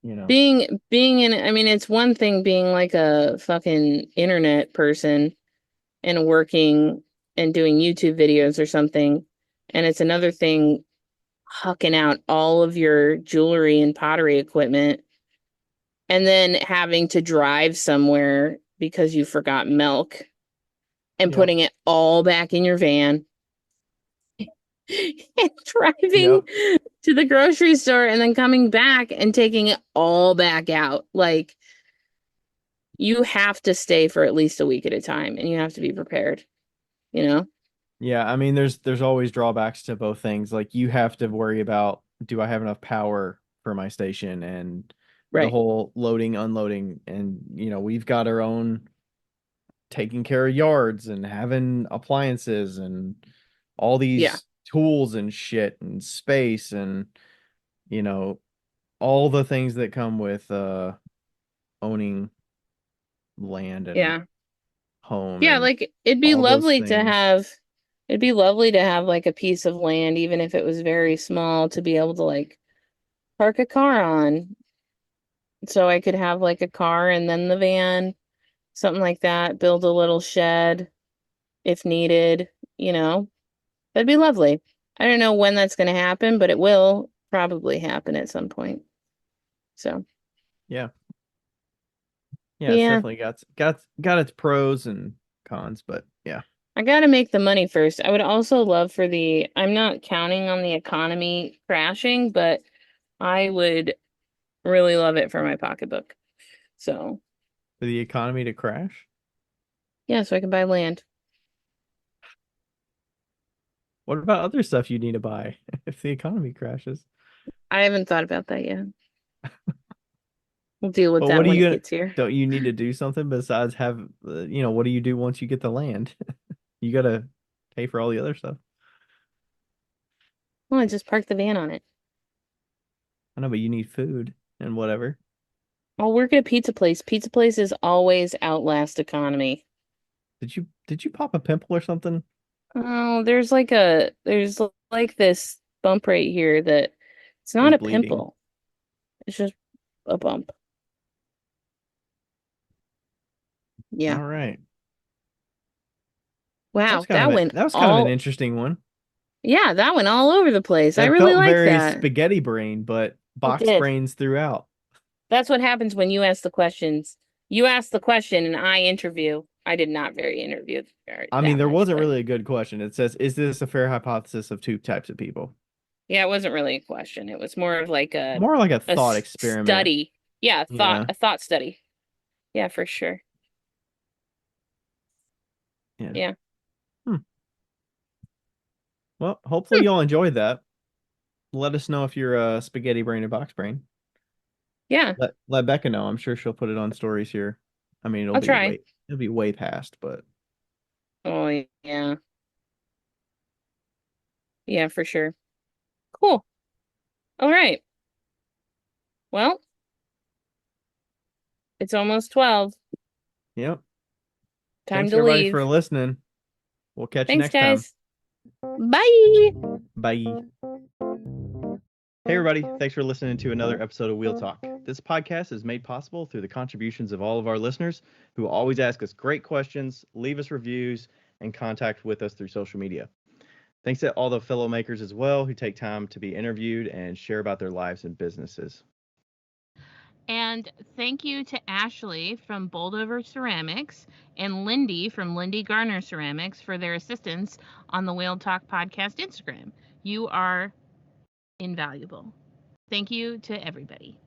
you know.
Being in, I mean, it's one thing being like a fucking internet person and working and doing YouTube videos or something, and it's another thing hucking out all of your jewelry and pottery equipment and then having to drive somewhere because you forgot milk and
Yep.
putting it all back in your van and driving
Yep.
to the grocery store and then coming back and taking it all back out. Like, you have to stay for at least a week at a time and you have to be prepared, you know?
Yeah, I mean there's always drawbacks to both things. Like you have to worry about, do I have enough power for my station, and the
Right.
whole loading, unloading, and we've got our own taking care of yards and having appliances and all
Yeah.
these tools and shit and space and you know all the things that come with owning land and
Yeah.
home
Yeah,
and
like
all those things.
it'd be lovely to have like a piece of land, even if it was very small, to be able to like park a car on. So I could have like a car and then the van, something like that, build a little shed if needed, you know. That'd be lovely. I don't know when that's going to happen, but it will probably happen at some point. So,
Yeah. Yeah, it's
yeah,
definitely got its pros and cons, but yeah.
I got to make the money first. I would also love for I'm not counting on the economy crashing, but I would really love it for my pocketbook. So,
For the economy to crash?
yeah, so I can buy land.
What about other stuff you need to buy if the economy crashes?
I haven't thought about that yet. We'll deal with
But
that
what are
when
you
it
gonna,
gets here.
don't you need to do something besides have, what do you do once you get the land? You gotta pay for all the other stuff.
Well, I just park the van on it.
I know, but you need food and whatever.
I'll work at a pizza place. Pizza places always outlast economy.
Did you pop a pimple or something?
Oh, there's like this bump right here that it's
Or
not
you
a
bleeding?
pimple. It's just a bump. Yeah.
All right.
Wow, that went
That was kind of an
all
interesting one.
yeah, that went all over the place. I
That
really
felt
like
very
that.
spaghetti brain, but
It
box
did.
brains throughout.
That's what happens when you ask the questions. You ask the question and I interview. I did not very interview
I mean,
that
there
much,
wasn't
but
really a good question. It says, "Is this a fair hypothesis of two types of people?"
yeah, it wasn't really a question. It was more of like
More like a
a
thought experiment.
study. Yeah,
Yeah.
a thought study. Yeah, for sure.
Yeah.
Yeah.
Hmm. Well, hopefully
Hmm.
y'all enjoyed that. Let us know if you're a spaghetti brain or box brain.
Yeah,
Let Becca know. I'm sure she'll put it on stories here. I mean,
I'll try.
it'll be way past, but
Oh, yeah. Yeah, for sure. Cool. All right. Well, it's almost 12.
yep.
Time
Thanks
to
everybody
leave.
for listening. We'll catch you
Thanks,
next time.
guys. Bye.
Bye. Hey, everybody. Thanks for listening to another episode of Wheel Talk. This podcast is made possible through the contributions of all of our listeners who always ask us great questions, leave us reviews, and contact with us through social media. Thanks to all the fellow makers as well who take time to be interviewed and share about their lives and businesses.
And thank you to Ashley from Boldover Ceramics and Lindy from Lindy Garner Ceramics for their assistance on the Whale Talk Podcast Instagram. You are invaluable. Thank you to everybody.